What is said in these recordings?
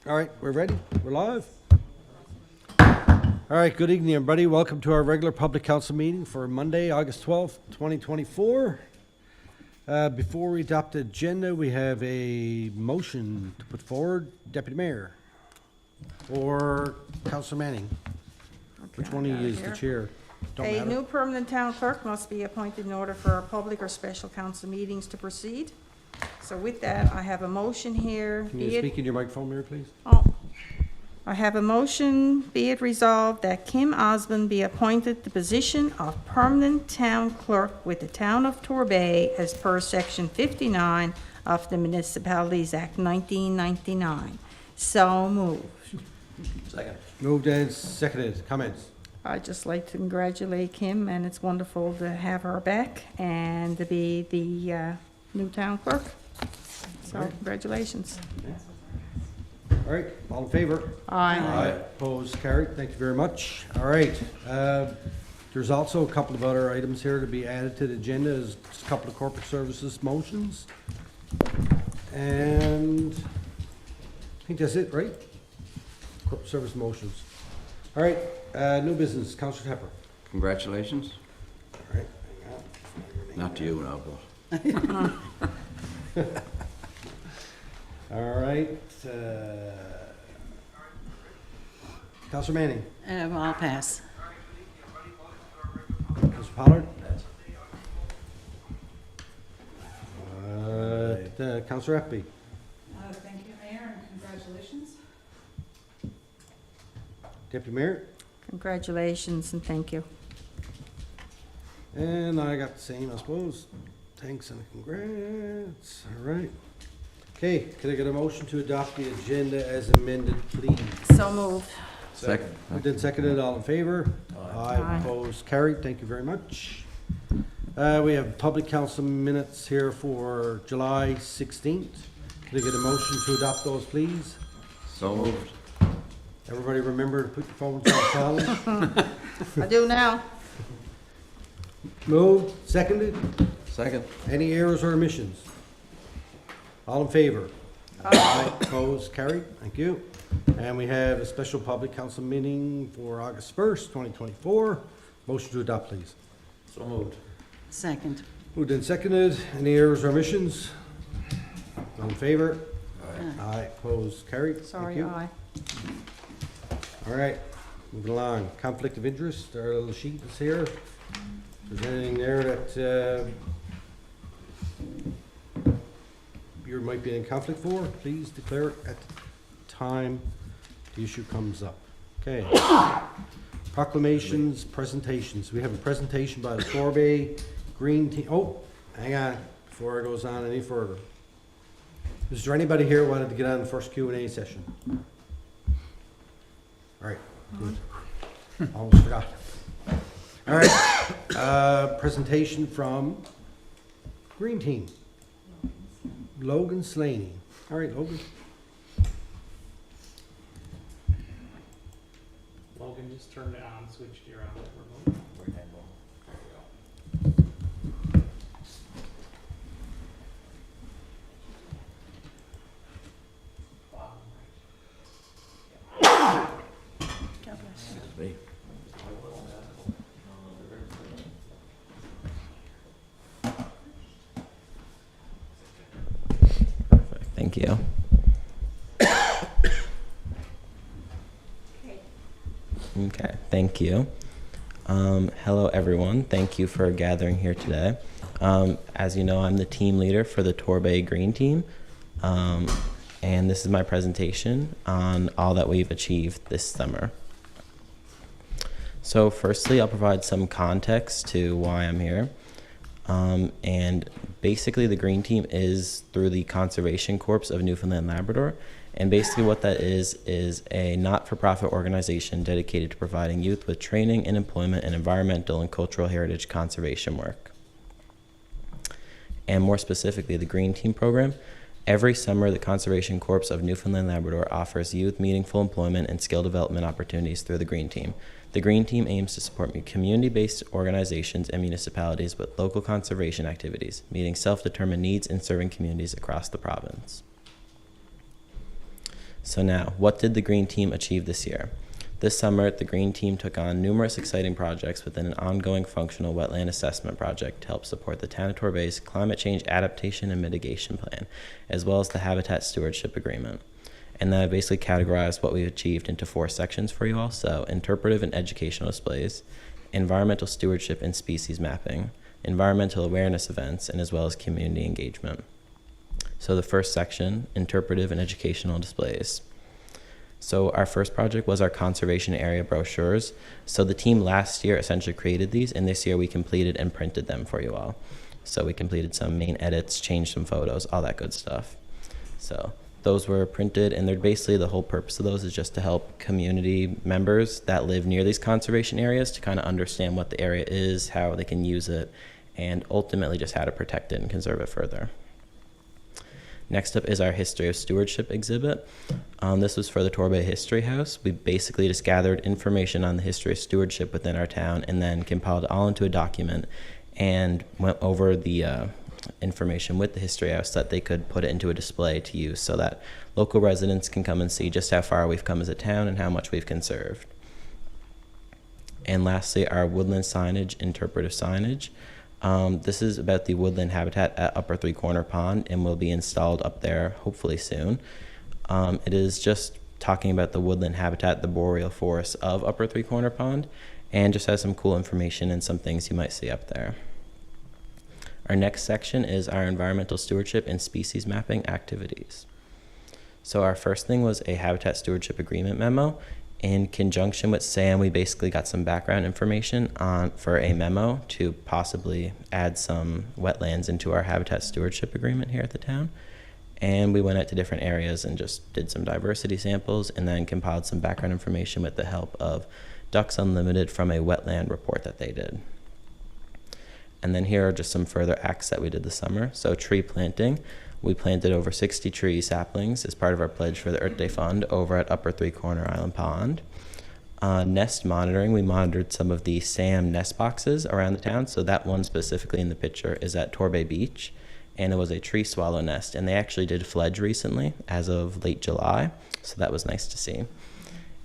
All right, we're ready. We're live. All right, good evening, everybody. Welcome to our regular public council meeting for Monday, August 12th, 2024. Before we adopt the agenda, we have a motion to put forward. Deputy Mayor or Councillor Manning. Which one of you is the chair? Don't A matter. new permanent town clerk must be appointed in order for our public or special council meetings to proceed. So with that, I have a motion here. Can you speak in your microphone, Mayor, please? I have a motion, be it resolved that Kim Osmond be appointed the position of permanent town clerk with the town of Torbay as per section 59 of the Municipalities Act 1999. So moved. Second. Moved and seconded. Comments? I'd just like to congratulate Kim, and it's wonderful to have her back and to be the new town clerk. So congratulations. All right, all in favor? Aye. Opposed, carried. Thank you very much. All right. There's also a couple of other items here to be added to the agenda. There's a couple of corporate services motions. And I think that's it, right? Corporate service motions. All right, new business. Councillor Tepper. Congratulations. All right. Hang on. Not to you, no, but All right. Councillor Manning. I'll pass. Councillor Pollard. Councillor Epby. Thank you, Mayor, and congratulations. Deputy Mayor. Congratulations and thank you. And I got the same, I suppose. Thanks and congrats. All right. Okay, can I get a motion to adopt the agenda as amended, please? So moved. second. Moved and seconded, all in favor? Aye. Opposed, carried. Thank you very much. We have public council minutes here for July 16th. Can I get a motion to adopt those, please? So moved. Everybody remember to put your phones on silent. I do now. Moved, seconded. Second. Any errors or omissions? All in favor? Aye. Opposed, carried. Thank you. And we have a special public council meeting for August 1st, 2024. Motion to adopt, please. So moved. Second. Moved and seconded. Any errors or omissions? All in favor? Aye. Opposed, carried. Thank Sorry, you. aye. All right, moving along. Conflict of interest, our little sheet is here. If there's anything there that you might be in conflict for, please declare it at the time the issue comes up. Okay. Proclamations, presentations. We have a presentation by the Torbay Green Team. Oh, hang on, before it goes on any further. Is there anybody here who wanted to get on the first Q&A session? All right, good. Almost forgot. All right, presentation from Green Team. Logan Slaney. All right, Logan. Logan, just turned it on, switched you around the remote. Me. Thank you. Okay, thank you. Hello, everyone. Thank you for gathering here today. As you know, I'm the team leader for the Torbay Green Team, and this is my presentation on all that we've achieved this summer. So firstly, I'll provide some context to why I'm here. And basically the Green Team is through the Conservation Corps of Newfoundland Labrador. And basically what that is a not-for-profit organization dedicated to providing youth with training and employment in environmental and cultural heritage conservation work. And more specifically, the Green Team program. Every summer, the Conservation Corps of Newfoundland Labrador offers youth meaningful employment and skill development opportunities through the Green Team. The Green Team aims to support community-based organizations and municipalities with local conservation activities, meeting self-determined needs and serving communities across the province. So now, what did the Green Team achieve this year? This summer, the Green Team took on numerous exciting projects within an ongoing functional wetland assessment project to help support the town of Torbay's climate change adaptation and mitigation plan, as well as the Habitat Stewardship Agreement. And then I basically categorized what we've achieved into 4 sections for you all. So interpretive and educational displays, environmental stewardship and species mapping, environmental awareness events, and as well as community engagement. So the first section, interpretive and educational displays. So our first project was our conservation area brochures. So the team last year essentially created these, and this year we completed and printed them for you all. So we completed some main edits, changed some photos, all that good stuff. So those were printed, and they're basically, the whole purpose of those is just to help community members that live near these conservation areas to kind of understand what the area is, how they can use it, and ultimately just how to protect it and conserve it further. Next up is our History of Stewardship exhibit. This was for the Torbay History House. We basically just gathered information on the history of stewardship within our town and then compiled it all into a document and went over the information with the History House so that they could put it into a display to use so that local residents can come and see just how far we've come as a town and how much we've conserved. And lastly, our woodland signage, interpretive signage. This is about the woodland habitat at Upper Three Corner Pond and will be installed up there hopefully soon. It is just talking about the woodland habitat, the boreal forests of Upper Three Corner Pond, and just has some cool information and some things you might see up there. Our next section is our environmental stewardship and species mapping activities. So our first thing was a habitat stewardship agreement memo. In conjunction with Sam, we basically got some background information for a memo to possibly add some wetlands into our habitat stewardship agreement here at the town. And we went out to different areas and just did some diversity samples and then compiled some background information with the help of Ducks Unlimited from a wetland report that they did. And then here are just some further acts that we did this summer. So tree planting. We planted over 60 tree saplings as part of our pledge for the Earth Day Fund over at Upper Three Corner Island Pond. Nest monitoring, we monitored some of the SAM nest boxes around the town. So that one specifically in the picture is at Torbay Beach, and it was a tree swallow nest. And they actually did fledge recently as of late July, so that was nice to see.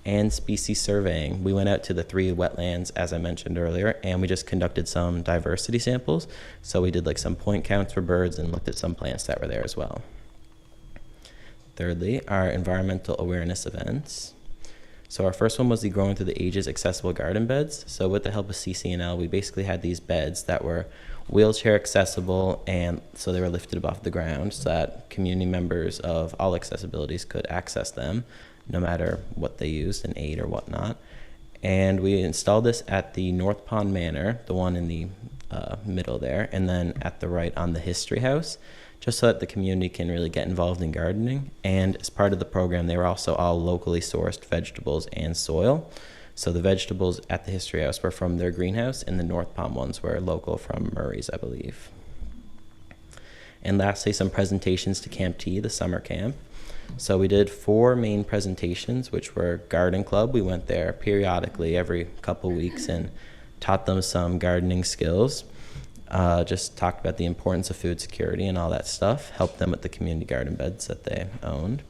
And species surveying. We went out to the 3 wetlands, as I mentioned earlier, and we just conducted some diversity samples. So we did like some point counts for birds and looked at some plants that were there as well. Thirdly, our environmental awareness events. So our first one was the Growing Through the Ages accessible garden beds. So with the help of CCNL, we basically had these beds that were wheelchair accessible, and so they were lifted above the ground so that community members of all accessibilities could access them, no matter what they used, an aid or whatnot. And we installed this at the North Pond Manor, the one in the middle there, and then at the right on the History House, just so that the community can really get involved in gardening. And as part of the program, they were also all locally sourced vegetables and soil. So the vegetables at the History House were from their greenhouse, and the North Pond ones were local from Murray's, I believe. And lastly, some presentations to Camp T, the summer camp. So we did 4 main presentations, which were Garden Club. We went there periodically every couple weeks and taught them some gardening skills. Just talked about the importance of food security and all that stuff, helped them with the community garden beds that they owned.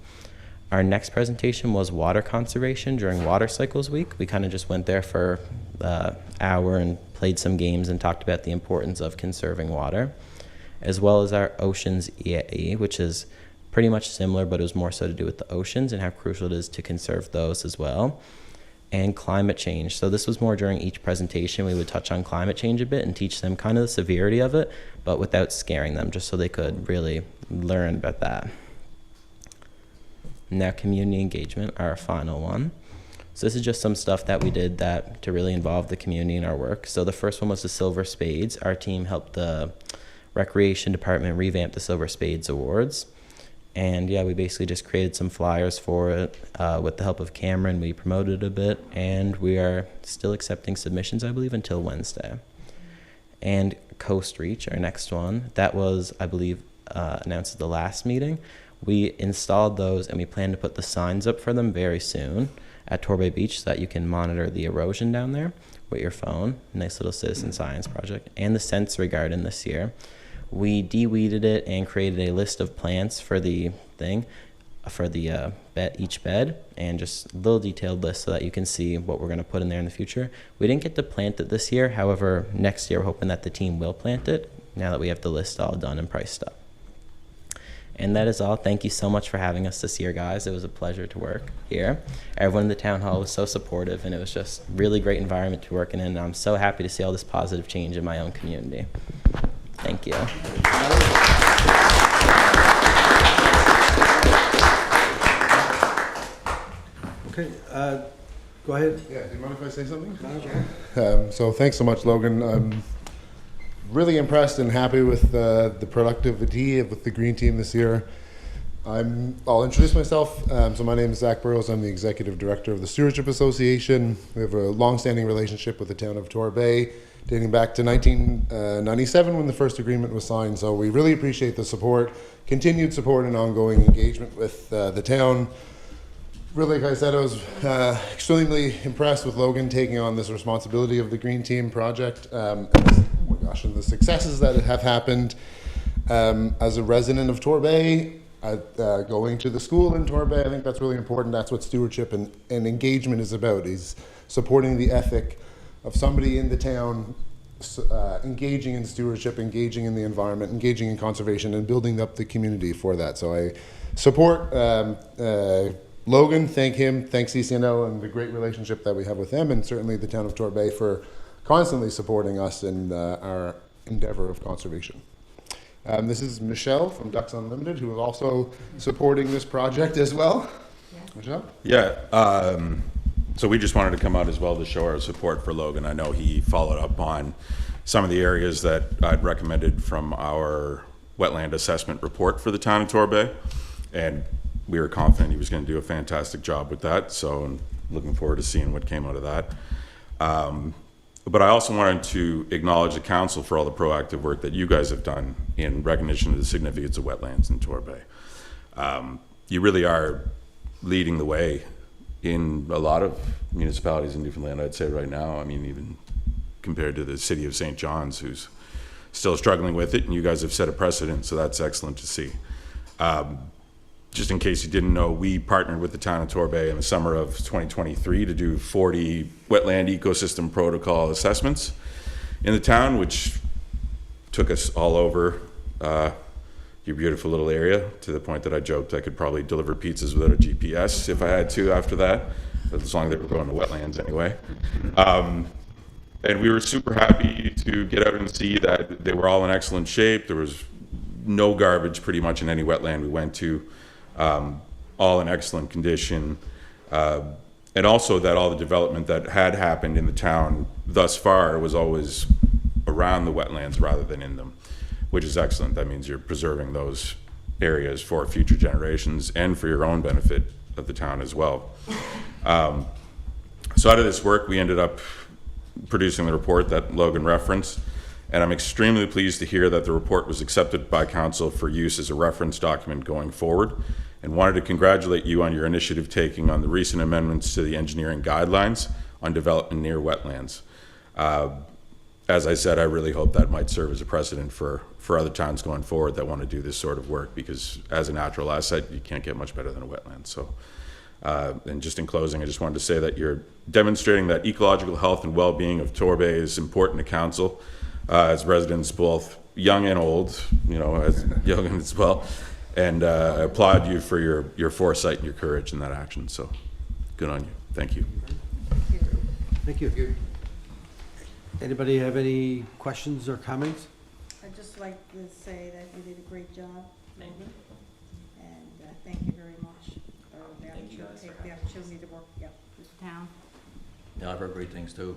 Our next presentation was water conservation during Water Cycles Week. We kind of just went there for an hour and played some games and talked about the importance of conserving water, as well as our Oceans EAE, which is pretty much similar, but it was more so to do with the oceans and how crucial it is to conserve those as well. And climate change. So this was more during each presentation. We would touch on climate change a bit and teach them kind of the severity of it, but without scaring them, just so they could really learn about that. Now community engagement, our final one. So this is just some stuff that we did that to really involve the community in our work. So the first one was the Silver Spades. Our team helped the Recreation Department revamp the Silver Spades Awards. And yeah, we basically just created some flyers for it with the help of Cameron. We promoted it a bit, and we are still accepting submissions, I believe, until Wednesday. And Coast Reach, our next one, that was, I believe, announced at the last meeting. We installed those, and we plan to put the signs up for them very soon at Torbay Beach so that you can monitor the erosion down there with your phone. Nice little citizen science project. And the sensory garden this year. We de-weeded it and created a list of plants for the thing. for the each bed, and just a little detailed list so that you can see what we're going to put in there in the future. We didn't get to plant it this year. However, next year we're hoping that the team will plant it now that we have the list all done and priced up. And that is all. Thank you so much for having us this year, guys. It was a pleasure to work here. Everyone in the town hall was so supportive, and it was just really great environment to work in, and I'm so happy to see all this positive change in my own community. Thank you. Okay, go ahead. Yeah, do you mind if I say something? So thanks so much, Logan. I'm really impressed and happy with the productivity with the green team this year. I'll introduce myself. So my name is Zach Burrows. I'm the executive director of the Stewardship Association. We have a long-standing relationship with the town of Torbay, dating back to 1997 when the first agreement was signed. So we really appreciate the support, continued support and ongoing engagement with the town. Really, like I said, I was extremely impressed with Logan taking on this responsibility of the Green Team project, and the successes that have happened. As a resident of Torbay, going to the school in Torbay, I think that's really important. That's what stewardship and engagement is about. Is supporting the ethic of somebody in the town, engaging in stewardship, engaging in the environment, engaging in conservation, and building up the community for that. So I support Logan, thank him, thank CCNL and the great relationship that we have with them, and certainly the town of Torbay for constantly supporting us in our endeavor of conservation. This is Michelle from Ducks Unlimited, who is also supporting this project as well. Michelle? Yeah, so we just wanted to come out as well to show our support for Logan. I know he followed up on some of the areas that I'd recommended from our wetland assessment report for the town of Torbay, and we were confident he was going to do a fantastic job with that, so I'm looking forward to seeing what came out of that. But I also wanted to acknowledge the council for all the proactive work that you guys have done in recognition of the significance of wetlands in Torbay. You really are leading the way in a lot of municipalities in Newfoundland, I'd say right now. I mean, even compared to the city of St. John's, who's still struggling with it, and you guys have set a precedent, so that's excellent to see. Just in case you didn't know, we partnered with the town of Torbay in the summer of 2023 to do 40 wetland ecosystem protocol assessments in the town, which took us all over your beautiful little area, to the point that I joked I could probably deliver pizzas without a GPS if I had to after that, as long as they were going to wetlands anyway. And we were super happy to get out and see that they were all in excellent shape. There was no garbage pretty much in any wetland we went to. All in excellent condition, and also that all the development that had happened in the town thus far was always around the wetlands rather than in them, which is excellent. That means you're preserving those areas for future generations and for your own benefit of the town as well. So out of this work, we ended up producing the report that Logan referenced, and I'm extremely pleased to hear that the report was accepted by council for use as a reference document going forward, and wanted to congratulate you on your initiative taking on the recent amendments to the engineering guidelines on development near wetlands. As I said, I really hope that might serve as a precedent for other towns going forward that want to do this sort of work, because as a natural asset, you can't get much better than a wetland. So, and just in closing, I just wanted to say that you're demonstrating that ecological health and well-being of Torbay is important to council, as residents both young and old, as young as well. And I applaud you for your foresight and your courage in that action. So good on you. Thank you. Thank you. Anybody have any questions or comments? I'd just like to say that you did a great job, Logan, and thank you very much for the opportunity to work with the town. Yeah, I've heard great things too,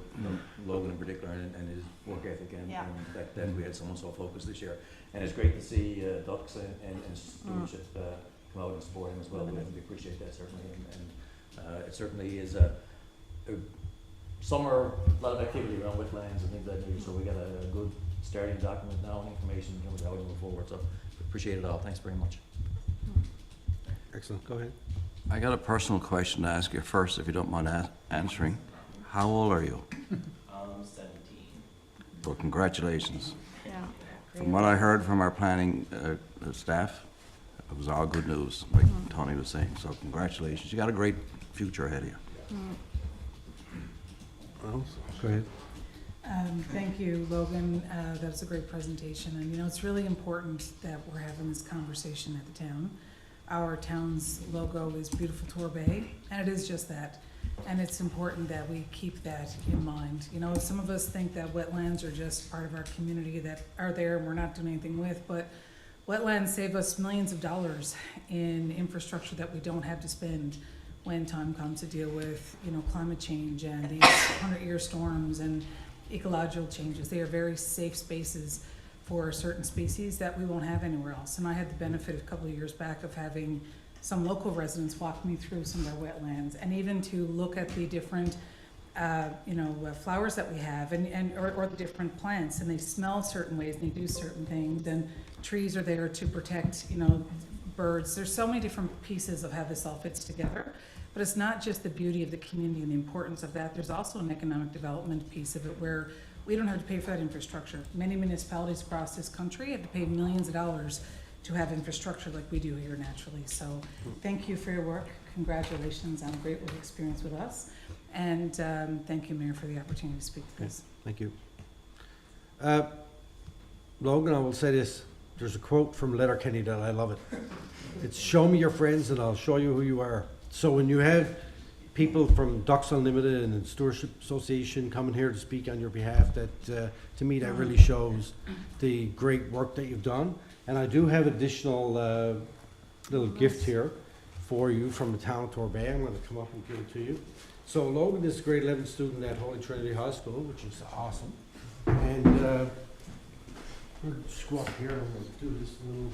Logan in particular, and his work ethic, and that we had someone so focused this year. And it's great to see Ducks and stewardship come out and support him as well. We appreciate that certainly, and it certainly is a summer, a lot of activity around wetlands and things like that. So we got a good starting document now and information with how we move forward. So appreciate it all. Thanks very much. Excellent. Go ahead. I got a personal question to ask you first, if you don't mind answering. How old are you? 17. Well, congratulations. Yeah. From what I heard from our planning staff, it was all good news, like Tony was saying. So congratulations. You got a great future ahead of you. Go ahead. Thank you, Logan. That was a great presentation. And, you know, it's really important that we're having this conversation at the town. Our town's logo is beautiful Torbay, and it is just that. And it's important that we keep that in mind. You know, some of us think that wetlands are just part of our community that are there and we're not doing anything with, but wetlands save us millions of dollars in infrastructure that we don't have to spend when time comes to deal with, you know, climate change and these 100-year storms and ecological changes. They are very safe spaces for certain species that we won't have anywhere else. And I had the benefit a couple of years back of having some local residents walk me through some of our wetlands, and even to look at the different flowers that we have or the different plants, and they smell certain ways and they do certain things, and trees are there to protect, you know, birds. There's so many different pieces of how this all fits together. But it's not just the beauty of the community and the importance of that. There's also an economic development piece of it where we don't have to pay for that infrastructure. Many municipalities across this country have to pay millions of dollars to have infrastructure like we do here naturally. So thank you for your work. Congratulations on a great work experience with us. And thank you, Mayor, for the opportunity to speak to this. Thank you. Logan, I will say this. There's a quote from Letterkenny that I love it. It's show me your friends and I'll show you who you are. So when you have people from Ducks Unlimited and the Stewardship Association coming here to speak on your behalf, that to me that really shows the great work that you've done. And I do have additional little gift here for you from the town of Torbay. I'm going to come up and give it to you. So Logan is a grade 11 student at Holy Trinity High School, which is awesome. And we'll just go up here and we'll do this little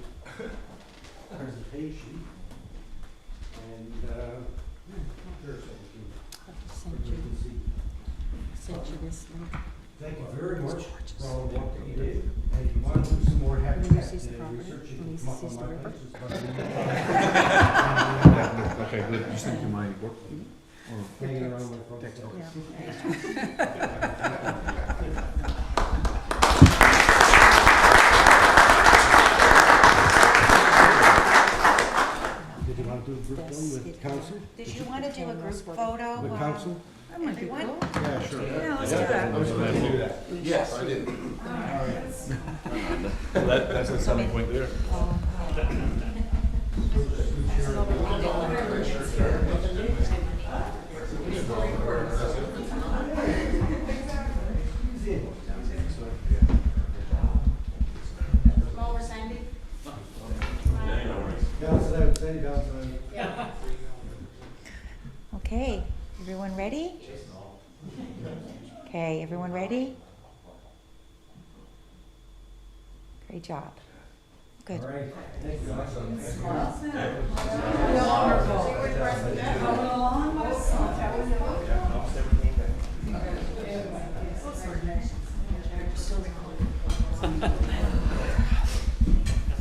presentation. And here's what we Send you this link. Thank you very much for all the work that you did. And if you want to do some more habitat research, you can come up on my page. Okay, good. You sent you my work? Hanging around my phone. Did you want to do a group one with council? Did you want to do a group photo? With council? That might be cool. Yeah, sure. Yeah, let's do that. I was going to do that. Yes, I did. That's the selling point there. Over, Sandy? Okay, everyone ready? Okay, everyone ready? Great job. Good. All right. Thank you. Awesome.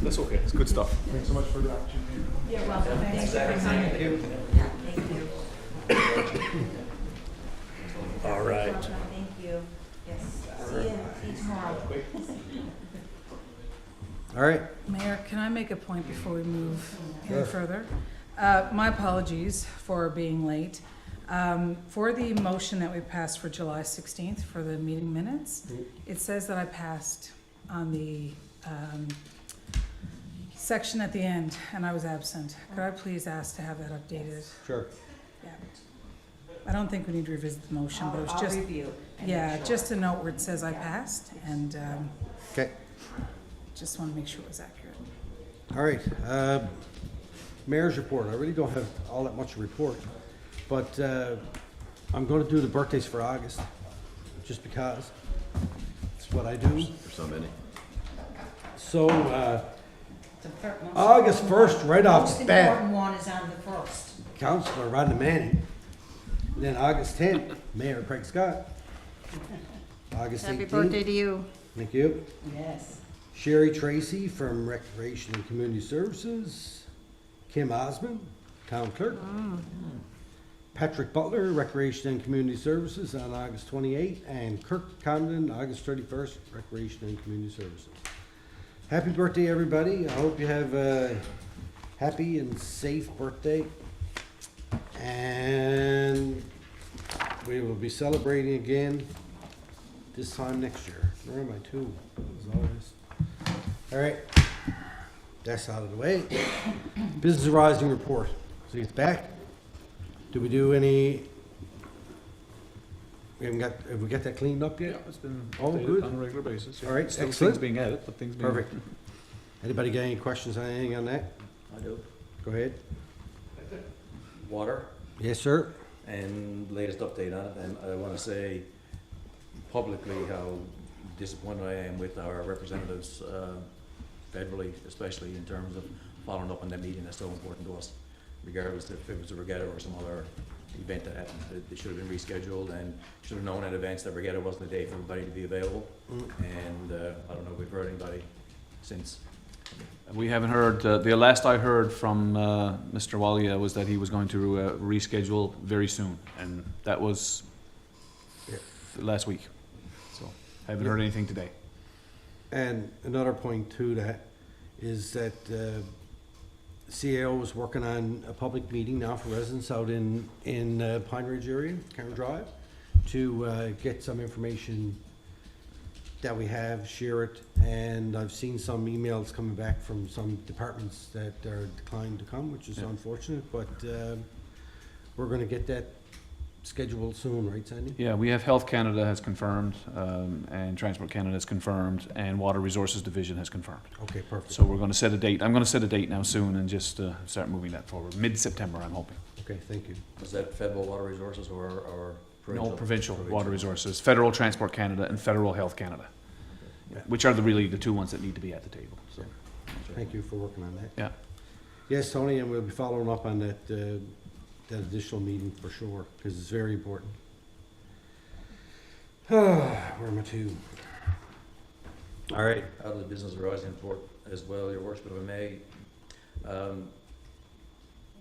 That's okay. It's good stuff. Thanks so much for the opportunity. You're welcome. Thanks for Thank you. Yeah, thank you. All right. Thank you. Yes. See you tomorrow. All right. Mayor, can I make a point before we move any further? My apologies for being late. For the motion that we passed for July 16th for the meeting minutes, it says that I passed on the section at the end, and I was absent. Could I please ask to have that updated? Sure. Yeah. I don't think we need to revisit the motion, but it was I'll just, review. and yeah, make sure. just a note where it says I passed, and Okay. just want to make sure it was accurate. All right. Mayor's report. I really don't have all that much to report, but I'm going to do the birthdays for August, just because it's what I do. There's so many. So August 1st, right off the bat, Most important one is on the first. Councillor Rodney Manning. And then August 10th, Mayor Craig Scott. August 18th. Happy birthday to you. Thank you. Yes. Sherry Tracy from Recreation and Community Services. Kim Osmond, Town Clerk. Patrick Butler, Recreation and Community Services on August 28th. And Kirk Condon, August 31st, Recreation and Community Services. Happy birthday, everybody. I hope you have happy and safe birthday. And we will be celebrating again this time next year. Where am I to? All right, that's out of the way. Business Horizon report. So he's back. Do we do any? Have we got that cleaned up yet? Yeah, it's been Oh, updated good. on a regular basis. Yeah. All right, Still excellent. things being added, but things being. Perfect. Anybody got any questions on anything on that? I do. Go ahead. Water Yes, sir. and latest update on it, and I want to say publicly how disappointed I am with our representatives, federally, especially in terms of following up on that meeting that's so important to us, regardless if it was a regatta or some other event that happened. They should have been rescheduled and should have known in advance that regatta wasn't a day for everybody to be available. And I don't know if we've heard anybody since. We haven't heard, the last I heard from Mr. Walia was that he was going to reschedule very soon, and that was last week. So, haven't heard anything today. And another point to that is that CAO is working on a public meeting now for residents out in Pine Ridge area, Karen Drive, to get some information that we have, share it, and I've seen some emails coming back from some departments that are declined to come, which is unfortunate, but we're gonna get that scheduled soon, right, Sandy? Yeah, we have Health Canada has confirmed, and Transport Canada has confirmed, and Water Resources Division has confirmed. Okay, perfect. So we're gonna set a date. I'm gonna set a date now soon and just start moving that forward. Mid-September, I'm hoping. Okay, thank you. Was that federal water resources or No, provincial Water Resources, Federal Transport Canada and Federal Health Canada, which are really the two ones that need to be at the table, so. Thank you for working on that. Yeah. Yes, Tony, and we'll be following up on that, that additional meeting for sure, because it's very important. Where am I to? All right. Out of the Business Horizon report as well, Your Worship, if I may.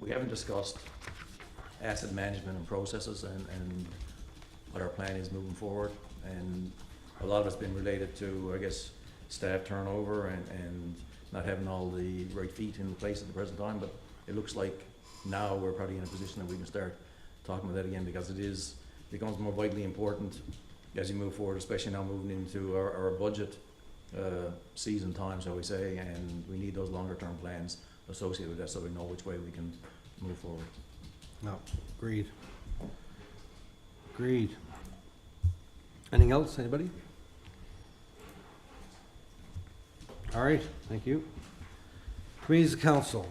We haven't discussed asset management and processes and what our plan is moving forward. And a lot of it's been related to, I guess, staff turnover and not having all the right feet in place at the present time. But it looks like now we're probably in a position that we can start talking about that again, because it becomes more vitally important as you move forward, especially now moving into our budget season time, shall we say, and we need those longer term plans associated with that so we know which way we can move forward. No, agreed. Agreed. Anything else, anybody? All right, thank you. Committees of Council.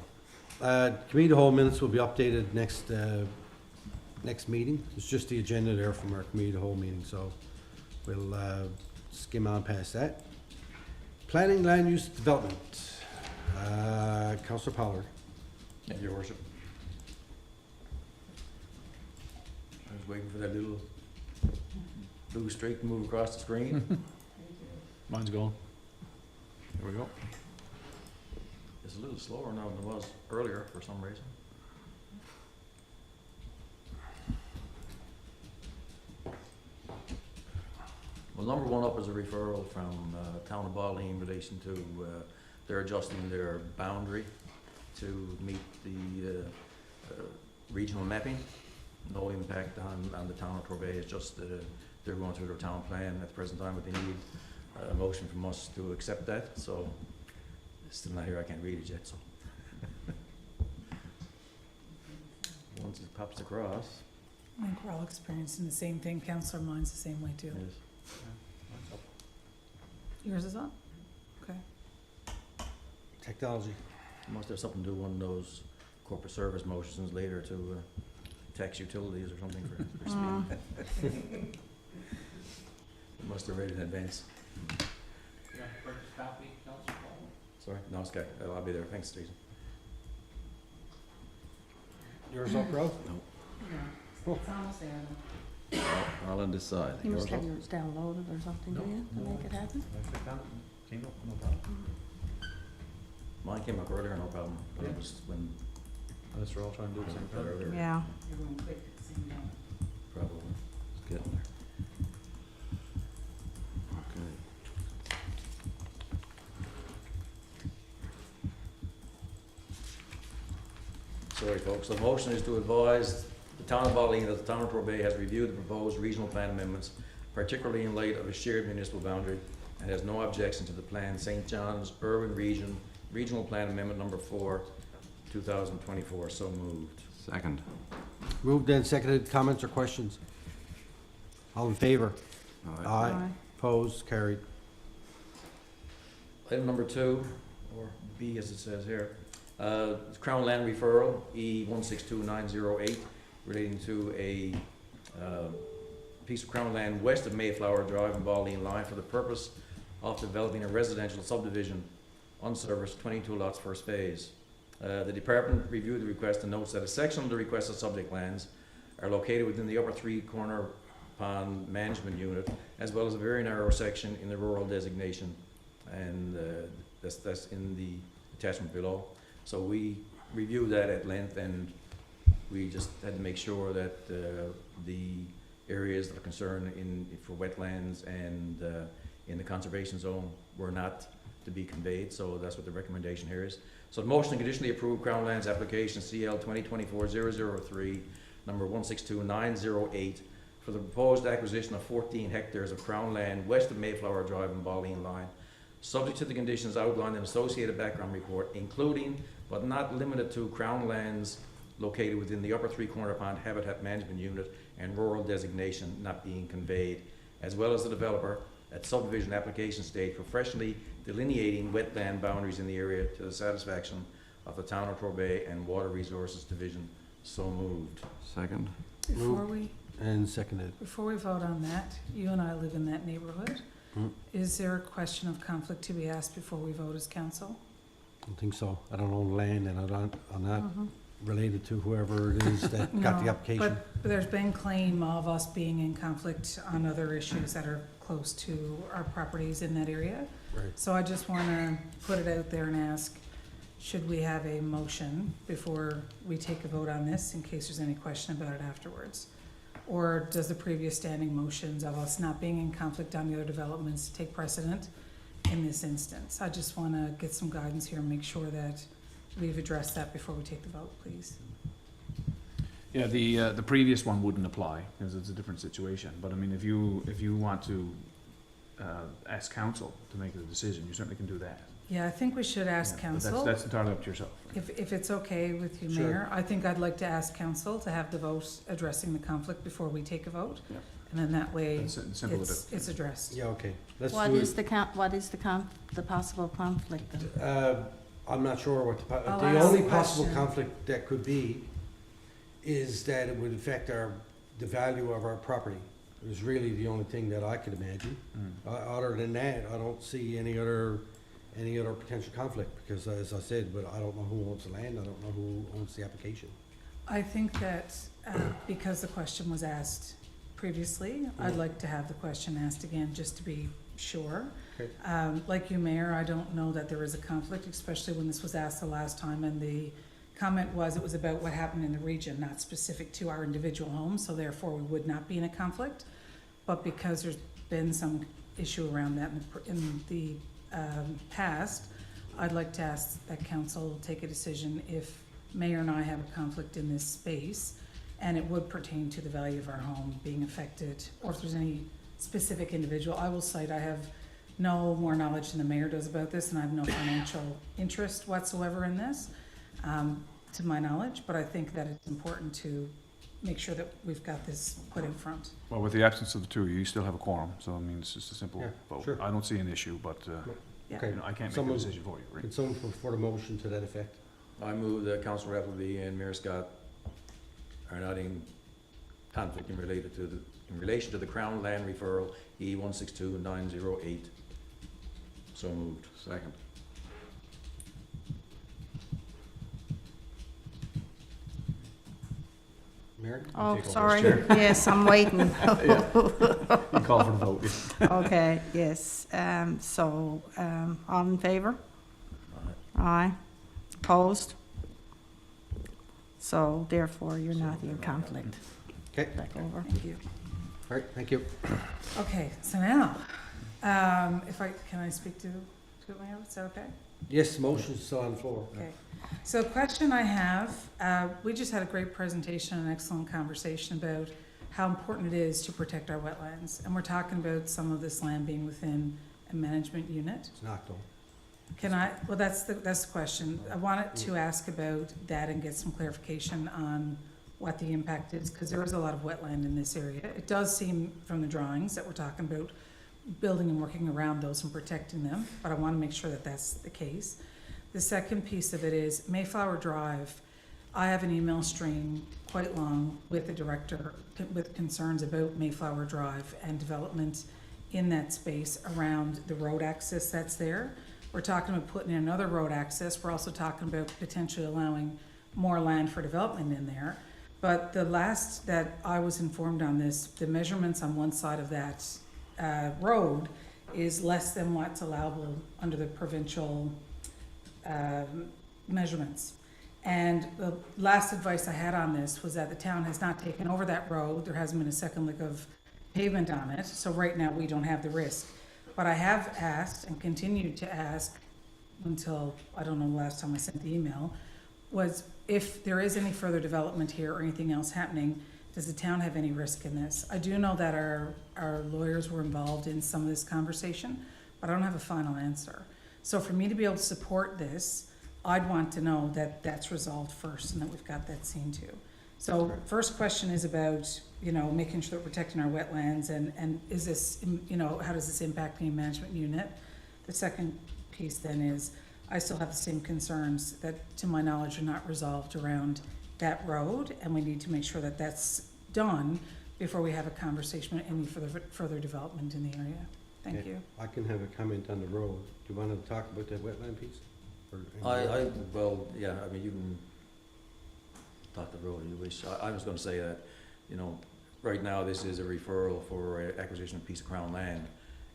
Committee of the whole minutes will be updated next meeting. It's just the agenda there from our committee of the whole meeting, so we'll skim on past that. Planning, land use, development. Councillor Pollard. Your Worship. I was waiting for that little blue streak to move across the screen. Mine's going. There we go. It's a little slower now than it was earlier for some reason. Well, number one up is a referral from Town of Bali in relation to they're adjusting their boundary to meet the regional mapping. No impact on the town of Torbay. It's just they're going through their town plan at the present time, but they need a motion from us to accept that. So it's still not here. I can't read it yet. So once it pops across, I think we're all experiencing the same thing. Councillor, mine's the same way too. it is. Yours is on? Okay. Technology. Must have something to do with one of those corporate service motions later to tax utilities or something for speed. Must have read it in advance. You want to purchase copy, Councilor Paul? Sorry, no, it's okay. I'll be there. Thanks, Stephen. Yours up, Ralph? It's almost there, though. I'll decide. You must have yours downloaded or something, do you, to make it happen? Came up, no problem. Mine came up earlier, no problem. But it was when Unless we're all trying to do it at the same time. earlier. Yeah. Everyone clicked at the same time. Probably. It's getting there. Okay. Sorry, folks. The motion is to advise the town of Ballina that the town of Torbay has reviewed the proposed regional plan amendments, particularly in light of a shared municipal boundary, and has no objection to the plan St. John's Urban Regional Plan Amendment Number 4, 2024. So moved. Second. Moved and seconded. Comments or questions? All in favor? Aye. Opposed? Carried. Item number 2, or B as it says here, Crown Land Referral, E162908, relating to a piece of Crown land west of Mayflower Drive and Baldine Line for the purpose of developing a residential subdivision, unserviced, 22 lots, first phase. The department reviewed the request and notes that a section of the requested subject lands are located within the upper 3-corner pond management unit, as well as a very narrow section in the rural designation, and that's in the attachment below. So we reviewed that at length, and we just had to make sure that the areas that are concerned for wetlands and in the conservation zone were not to be conveyed. So that's what the recommendation here is. So the motion to conditionally approve Crown Lands application CL 2024-003, number 162908, for the proposed acquisition of 14 hectares of Crown land west of Mayflower Drive and Baldine Line, subject to the conditions outlined in the associated background report, including but not limited to Crown lands located within the upper 3-corner pond habitat management unit and rural designation not being conveyed, as well as the developer at subdivision application stage professionally delineating wetland boundaries in the area to the satisfaction of the town of Torbay and Water Resources Division. So moved. Second. And seconded. Before we vote on that, you and I live in that neighborhood. Is there a question of conflict to be asked before we vote as council? I don't think so. I don't own land, and I'm not related to whoever it is that got the No, application. but there's been claim of us being in conflict on other issues that are close to our properties in that area. Right. So I just want to put it out there and ask, should we have a motion before we take a vote on this, in case there's any question about it afterwards? Or does the previous standing motions of us not being in conflict on the other developments take precedent in this instance? I just want to get some guidance here and make sure that we've addressed that before we take the vote, please. Yeah, the previous one wouldn't apply, because it's a different situation, but I mean, if you want to ask council to make the decision, you certainly can do that. Yeah, I think we should ask But council. that's entirely up to yourself. If it's okay with you, Sure. Mayor, I think I'd like to ask council to have the vote addressing the conflict before we take a vote. Yeah. And then that way, It's simple to do. it's addressed. Yeah, okay. Let's What do is it. the possible conflict then? I'm not sure what I'll the ask only the possible question. conflict that could be is that it would affect the value of our property. Is really the only thing that I could imagine. Other than that, I don't see any other potential conflict, because as I said, but I don't know who owns the land, I don't know who owns the application. I think that because the question was asked previously, I'd like to have the question asked again, just to be sure. Okay. Like you, Mayor, I don't know that there is a conflict, especially when this was asked the last time, and the comment was it was about what happened in the region, not specific to our individual homes, so therefore we would not be in a conflict. But because there's been some issue around that in the past, I'd like to ask that council take a decision if Mayor and I have a conflict in this space, and it would pertain to the value of our home being affected, or if there's any specific individual. I will cite, I have no more knowledge than the mayor does about this, and I have no financial interest whatsoever in this, to my knowledge, but I think that it's important to make sure that we've got this put in front. Well, with the absence of the two, you still have a quorum, so I mean, it's just a simple Yeah, vote. sure. I don't see an issue, but, Yeah. Okay. you know, I can't make a Someone- decision for you, right? Can someone put forward a motion to that effect? I move that Councilor Appleby and Mayor Scott are not in conflict in relation to the Crown Land Referral, E162908. So moved. Second. Mary? Oh, take over as sorry. chair. Yes, I'm waiting. You call for the vote, yeah. Okay, yes. All in favor? Aye. Opposed? So therefore, you're not in conflict. Okay, Back over. Thank you. all right, thank you. Okay, so now, can I speak to Is that okay? Yes, motion's still on the floor. Okay. So question I have, we just had a great presentation, an excellent conversation about how important it is to protect our wetlands. And we're talking about some of this land being within a management unit. It's not though. Can I, well, that's the question. I wanted to ask about that and get some clarification on what the impact is, because there is a lot of wetland in this area. It does seem from the drawings that we're talking about building and working around those and protecting them, but I want to make sure that that's the case. The second piece of it is Mayflower Drive. I have an email stream quite long with the director with concerns about Mayflower Drive and development in that space around the road access that's there. We're talking about putting in another road access. We're also talking about potentially allowing more land for development in there. But the last that I was informed on this, the measurements on one side of that road is less than what's allowable under the provincial measurements. And the last advice I had on this was that the town has not taken over that road. There hasn't been a second lick of pavement on it. So right now we don't have the risk. But I have asked and continued to ask until, I don't know the last time I sent the email, was if there is any further development here or anything else happening, does the town have any risk in this? I do know that our lawyers were involved in some of this conversation, but I don't have a final answer. So for me to be able to support this, I'd want to know that that's resolved first and that we've got that seen to. So first question is about, making sure that we're protecting our wetlands and is this, how does this impact any management unit? The second piece then is, I still have the same concerns that, to my knowledge, are not resolved around that road, and we need to make sure that that's done before we have a conversation about any further development in the area. Thank you. I can have a comment on the road. Do you want to talk about that wetland piece? Or Well, yeah, I mean, you can talk the road if you wish. I was gonna say that, right now this is a referral for acquisition of a piece of crown land,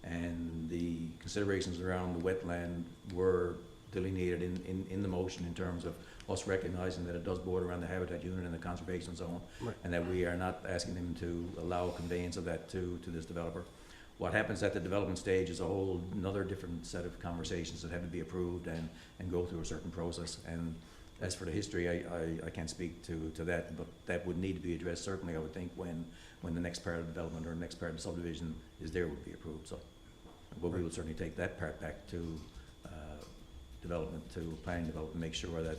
and the considerations around the wetland were delineated in the motion in terms of us recognizing that it does border around the habitat unit and the conservation zone, Right. and that we are not asking them to allow conveyance of that to this developer. What happens at the development stage is a whole another different set of conversations that have to be approved and go through a certain process. And as for the history, I can't speak to that, but that would need to be addressed certainly, I would think, when the next part of development or the next part of the subdivision is there would be approved. So, but we will certainly take that part back to development, to planning development, make sure that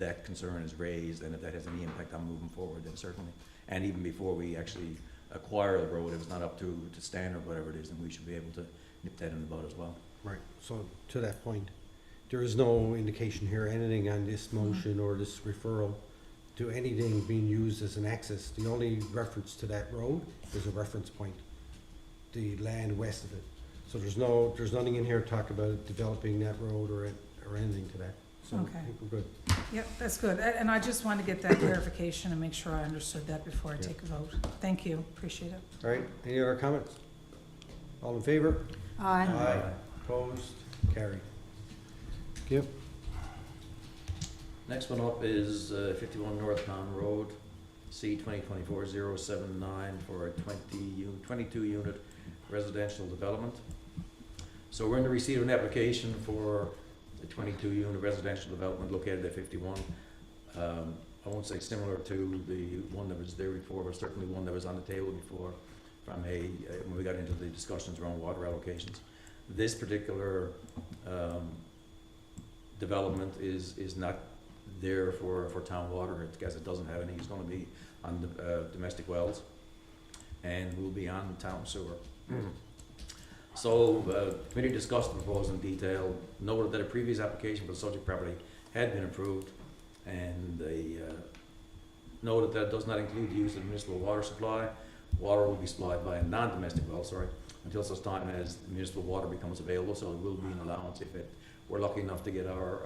that concern is raised, and if that has any impact on moving forward, then certainly. And even before we actually acquire the road, if it's not up to standard, whatever it is, then we should be able to nip that in the bud as well. Right, so to that point, there is no indication here, anything on this motion or this referral to anything being used as an access. The only reference to that road is a reference point, the land west of it. So there's nothing in here to talk about developing that road or anything to that. So I Okay. think we're good. Yep, that's good. And I just wanted to get that clarification and make sure I understood that before I take a vote. Thank you, appreciate it. All right, any other comments? All in favor? Aye. Opposed? Carried. Yep. Next one up is 51 North Town Road, C 2024-079 for a 22 unit residential development. So we're in the receipt of an application for the 22 unit residential development located at 51. I won't say similar to the one that was there before, but certainly one that was on the table before from when we got into the discussions around water allocations. This particular development is not there for town water, because it doesn't have any. It's going to be on the domestic wells, and will be on town sewer. So the committee discussed the proposal in detail, noted that a previous application for the subject property had been approved, and they noted that it does not include the use of municipal water supply. Water will be supplied by a non-domestic well, until such time as municipal water becomes available, so there will be an allowance if we're lucky enough to get our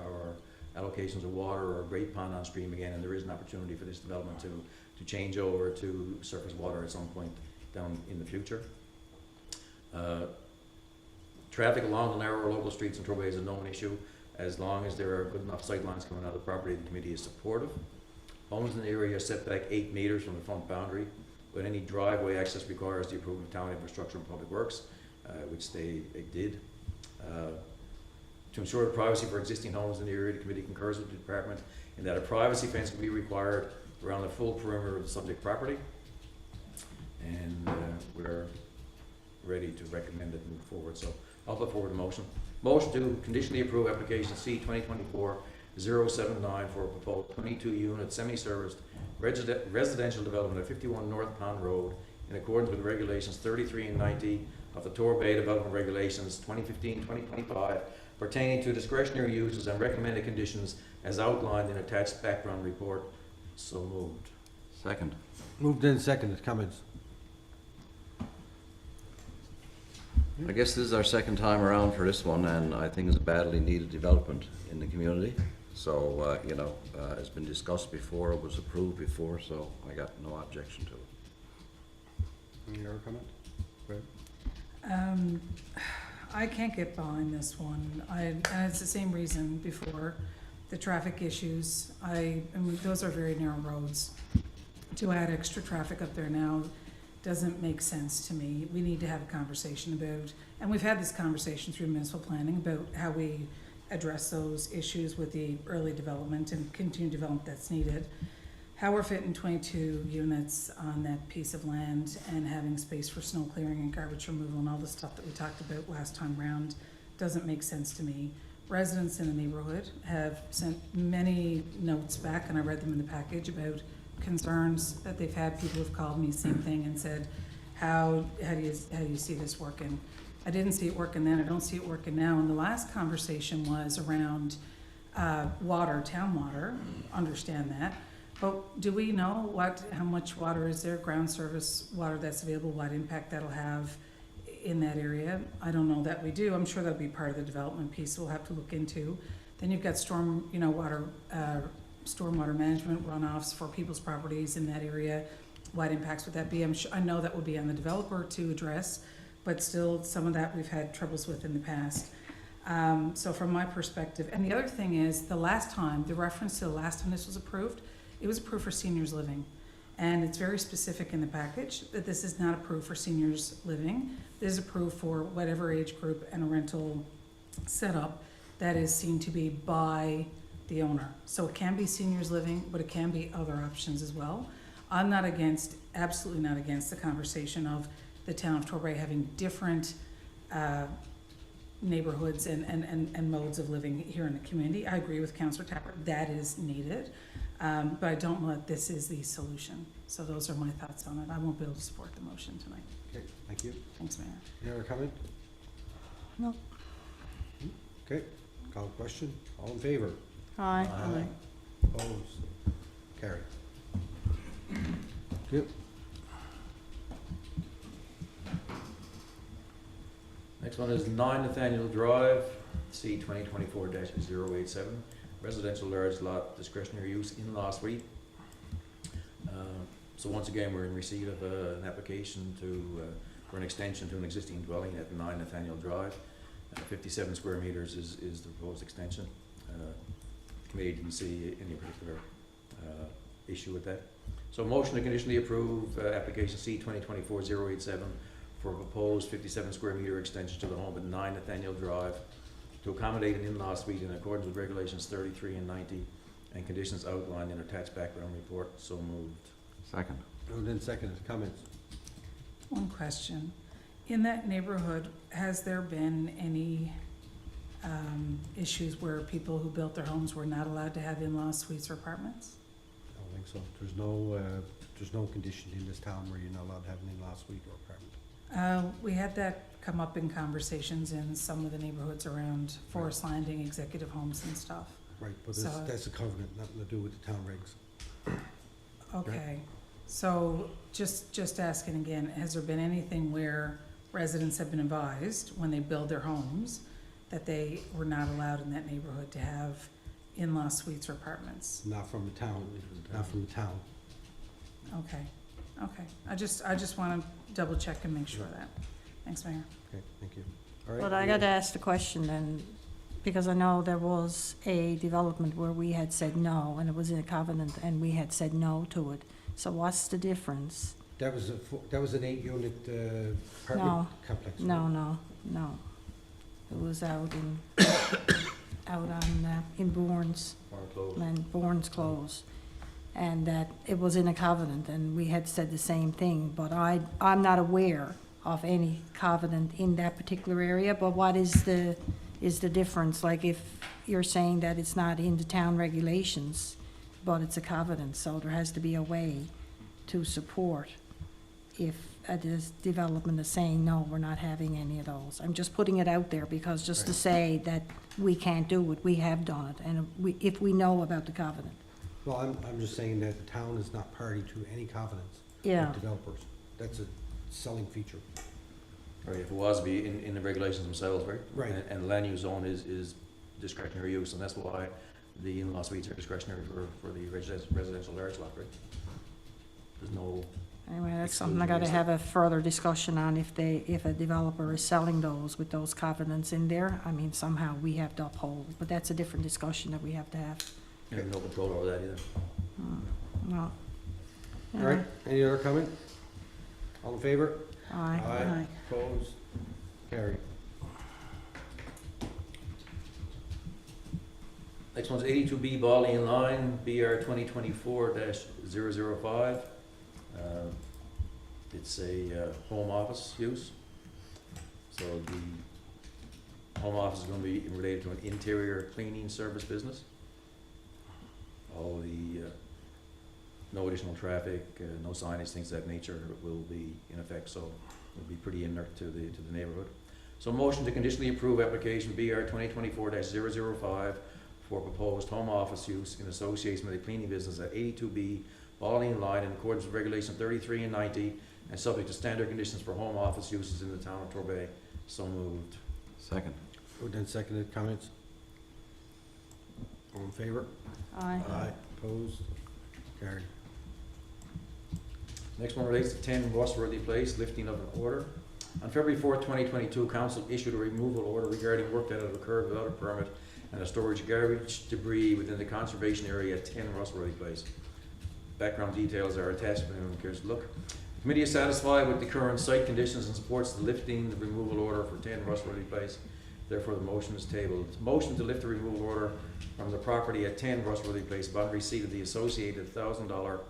allocations of water or a great pond on stream again, and there is an opportunity for this development to change over to surface water at some point down in the future. Traffic along the narrower local streets in Torbay is a known issue. As long as there are good enough sight lines coming out of the property, the committee is supportive. Homes in the area are set back 8 meters from the front boundary, but any driveway access requires the approval of town infrastructure and public works, which they did. To ensure privacy for existing homes in the area, the committee concurs with the department in that a privacy fence will be required around the full perimeter of the subject property. And we're ready to recommend it and move forward. So I'll put forward a motion. Motion to conditionally approve application C 2024-079 for a proposed 22-unit semi-serviced residential development at 51 North Pond Road in accordance with regulations 33 and 90 of the Torbay Development Regulations 2015-2025 pertaining to discretionary uses and recommended conditions as outlined in attached background report. So moved. Second. Moved in seconded. Comments? I guess this is our second time around for this one, and I think it's a badly needed development in the community. So, it's been discussed before, it was approved before, so I got no objection to it. Any other comment? I can't get behind this one. And it's the same reason before, the traffic issues. Those are very narrow roads. To add extra traffic up there now doesn't make sense to me. We need to have a conversation about, and we've had this conversation through municipal planning about how we address those issues with the early development and continued development that's needed. How we're fitting 22 units on that piece of land and having space for snow clearing and garbage removal and all the stuff that we talked about last time round doesn't make sense to me. Residents in the neighborhood have sent many notes back, and I read them in the package, about concerns that they've had. People have called me, same thing, and said, how do you see this working? I didn't see it working then, I don't see it working now. And the last conversation was around water, town water, understand that. But do we know how much water is there, ground service water that's available, what impact that'll have in that area? I don't know that we do. I'm sure that'll be part of the development piece we'll have to look into. Then you've got stormwater management runoffs for people's properties in that area. What impacts would that be? I know that would be on the developer to address, but still some of that we've had troubles with in the past. So from my perspective, and the other thing is the reference to the last time this was approved, it was approved for seniors living. And it's very specific in the package that this is not approved for seniors living. This is approved for whatever age group and a rental setup that is seen to be by the owner. So it can be seniors living, but it can be other options as well. I'm not against, absolutely not against the conversation of the town of Torbay having different neighborhoods and modes of living here in the community. I agree with Councillor Tapper, that is needed, but I don't know that this is the solution. So those are my thoughts on it. I won't be able to support the motion tonight. Okay, thank you. Thanks, Mayor. Any other comment? No. Okay, call the question. All in favor? Aye. Opposed? Carried. Thank you. Next one is 9 Nathaniel Drive, C 2024-087, residential large lot discretionary use in-law suite. So once again, we're in receipt of an application for an extension to an existing dwelling at 9 Nathaniel Drive. 57 square meters is the proposed extension. The committee didn't see any particular issue with that. So motion to conditionally approve application C 2024-087 for a proposed 57 square meter extension to the home at 9 Nathaniel Drive to accommodate an in-law suite in accordance with regulations 33 and 90 and conditions outlined in attached background report. So moved. Second. Moved in second. Comments? One question. In that neighborhood, has there been any issues where people who built their homes were not allowed to have in-law suites or apartments? I don't think so. There's no condition in this town where you're not allowed to have an in-law suite or apartment. We had that come up in conversations in some of the neighborhoods around Forest Landing, executive homes and stuff. Right, but So- that's a covenant, nothing to do with the town regs. Okay, so just asking again, has there been anything where residents have been advised when they build their homes that they were not allowed in that neighborhood to have in-law suites or apartments? Not from the town, not from the town. Okay. I just want to double check and make sure of that. Thanks, Mayor. Okay, thank you. All right. But I gotta ask the question then, because I know there was a development where we had said no, and it was in a covenant, and we had said no to it. So what's the difference? That was an 8-unit apartment complex. right? No. It was out in out on, in Bourne's, and Bourne's Close. And that it was in a covenant, and we had said the same thing, but I'm not aware of any covenant in that particular area, but what is the difference? Like if you're saying that it's not in the town regulations, but it's a covenant, so there has to be a way to support if a development is saying, no, we're not having any of those. I'm just putting it out there because just to say that we can't do it, we have done it, and if we know about the covenant. Well, I'm just saying that the town is not party to any covenants. Yeah. With developers. That's a selling feature. Right, if it was to be in the regulations themselves, right? Right. And land use zone is discretionary use, and that's why the in-law suites are discretionary for the residential large lot, right? There's no, Anyway, that's something I gotta have a further discussion on if a developer is selling those with those covenants in there. I mean, somehow we have to uphold, but that's a different discussion that we have to have. you have no control over that either. Well. All right, any other comment? All in favor? Aye. Aye. Opposed? Carried. Next one's 82B Bali in Line, BR 2024-005. It's a home office use. So the home office is going to be related to an interior cleaning service business. All the, no additional traffic, no signage, things of that nature will be in effect, so it'll be pretty inert to the neighborhood. So motion to conditionally approve application BR 2024-005 for proposed home office use in association with a cleaning business at 82B Bali Line in accordance with Regulation 33 and 90 and subject to standard conditions for home office uses in the town of Torbay. So moved. Second. Moved and seconded, comments? All in favor? Aye. Opposed? Carried. Next one relates to 10 Rossworthy Place, lifting of an order. On February 4th, 2022, Council issued a removal order regarding work that had occurred without a permit and a storage garbage debris within the conservation area at 10 Rossworthy Place. Background details are attached if anyone cares to look. The committee is satisfied with the current site conditions and supports the lifting the removal order for 10 Rossworthy Place. Therefore, the motion is tabled. Motion to lift the removal order from the property at 10 Rossworthy Place upon receipt of the associated $1,000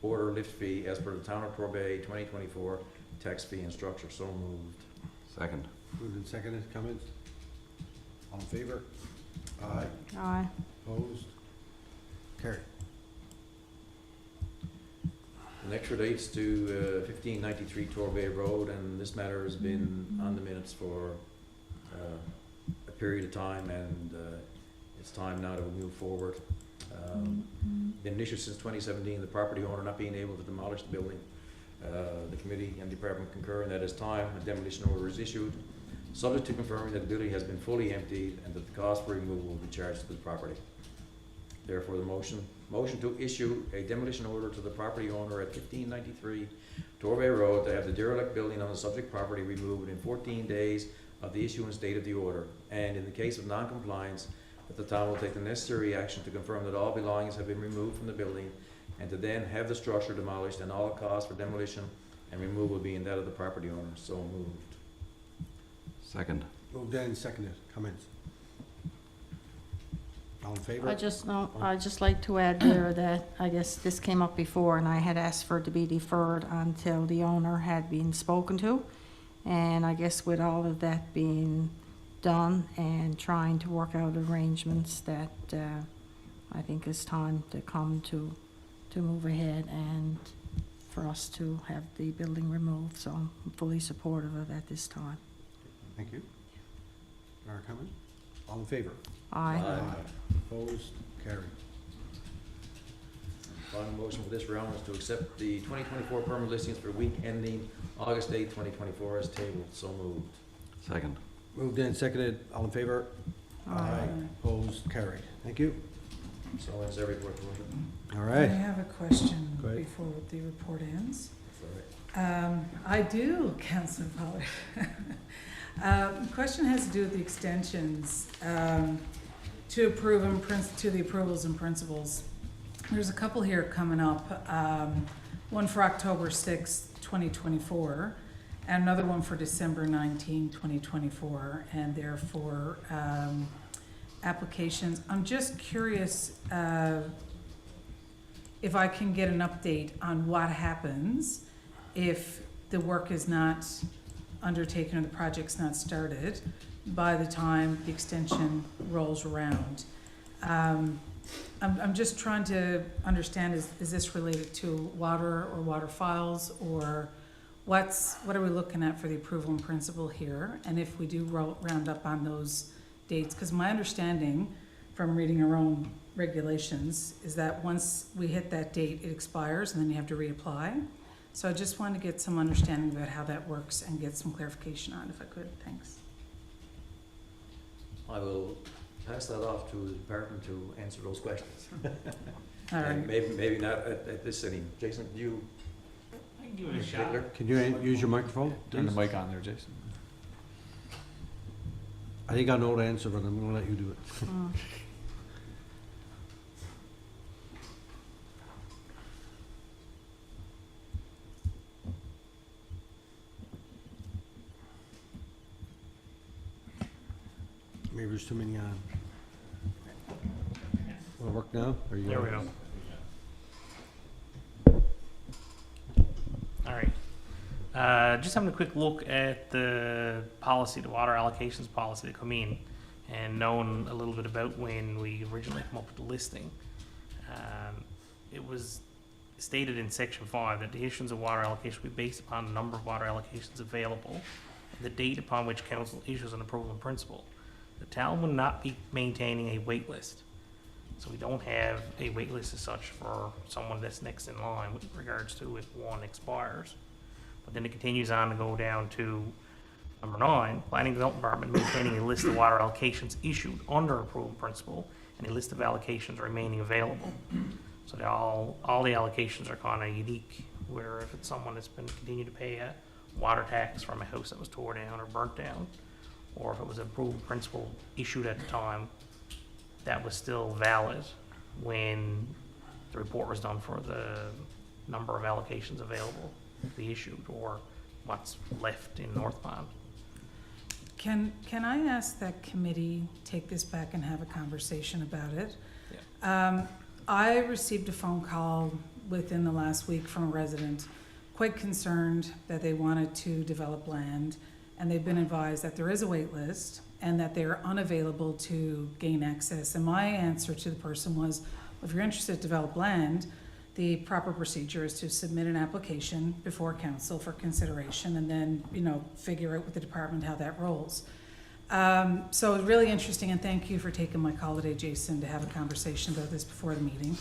order lift fee as per the Town of Torbay 2024 tax fee and structure. So moved. Second. Moved and seconded, comments? All in favor? Aye. Aye. Opposed? Carried. The next relates to 1593 Torbay Road, and this matter has been on the minutes for a period of time, and it's time now to move forward. Been an issue since 2017, the property owner not being able to demolish the building. The committee and department concur that as time, a demolition order is issued, subject to confirming that the building has been fully emptied and that the cost for removal will be charged to the property. Therefore, the motion to issue a demolition order to the property owner at 1593 Torbay Road to have the derelict building on the subject property removed in 14 days of the issuance date of the order, and in the case of non-compliance, that the town will take the necessary action to confirm that all belongings have been removed from the building, and to then have the structure demolished and all costs for demolition and removal being that of the property owner. So moved. Second. Moved and seconded, comments? All in favor? I'd just like to add there that I guess this came up before and I had asked for it to be deferred until the owner had been spoken to. And I guess with all of that being done and trying to work out arrangements that I think it's time to come to move ahead and for us to have the building removed. So I'm fully supportive of it at this time. Thank you. Our comment? All in favor? Aye. Opposed? Carried. Final motion for this round is to accept the 2024 permit listings for week ending August 8, 2024 as tabled. So moved. Second. Moved and seconded, all in favor? Opposed? Carried. Thank you. So ends every report, Your Worship. All I right. have a question Go ahead. before the report ends. That's all right. I do, Councillor Pollard. The question has to do with the extensions to approve to the approvals and principles. There's a couple here coming up, one for October 6th, 2024, and another one for December 19, 2024, and they're for applications. I'm just curious if I can get an update on what happens if the work is not undertaken or the project's not started by the time the extension rolls around. I'm just trying to understand, is this related to water or water files, or what are we looking at for the approval in principle here? And if we do round up on those dates, because my understanding from reading our own regulations is that once we hit that date, it expires and then you have to reapply. So I just wanted to get some understanding about how that works and get some clarification on it, if I could. Thanks. I will pass that off to the department to answer those questions. All right. And maybe not at this sitting. Jason, do you? I can give it a shot. Can you use your microphone, Turn the please? mic on there, Jason. I think I know the answer, but I'm gonna let you do it. Mm. Maybe there's too many on. Will it work now? Or you There we want- go. All right. Just having a quick look at the policy, the water allocations policy that come in, and knowing a little bit about when we originally come up with the listing. It was stated in section 5 that the issuance of water allocation will be based upon the number of water allocations available and the date upon which council issues an approval in principle. The town will not be maintaining a wait list. So we don't have a wait list as such for someone that's next in line with regards to if one expires. But then it continues on to go down to number 9, Planning Development Department maintaining a list of water allocations issued under approval principle and a list of allocations remaining available. So they all the allocations are kind of unique, where if it's someone that's been continuing to pay a water tax from a house that was tore down or burnt down, or if it was an approved principle issued at the time, that was still valid when the report was done for the number of allocations available to be issued, or what's left in North Pond. Can I ask that committee take this back and have a conversation about it? I received a phone call within the last week from a resident quite concerned that they wanted to develop land, and they've been advised that there is a wait list and that they're unavailable to gain access. And my answer to the person was, if you're interested to develop land, the proper procedure is to submit an application before council for consideration and then, figure out with the department how that rolls. So it's really interesting, and thank you for taking my call today, Jason, to have a conversation about this before the meeting.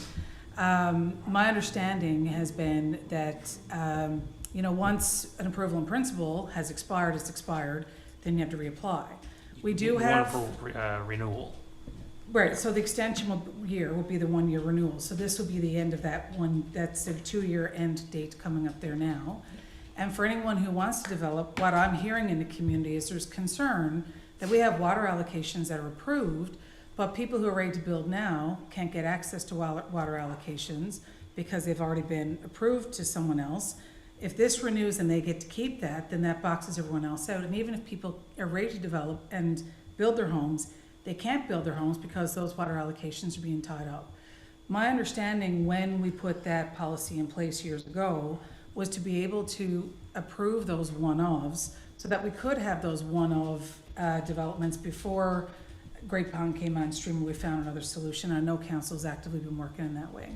My understanding has been that, once an approval in principle has expired, it's expired, then you have to reapply. We do have... One for renewal. Right, so the extension year will be the 1-year renewal. So this will be the end of that one, that's a 2-year end date coming up there now. And for anyone who wants to develop, what I'm hearing in the community is there's concern that we have water allocations that are approved, but people who are ready to build now can't get access to water allocations because they've already been approved to someone else. If this renews and they get to keep that, then that boxes everyone else out. And even if people are ready to develop and build their homes, they can't build their homes because those water allocations are being tied up. My understanding when we put that policy in place years ago was to be able to approve those one-offs so that we could have those one-off developments before Great Pond came on stream and we found another solution. I know council's actively been working in that way.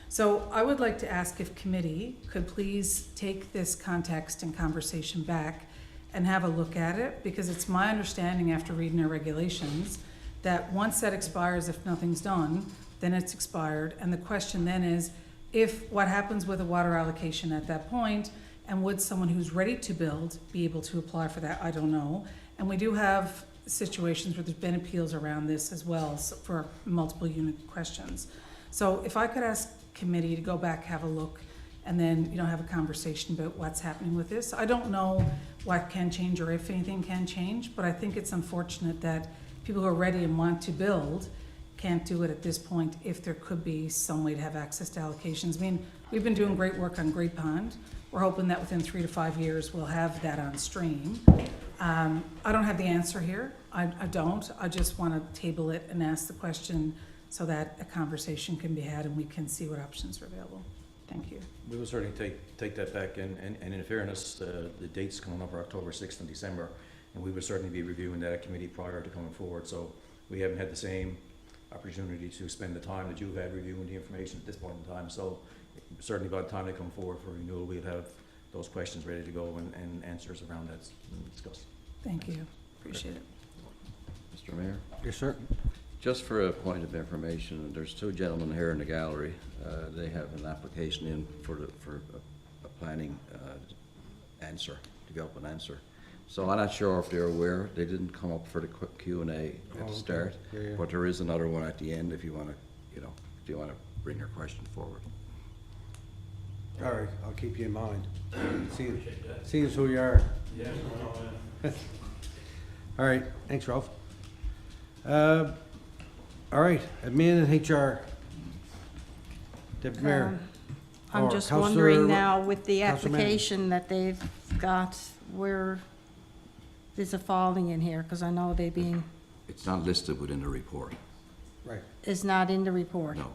So I would like to ask if committee could please take this context and conversation back and have a look at it, because it's my understanding after reading our regulations that once that expires, if nothing's done, then it's expired. And the question then is, if what happens with a water allocation at that point, and would someone who's ready to build be able to apply for that? I don't know. And we do have situations where there's been appeals around this as well for multiple unit questions. So if I could ask committee to go back, have a look, and then, have a conversation about what's happening with this. I don't know what can change or if anything can change, but I think it's unfortunate that people who are ready and want to build can't do it at this point if there could be some way to have access to allocations. I mean, we've been doing great work on Great Pond. We're hoping that within 3 to 5 years we'll have that on stream. I don't have the answer here. I don't. I just want to table it and ask the question so that a conversation can be had and we can see what options are available. Thank you. We will certainly take that back, and in fairness, the dates coming up are October 6th and December, and we will certainly be reviewing that at committee prior to coming forward, so we haven't had the same opportunity to spend the time that you've had reviewing the information at this point in time, so certainly by the time they come forward for renewal, we'll have those questions ready to go and answers around that discussed. Thank you. Appreciate it. Mr. Mayor? Yes, sir. Just for a point of information, there's two gentlemen here in the gallery. They have an application in for a planning answer, develop an answer. So I'm not sure if they're aware. They didn't come up for the quick Q&A at the start, Yeah. but there is another one at the end if you want to, if you want to bring your question forward. All right, I'll keep you in mind. Seeing as who you are. All right, thanks, Ralph. All right, admin and HR. Deputy Mayor. I'm Or just Councillor- wondering now with the Councillor Manning. application that they've got, where there's a falling in here, because I know they've been, It's not listed within the report. Right, is not in the report. No.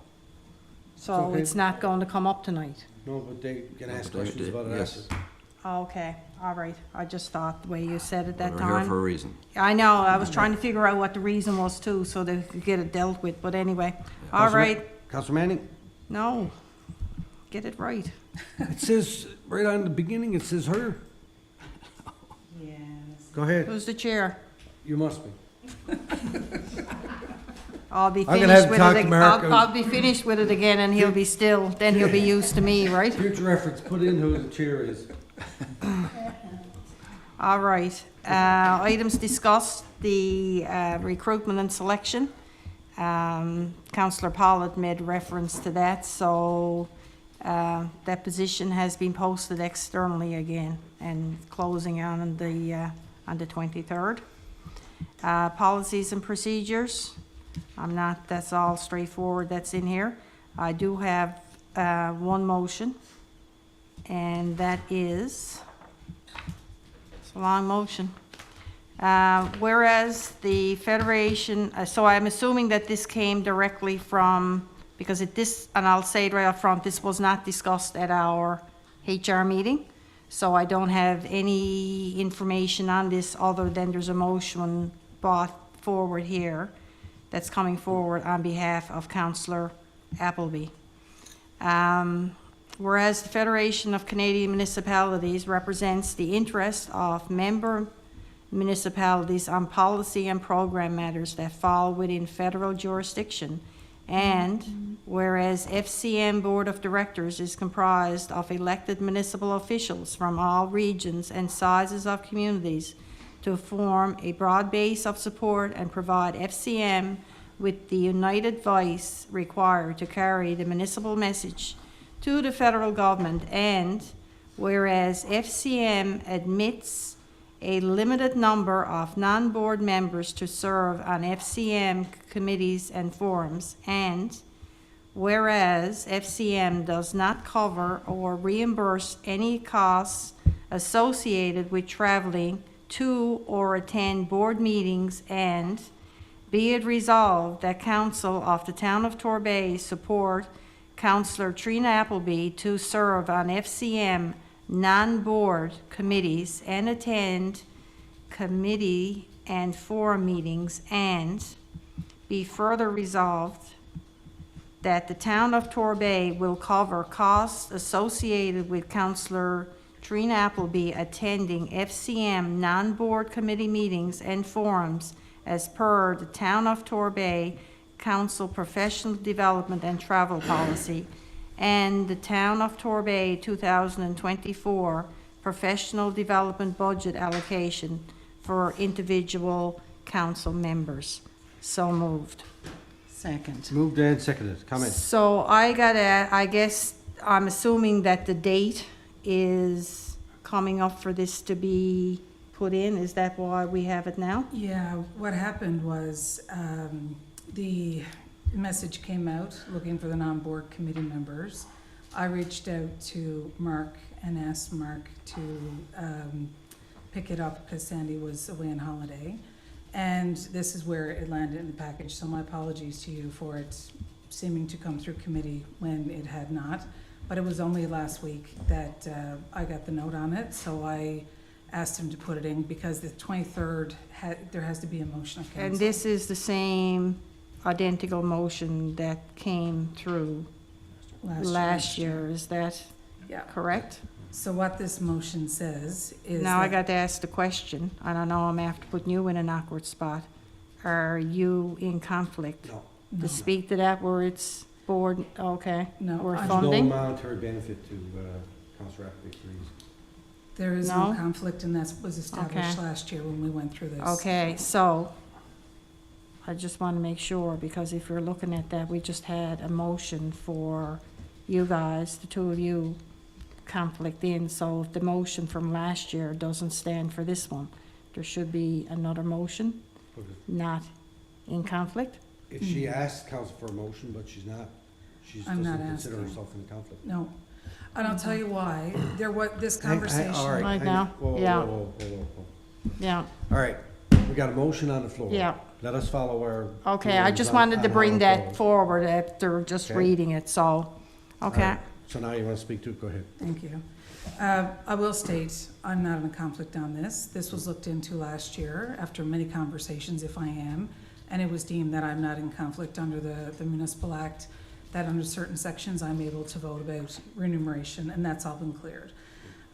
So okay. it's not going to come up tonight. no, but they can ask but they- questions about it yes. after. Okay, all right. I just thought the way you said it that We're here for a time. reason. I know, I was trying to figure out what the reason was too, so they could get it dealt with, but anyway. All Councillor Ma- right, Councillor Manning, no, get it right. it says, right on the beginning, it says her. Yes. Go ahead, Who's the chair? you must be. I'll be I'm gonna finished have with talk it. to Mark on- I'll be finished with it again, and he'll be still. Then he'll be used to me, right? Future reference, put in who the chair is. All right. Items discussed: the recruitment and selection. Councillor Pollard made reference to that, so that position has been posted externally again and closing on the 23rd. Policies and procedures. That's all straightforward, that's in here. I do have one motion, and that is, it's a long motion. Whereas the Federation, so I'm assuming that this came directly from, because and I'll say it right up front, this was not discussed at our HR meeting, so I don't have any information on this other than there's a motion brought forward here that's coming forward on behalf of Councillor Appleby. Whereas the Federation of Canadian Municipalities represents the interest of member municipalities on policy and program matters that fall within federal jurisdiction, and whereas FCM Board of Directors is comprised of elected municipal officials from all regions and sizes of communities to form a broad base of support and provide FCM with the united voice required to carry the municipal message to the federal government, and whereas FCM admits a limited number of non-board members to serve on FCM committees and forums, and whereas FCM does not cover or reimburse any costs associated with traveling to or attend board meetings, and be it resolved that Council of the Town of Torbay support Councillor Trina Appleby to serve on FCM non-board committees and attend committee and forum meetings, and be further resolved that the Town of Torbay will cover costs associated with Councillor Trina Appleby attending FCM non-board committee meetings and forums as per the Town of Torbay Council Professional Development and Travel Policy and the Town of Torbay 2024 Professional Development Budget Allocation for individual council members. So moved. Second. Moved and seconded, comment. So I guess, I'm assuming that the date is coming up for this to be put in. Is that why we have it now? Yeah, what happened was, the message came out looking for the non-board committee members. I reached out to Mark and asked Mark to pick it up because Sandy was away on holiday. And this is where it landed in the package, so my apologies to you for it seeming to come through committee when it had not. But it was only last week that I got the note on it, so I asked him to put it in because the 23rd, there has to be a motion of council. And this is the same identical motion that came through last year, is that Yeah. correct? So what this motion says is Now I that- got to ask the question, and I know I'm after putting you in an awkward spot. Are you in conflict? No. To speak to that where it's board, okay, No, or I'm- There's no funding? monetary benefit to Councillor Appley's reason. there is no No? conflict, and that was established Okay. last year when we went through this. Okay, so I just want to make sure, because if you're looking at that, we just had a motion for you guys, the two of you, conflict in. So if the motion from last year doesn't stand for this one, there should be another motion, not in conflict? If she asks council for a motion, but she's not, she I'm not doesn't consider asking. herself in conflict. No, and I'll tell you why. This Hang- conversation. all right, Right hang now, on. Whoa, whoa, yeah. whoa, whoa, whoa, whoa. Yeah, All right, we got a motion on the floor. yeah. Let us follow our. Okay, I rules just on- wanted to on bring how it that goes. forward after just Okay. reading it, so, All okay. right, so now you want to speak to it, go ahead. Thank you. I will state, I'm not in a conflict on this. This was looked into last year after many conversations, if I am, and it was deemed that I'm not in conflict under the Municipal Act, that under certain sections I'm able to vote about remuneration, and that's all been cleared.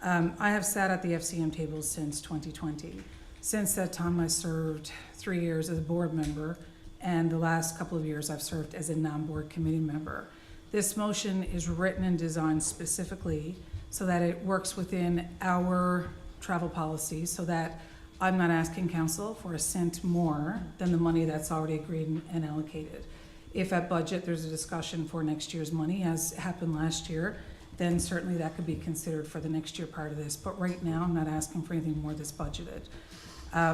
I have sat at the FCM tables since 2020. Since that time, I served 3 years as a board member, and the last couple of years I've served as a non-board committee member. This motion is written and designed specifically so that it works within our travel policy, so that I'm not asking council for a cent more than the money that's already agreed and allocated. If at budget there's a discussion for next year's money, as happened last year, then certainly that could be considered for the next year part of this. But right now, I'm not asking for anything more that's budgeted.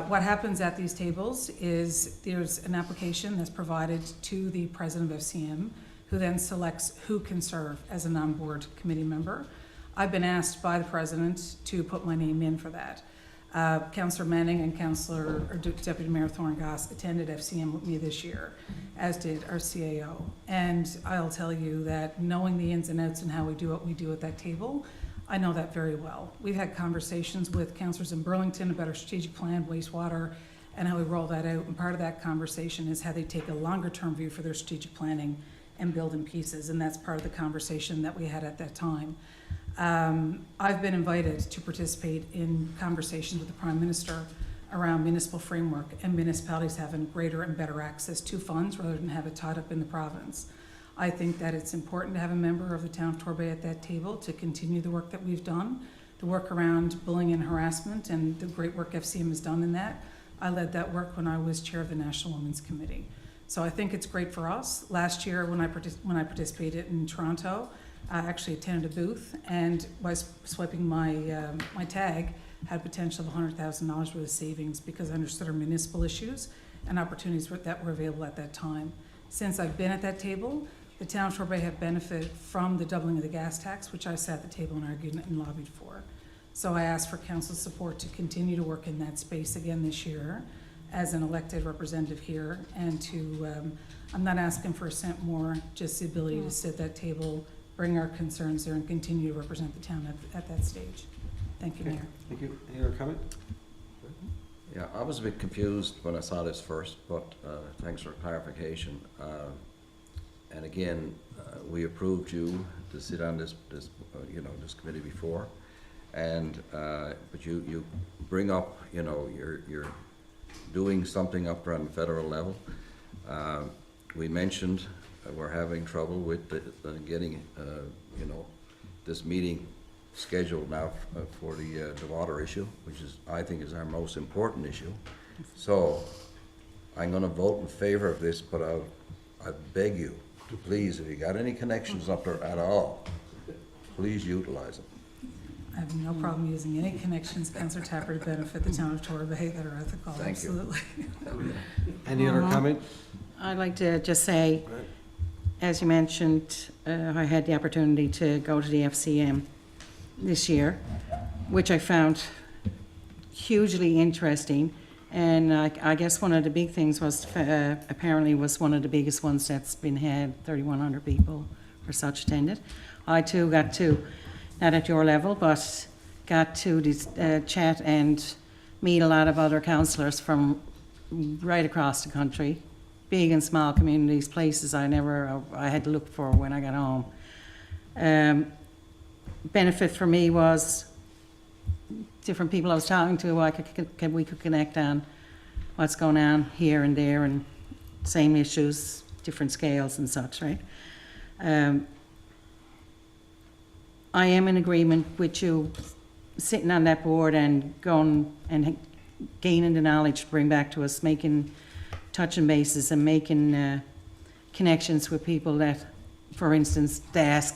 What happens at these tables is there's an application that's provided to the president of FCM, who then selects who can serve as a non-board committee member. I've been asked by the president to put my name in for that. Councillor Manning and Deputy Mayor Thorngoss attended FCM with me this year, as did our CAO. And I'll tell you that knowing the ins and outs and how we do what we do at that table, I know that very well. We've had conversations with councillors in Burlington about our strategic plan, wastewater, and how we roll that out. And part of that conversation is how they take a longer term view for their strategic planning and build in pieces. And that's part of the conversation that we had at that time. I've been invited to participate in conversations with the Prime Minister around municipal framework and municipalities having greater and better access to funds rather than have it tied up in the province. I think that it's important to have a member of the town of Torbay at that table to continue the work that we've done, the work around bullying and harassment, and the great work FCM has done in that. I led that work when I was chair of the National Women's Committee. So I think it's great for us. Last year, when I participated in Toronto, I actually attended a booth and was swiping my my tag, had potential of $100,000 worth of savings because I understood our municipal issues and opportunities that were available at that time. Since I've been at that table, the town of Torbay have benefited from the doubling of the gas tax, which I sat at the table and argued and lobbied for. So I asked for council's support to continue to work in that space again this year as an elected representative here, and to, I'm not asking for a cent more, just the ability to sit at that table, bring our concerns there, and continue to represent the town at that stage. Thank you, Okay. Mayor. Thank you. Any other comment? Yeah, I was a bit confused when I saw this first, but thanks for clarification. And again, we approved you to sit on this committee before, and but you bring up, you're doing something up around the federal level. We mentioned we're having trouble with getting this meeting scheduled now for the water issue, which is, I think, is our most important issue. So I'm going to vote in favor of this, but I beg you to please, if you got any connections up there at all, please utilize them. I have no problem using any connections, Councillor Tapper, to benefit the town of Torbay that are ethical, Thank you. absolutely. Any other comment? I'd like to just say, as you mentioned, I had the opportunity to go to the FCM this year, which I found hugely interesting. And I guess one of the big things was, apparently was one of the biggest ones that's been had, 3,100 people or such attended. I too got to, not at your level, but got to chat and meet a lot of other councillors from right across the country, big and small communities, places I had to look for when I got home. Benefit for me was different people I was talking to, we could connect on what's going on here and there, and same issues, different scales and such, right? I am in agreement with you sitting on that board and going and gaining the knowledge to bring back to us, touching bases and making connections with people that, for instance, that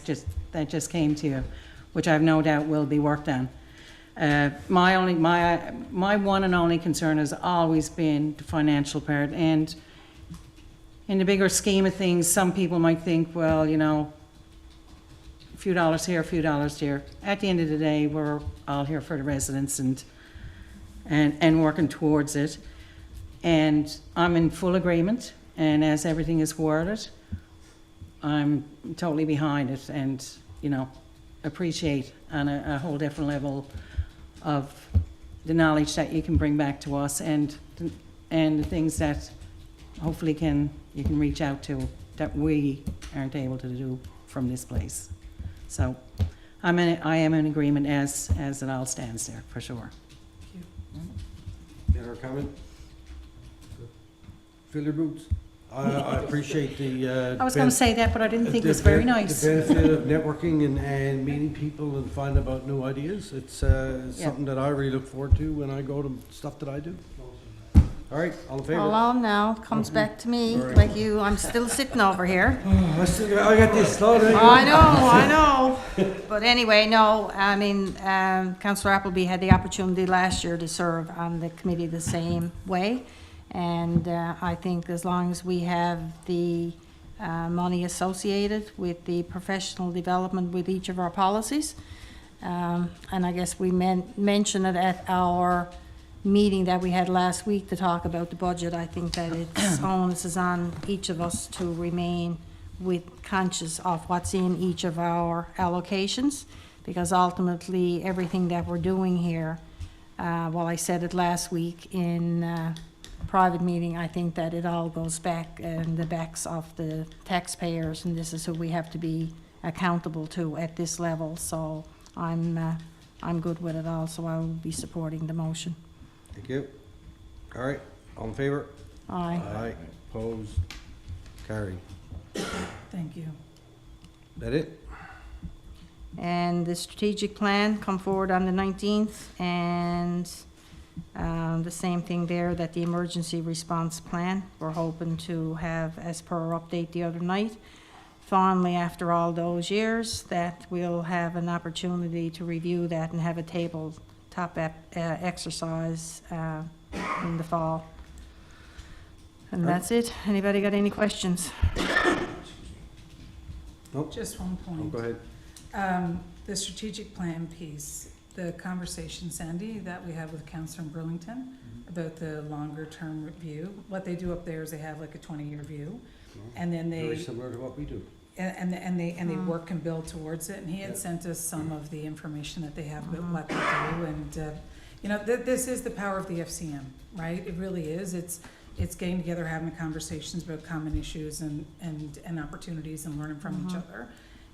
just came to you, which I've no doubt will be worked on. My one and only concern has always been the financial part, and in the bigger scheme of things, some people might think, well, you know, a few dollars here, a few dollars there. At the end of the day, we're all here for the residents and working towards it. And I'm in full agreement, and as everything is worded, I'm totally behind it, and, you know, appreciate on a whole different level of the knowledge that you can bring back to us, and the things that hopefully you can reach out to that we aren't able to do from this place. So I am in agreement as it all stands there, for sure. Any other comment? Fill your boots. I appreciate the. I was going to say that, but I didn't think it was very nice. The benefit of networking and meeting people and finding about new ideas. It's something that I really look forward to when I go to stuff that I do. All right, all in favor? Hold on now, comes back to me, All right. like you, I'm still sitting over here. I got this. Slow down. I know. But anyway, no, I mean, Councillor Appleby had the opportunity last year to serve on the committee the same way. And I think as long as we have the money associated with the professional development with each of our policies, and I guess we mentioned it at our meeting that we had last week to talk about the budget, I think that it's onus is on each of us to remain conscious of what's in each of our allocations, because ultimately everything that we're doing here, well, I said it last week in private meeting, I think that it all goes back in the backs of the taxpayers, and this is who we have to be accountable to at this level. So I'm good with it all, so I will be supporting the motion. Thank you. All right, all in favor? Aye. Aye. Opposed? Carried. Thank you. That it? And the strategic plan come forward on the 19th, and the same thing there, that the emergency response plan, we're hoping to have, as per our update the other night, finally, after all those years, that we'll have an opportunity to review that and have a tabletop exercise in the fall. And that's it. Anybody got any questions? Nope. Just one Oh, point. go ahead. The strategic plan piece, the conversation, Sandy, that we had with Councillor Burlington about the longer term review, what they do up there is they have like a 20-year view, and then Very they, similar to what we do. and they work and build towards it, and he had sent us some of the information that they have about what they do, and, you know, this is the power of the FCM, right? It really is. It's getting together, having conversations about common issues and opportunities and learning from each other.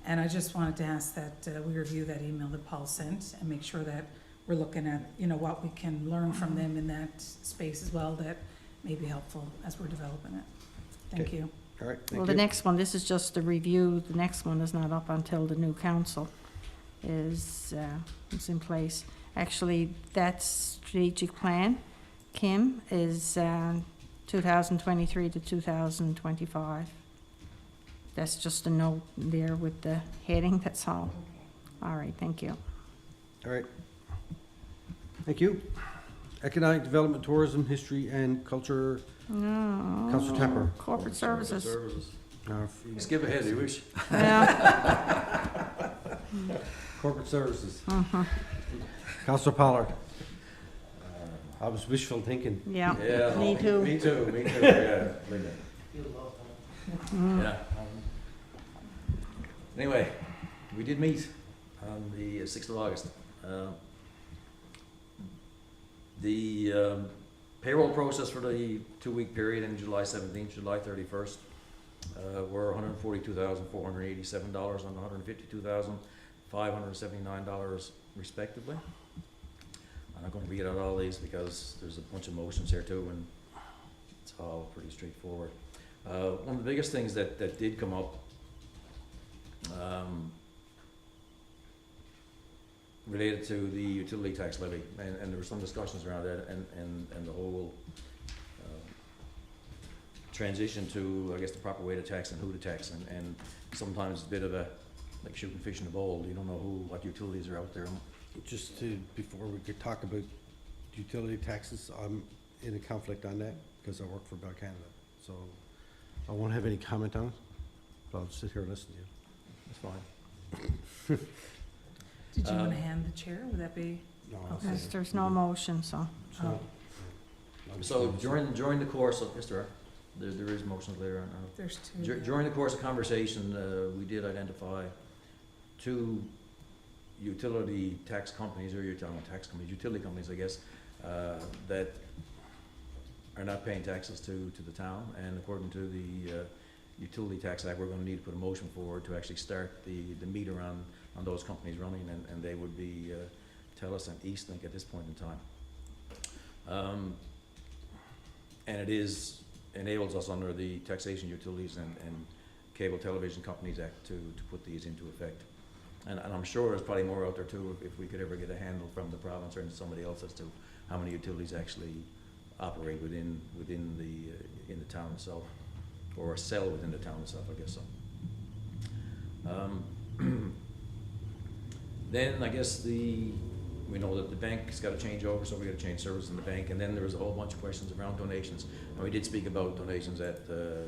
And I just wanted to ask that we review that email that Paul sent and make sure that we're looking at, you know, what we can learn from them in that space as well that may be helpful as we're developing it. Thank you. All right, thank Well, you. the next one, this is just the review. The next one is not up until the new council is in place. Actually, that strategic plan, Kim, is 2023 to 2025. That's just a note there with the heading, that's all. All right, thank you. All right. Thank you. Economic Development, Tourism, History, and Culture, No. Councillor Tapper. Corporate services. Just give ahead, you wish. Yeah. Corporate Services. Councillor Pollard. I was wishful thinking. Yeah, Yeah. me too. Me too, yeah, Linda. Yeah. Anyway, we did meet on the 6th of August. The payroll process for the 2-week period in July 17th, July 31st, were $142,487 and $152,579 respectively. I'm not going to read out all these because there's a bunch of motions here too, and it's all pretty straightforward. One of the biggest things that did come up related to the utility tax levy, and there were some discussions around that, and the whole transition to, I guess, the proper way to tax and who to tax, and sometimes it's a bit of a, like shooting fish in the bowl. You don't know what utilities are out there. Just to, before we could talk about utility taxes, I'm in a conflict on that because I work for Bell Canada. So I won't have any comment on it, but I'll just sit here and listen to you. That's fine. Did you want to hand the chair? Would that be? No, Okay. There's no motion, so. So, So during the course of, yes, there is motions later on. There's two. During the course of conversation, we did identify 2 utility tax companies, or utility companies, I guess, that are not paying taxes to the town, and according to the Utility Tax Act, we're gonna need to put a motion forward to actually start the meter on those companies running, and they would be TELUS and Eastlink at this point in time. And it enables us under the Taxation Utilities and Cable Television Companies Act to put these into effect. And I'm sure there's probably more out there too, if we could ever get a handle from the province or somebody else as to how many utilities actually operate within the in the town itself, or sell within the town itself, I guess so. Then I guess we know that the bank's got to change over, so we got to change service in the bank, and then there was a whole bunch of questions around donations. And we did speak about donations at a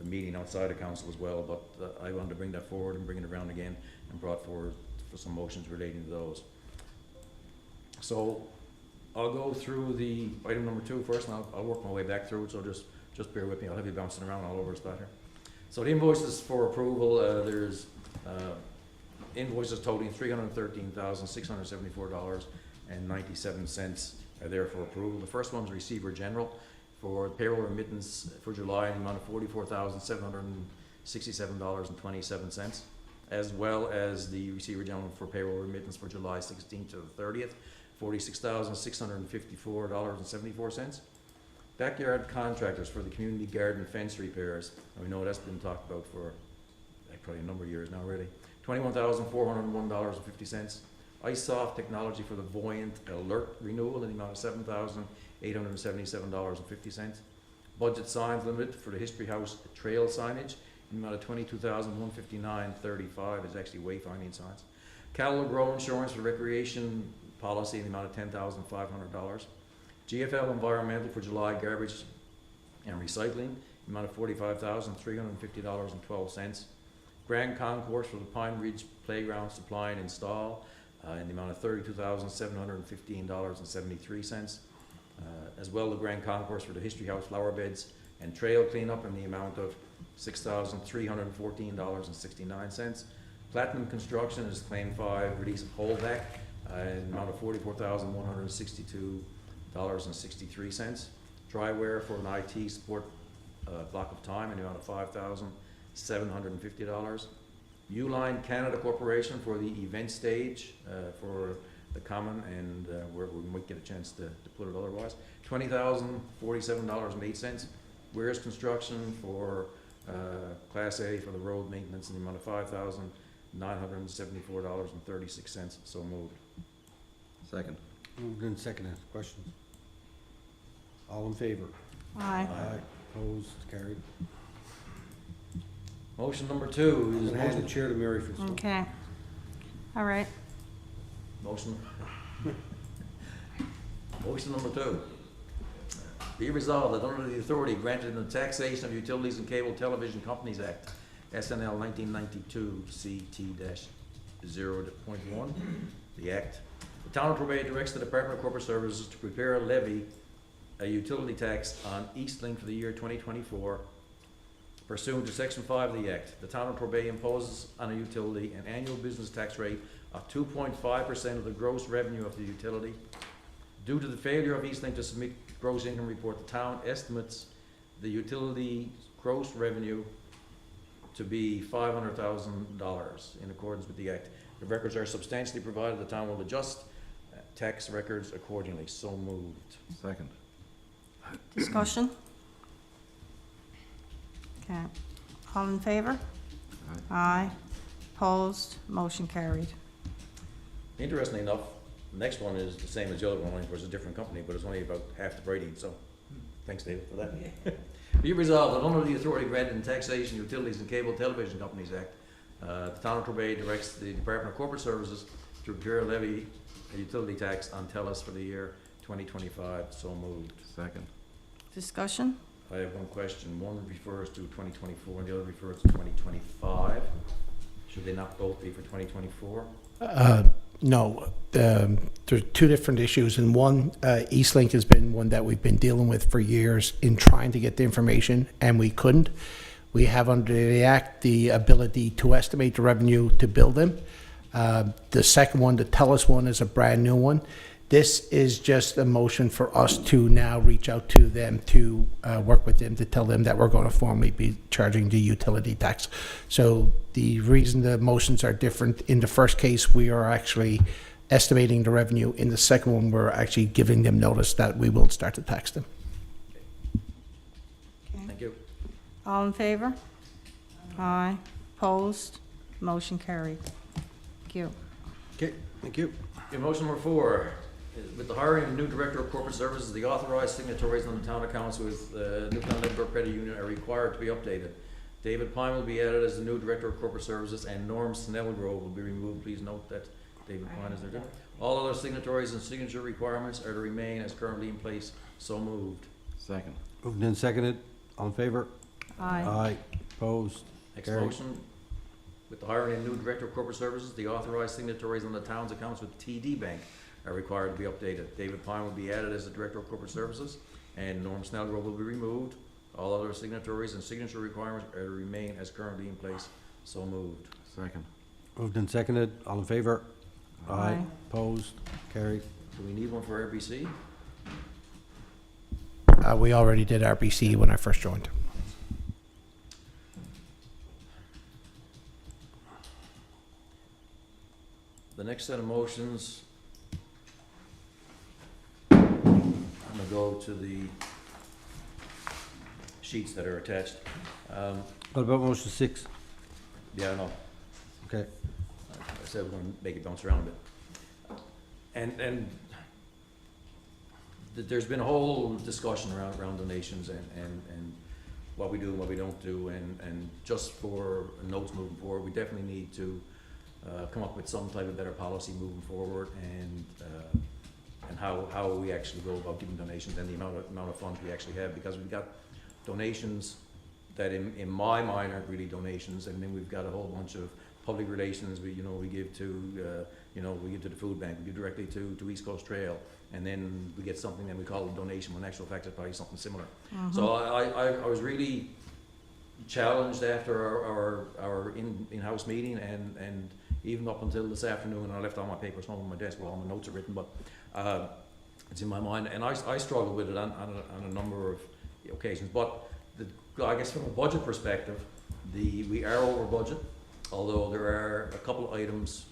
meeting outside of council as well, but I wanted to bring that forward and bring it around again, and brought forward for some motions relating to those. So I'll go through the item number 2 first, and I'll work my way back through it, so just bear with me. I'll have you bouncing around all over the spot here. So the invoices for approval, there's invoices totaling $313,674.97 are there for approval. The first one's Receiver General for payroll remittance for July in the amount of $44,767.27, as well as the Receiver General for payroll remittance for July 16th to the 30th, $46,654.74. Backyard contractors for the community garden fence repairs, and we know that's been talked about for probably a number of years now already. $21,401.50. ISOFT Technology for the Voyant Alert renewal in the amount of $7,877.50. Budget Signs Limited for the History House trail signage in the amount of $22,159.35 is actually wayfinding signs. Cattle Grow Insurance for recreation policy in the amount of $10,500. GFL Environmental for July garbage and recycling, the amount of $45,350.12. Grand Concourse for the Pine Ridge Playground Supply and Install in the amount of $32,715.73. As well, the Grand Concourse for the History House flower beds and trail cleanup in the amount of $6,314.69. Platinum Construction is Claim 5 release of holdback in the amount of $44,162.63. Dryware for an IT support block of time in the amount of $5,750. Uline Canada Corporation for the event stage for the Common, and where we might get a chance to put it otherwise. $20,047.08. Wares Construction for Class A for the road maintenance in the amount of $5,974.36. So moved. Second. Moved and seconded. Questions? All in favor? Aye. Opposed? Carried. Motion number 2 is I'm gonna hand the chair to Mary for this one. Okay. All right. motion. Motion number 2. Be resolved that under the authority granted in the Taxation of Utilities and Cable Television Companies Act, SNL 1992 CT-0.1, the Act, the The Town of Torbay directs the Department of Corporate Services to prepare a levy, a utility tax on Eastlink for the year 2024 pursuant to Section 5 of the Act. The Town of Torbay imposes on a utility an annual business tax rate of 2.5% of the gross revenue of the utility. Due to the failure of Eastlink to submit gross income report, the town estimates the utility gross revenue to be $500,000 in accordance with the Act. The records are substantially provided. The town will adjust tax records accordingly. So moved. Second. Discussion? Okay. All in favor? Aye. Opposed? Motion carried. Interestingly enough, the next one is the same as the other one, only for it's a different company, but it's only about half the rating, so thanks, David, for that. Be resolved that under the authority granted in Taxation, Utilities and Cable Television Companies Act, the Town of Torbay directs the Department of Corporate Services to prepare a levy a utility tax on TELUS for the year 2025. So moved. Second. Discussion? I have one question. One refers to 2024 and the other refers to 2025. Should they not both be for 2024? No, there are two different issues, and one, Eastlink has been one that we've been dealing with for years in trying to get the information, and we couldn't. We have under the Act the ability to estimate the revenue to bill them. The second one, the TELUS one, is a brand new one. This is just a motion for us to now reach out to them to work with them to tell them that we're going to formally be charging the utility tax. So the reason the motions are different, in the first case, we are actually estimating the revenue. In the second one, we're actually giving them notice that we will start to tax them. Thank you. All in favor? Aye. Opposed? Motion carried. Thank you. Okay, thank you. Okay, motion number 4. With the hiring of a new Director of Corporate Services, the authorized signatories on the town accounts with Newfoundland Labor Credit Union are required to be updated. David Pine will be added as the new Director of Corporate Services, and Norm Snellgrove will be removed. Please note that David Pine is there. All other signatories and signature requirements are to remain as currently in place. So moved. Second. Moved and seconded. All in favor? Aye. Aye. Opposed? Next Carried. motion. With the hiring of a new Director of Corporate Services, the authorized signatories on the town's accounts with TD Bank are required to be updated. David Pine will be added as the Director of Corporate Services, and Norm Snellgrove will be removed. All other signatories and signature requirements are to remain as currently in place. So moved. Second. Moved and seconded. All in favor? Aye. Opposed? Carried. Do we need one for RBC? We already did RBC when I first joined. The next set of motions, I'm gonna go to the sheets that are attached. What about motion 6? Yeah, I know. Okay. I said we're gonna make it bounce around a bit. And there's been a whole discussion around donations and what we do and what we don't do, and just for notes moving forward, we definitely need to come up with some type of better policy moving forward, and how we actually go about giving donations and the amount of funds we actually have, because we've got donations that in my mind aren't really donations, and then we've got a whole bunch of public relations. We give to we give to the food bank, we give directly to East Coast Trail, and then we get something that we call a donation when in actual fact it's probably something similar. So I was really challenged after our in-house meeting, and even up until this afternoon, I left all my papers home on my desk where all my notes are written, but it's in my mind, and I struggle with it on a number of occasions. But I guess from a budget perspective, we are over budget, although there are a couple of items,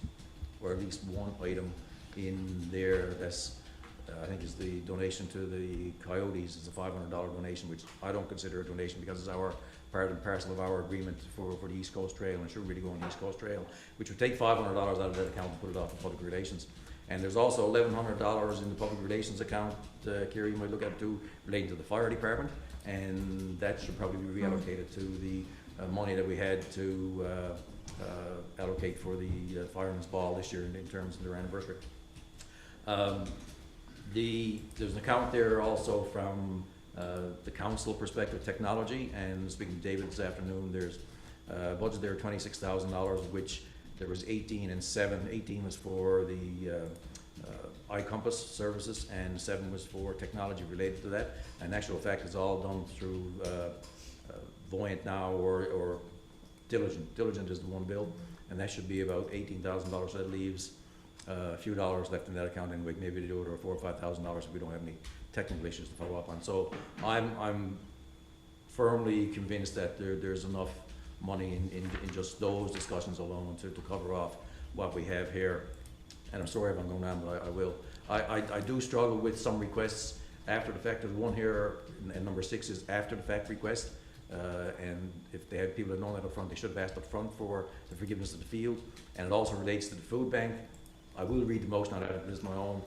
or at least one item in there that's I think is the donation to the Coyotes. It's a $500 donation, which I don't consider a donation because it's our part and parcel of our agreement for the East Coast Trail, and it should really go on the East Coast Trail, which would take $500 out of that account and put it off to public relations. And there's also $1,100 in the public relations account, Kira, you might look at too, relating to the fire department, and that should probably be reallocated to the money that we had to allocate for the Fireman's Ball this year in terms of their anniversary. There's an account there also from the council perspective, technology, and speaking to David this afternoon, there's a budget there of $26,000, of which there was 18 and 7. 18 was for the iCompass services, and 7 was for technology related to that. And actual fact, it's all done through Voyant now, or Diligent. Diligent is the one bill, and that should be about $18,000. So that leaves a few dollars left in that account anyway. Maybe to do it, or $4,000 or $5,000 if we don't have any technical issues to follow up on. So I'm firmly convinced that there's enough money in just those discussions alone to cover off what we have here. And I'm sorry if I'm going on, but I will. I do struggle with some requests after the fact. The one here, and number 6 is after the fact request. And if they had people that know that up front, they should have asked up front for the forgiveness of the field. And it also relates to the food bank. I will read the motion out of it, this is my own,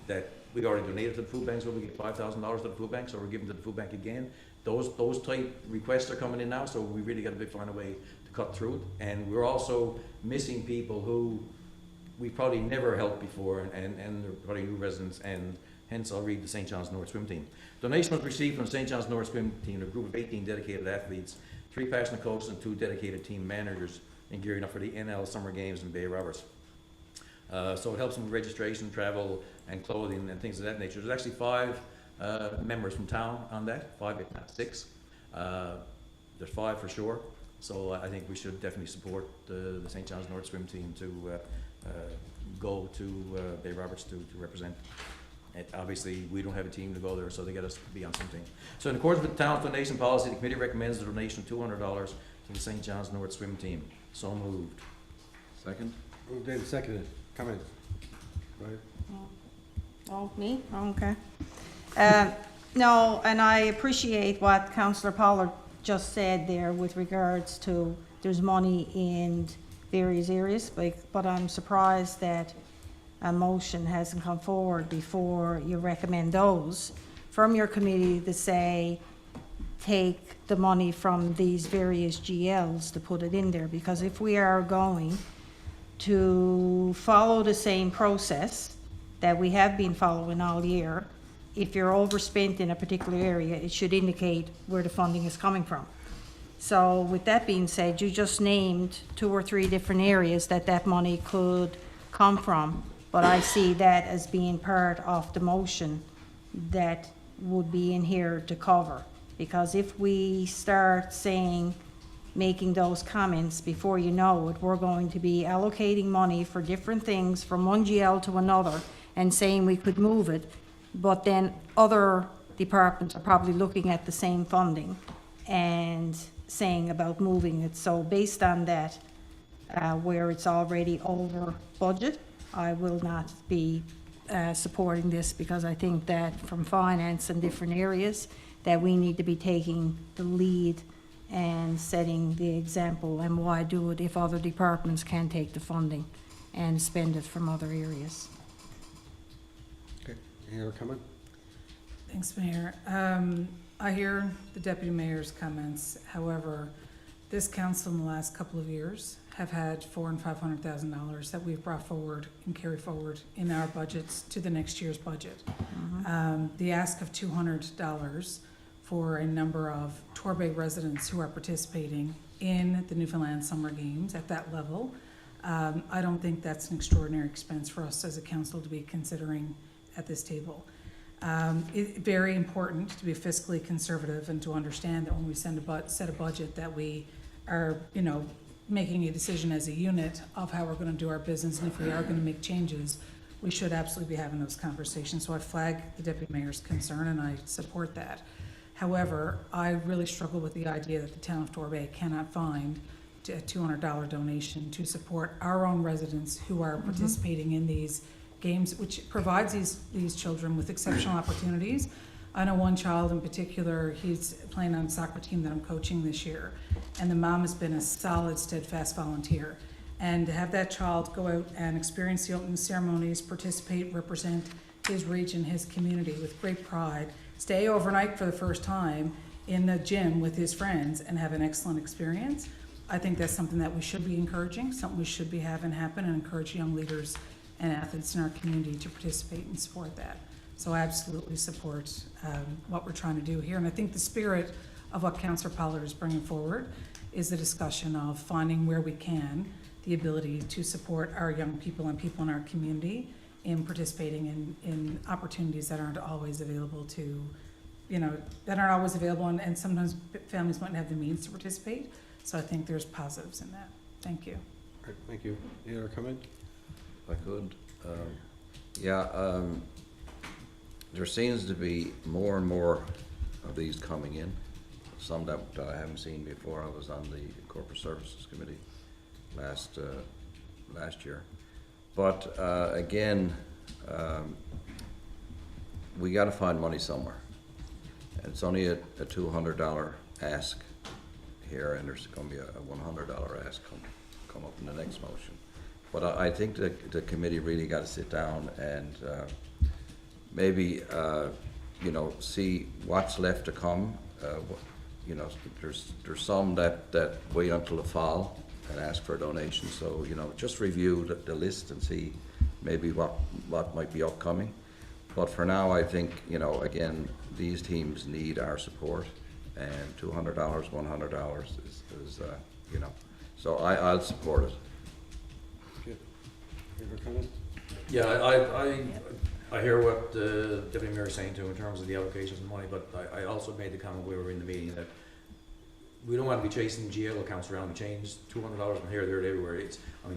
that we already donated to the food bank, so we get $5,000 to the food bank, so we're giving to the food bank again. Those type requests are coming in now, so we really got to find a way to cut through it. And we're also missing people who we probably never helped before, and they're probably new residents, and hence I'll read the St. John's North Swim Team. Donation was received from St. John's North Swim Team, a group of 18 dedicated athletes, 3 passionate coaches and 2 dedicated team managers in gearing up for the NL Summer Games in Bay Roberts. So it helps them with registration, travel, and clothing, and things of that nature. There's actually 5 members from town on that, 5 if not 6. There's 5 for sure. So I think we should definitely support the St. John's North Swim Team to go to Bay Roberts to represent. Obviously, we don't have a team to go there, so they get us to be on some team. So in accordance with the town's donation policy, the committee recommends the donation of $200 to the St. John's North Swim Team. So moved. Second? Moved and seconded. Comments? Right. Oh, me? Okay. No, and I appreciate what Councillor Pollard just said there with regards to there's money in various areas, but I'm surprised that a motion hasn't come forward before you recommend those from your committee to say, take the money from these various GLs to put it in there, because if we are going to follow the same process that we have been following all year, if you're overspent in a particular area, it should indicate where the funding is coming from. So with that being said, you just named 2 or 3 different areas that money could come from, but I see that as being part of the motion that would be in here to cover. Because if we start saying, making those comments, before you know it, we're going to be allocating money for different things from one GL to another and saying we could move it, but then other departments are probably looking at the same funding and saying about moving it. So based on that, where it's already over budget, I will not be supporting this, because I think that from finance and different areas that we need to be taking the lead and setting the example. And why do it if other departments can take the funding and spend it from other areas? Okay. Any other comment? Thanks, Mayor. I hear the Deputy Mayor's comments. However, this council in the last couple of years have had $400,000 and $500,000 that we've brought forward and carry forward in our budgets to the next year's budget. The ask of $200 for a number of Torbay residents who are participating in the Newfoundland Summer Games at that level, I don't think that's an extraordinary expense for us as a council to be considering at this table. It's very important to be fiscally conservative and to understand that when we set a budget that we are, making a decision as a unit of how we're going to do our business, and if we are going to make changes, we should absolutely be having those conversations. So I flag the Deputy Mayor's concern and I support that. However, I really struggle with the idea that the town of Torbay cannot find a $200 donation to support our own residents who are participating in these games, which provides these children with exceptional opportunities. I know one child in particular, he's playing on a soccer team that I'm coaching this year, and the mom has been a solid, steadfast volunteer. And to have that child go out and experience the opening ceremonies, participate, represent his region, his community with great pride, stay overnight for the first time in the gym with his friends and have an excellent experience, I think that's something that we should be encouraging, something we should be having happen, and encourage young leaders and athletes in our community to participate and support that. So I absolutely support what we're trying to do here. And I think the spirit of what Councillor Pollard is bringing forward is the discussion of finding where we can the ability to support our young people and people in our community in participating in opportunities that aren't always available to, that aren't always available, and sometimes families mightn't have the means to participate. So I think there's positives in that. Thank you. All right, thank you. Any other comment? If I could, there seems to be more and more of these coming in, some that I haven't seen before. I was on the Corporate Services Committee last year. But again, we gotta find money somewhere. It's only a $200 ask here, and there's gonna be a $100 ask come up in the next motion. But I think the committee really gotta sit down and maybe, see what's left to come. There's some that wait until the fall and ask for a donation. So, just review the list and see maybe what might be upcoming. But for now, I think, again, these teams need our support, and $200, $100 is so I'll support it. Good. Any other comment? Yeah, I hear what the Deputy Mayor is saying too in terms of the allocations of money, but I also made the comment, we were in the meeting, that we don't want to be chasing GL accounts around. We change $200 from here, there, and everywhere.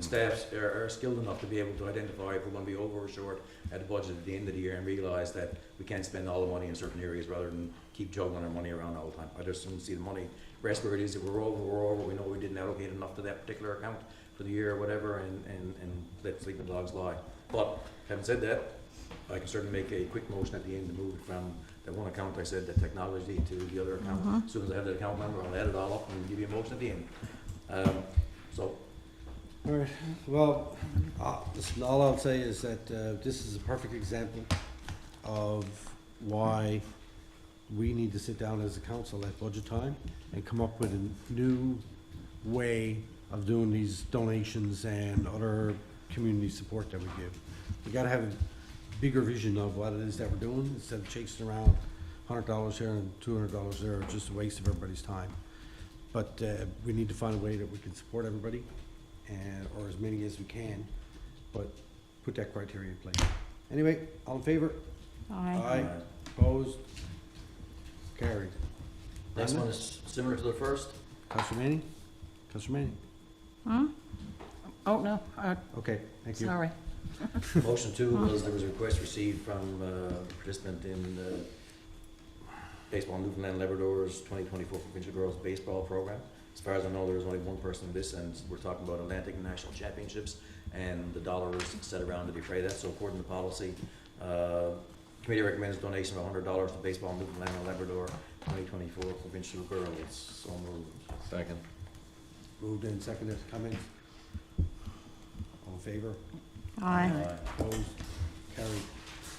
Staffs are skilled enough to be able to identify if we're going to be over or short at the budget at the end of the year and realise that we can't spend all the money in certain areas rather than keep juggling our money around all the time. I just don't see the money rest where it is. If we're over, we're over. We know we didn't allocate enough to that particular account for the year or whatever, and let sleeping dogs lie. But having said that, I can certainly make a quick motion at the end to move it from that one account I said, the technology, to the other account. As soon as I have that account number, I'll add it all up and give you a motion at the end. All right, well, listen, all I'll say is that this is a perfect example of why we need to sit down as a council at budget time and come up with a new way of doing these donations and other community support that we give. We gotta have a bigger vision of what it is that we're doing, instead of chasing around $100 here and $200 there. It's just a waste of everybody's time. But we need to find a way that we can support everybody, or as many as we can, but put that criteria in place. Anyway, all in favor? Aye. Opposed? Carried. Next one is similar to the first. Councilor Manning? Councilor Manning? Oh, no, Okay, thank you. sorry. Motion two was there was a request received from a participant in Baseball Newfoundland Labrador's 2024 Provincial Girls Baseball Program. As far as I know, there was only one person in this, and we're talking about Atlantic National Championships, and the dollar is set around to defray that. So according to policy, committee recommends a donation of $100 to Baseball Newfoundland and Labrador 2024 Provincial Girls. So moved. Second. Moved and seconded. Comments? All in favor? Aye. Opposed? Carried.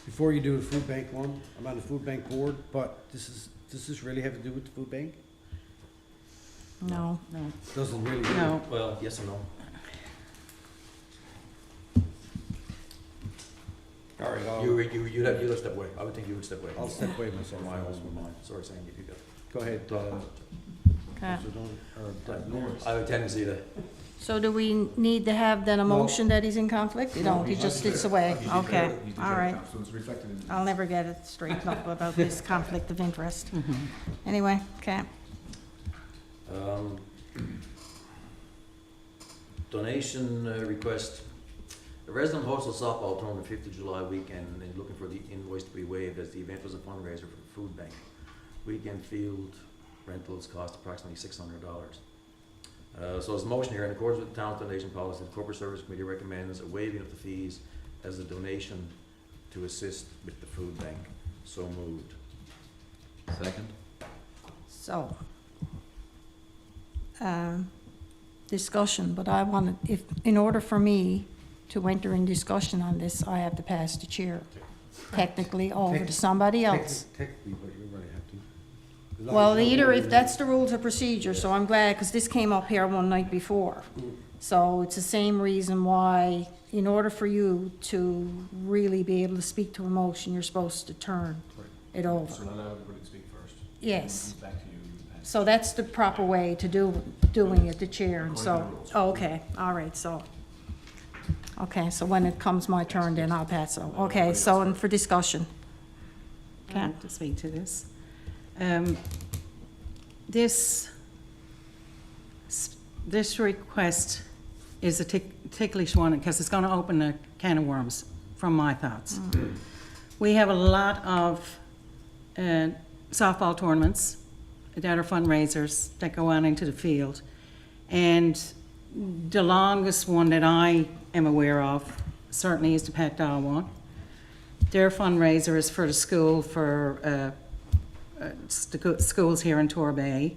Before you do the food bank one, I'm on the food bank board, but does this really have to do with the food bank? No. No. Doesn't really. No. Well, yes and no. All right, You'd have step away. I would think you would step away. I'll step away myself. My also mine. Sorry, saying if you got. Go ahead. Okay. I have a tendency to. So do we need to have then a No. motion that he's in conflict? You don't, he just sits away? Okay, all right. So it's reflected in. I'll never get it straightened up about this conflict of interest. Anyway, okay. Donation request. The resident hosts a softball tournament 5th of July weekend and looking for the invoice to be waived as the event was a fundraiser for the food bank. Weekend field rentals cost approximately $600. So as a motion here, in accordance with the town's donation policy, the Corporate Service Committee recommends a waiving of the fees as a donation to assist with the food bank. So moved. Second. So, discussion, but I wanted, if, in order for me to enter in discussion on this, I have to pass the chair technically over to somebody else. Technically, but you really have to. Well, either, if that's the rules of procedure, so I'm glad, because this came up here one night before. So it's the same reason why, in order for you to really be able to speak to a motion, you're supposed to turn it over. So allow everybody to speak first. Yes. Back to you. So that's the proper way to doing it, the chair, and so, According to the rules. oh, okay, all right, so, Okay, so when it comes my turn, then I'll pass it on. Okay, so and for discussion. I'd like to speak to this. This request is a ticklish one because it's going to open a can of worms, from my thoughts. We have a lot of softball tournaments that are fundraisers that go out into the field. And the longest one that I am aware of certainly is the Pat Dahl one. Their fundraiser is for the school, for schools here in Torbay.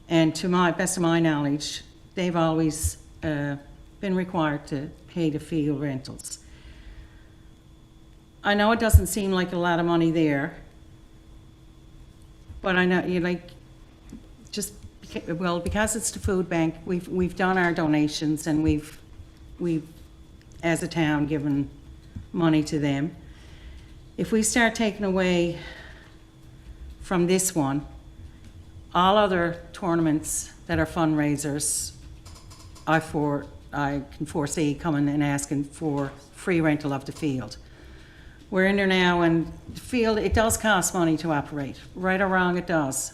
And to my best of my knowledge, they've always been required to pay the field rentals. I know it doesn't seem like a lot of money there, but I know because it's the food bank, we've done our donations and we've as a town given money to them. If we start taking away from this one, all other tournaments that are fundraisers, I can foresee coming and asking for free rental of the field. We're in there now, and the field, it does cost money to operate. Right or wrong, it does.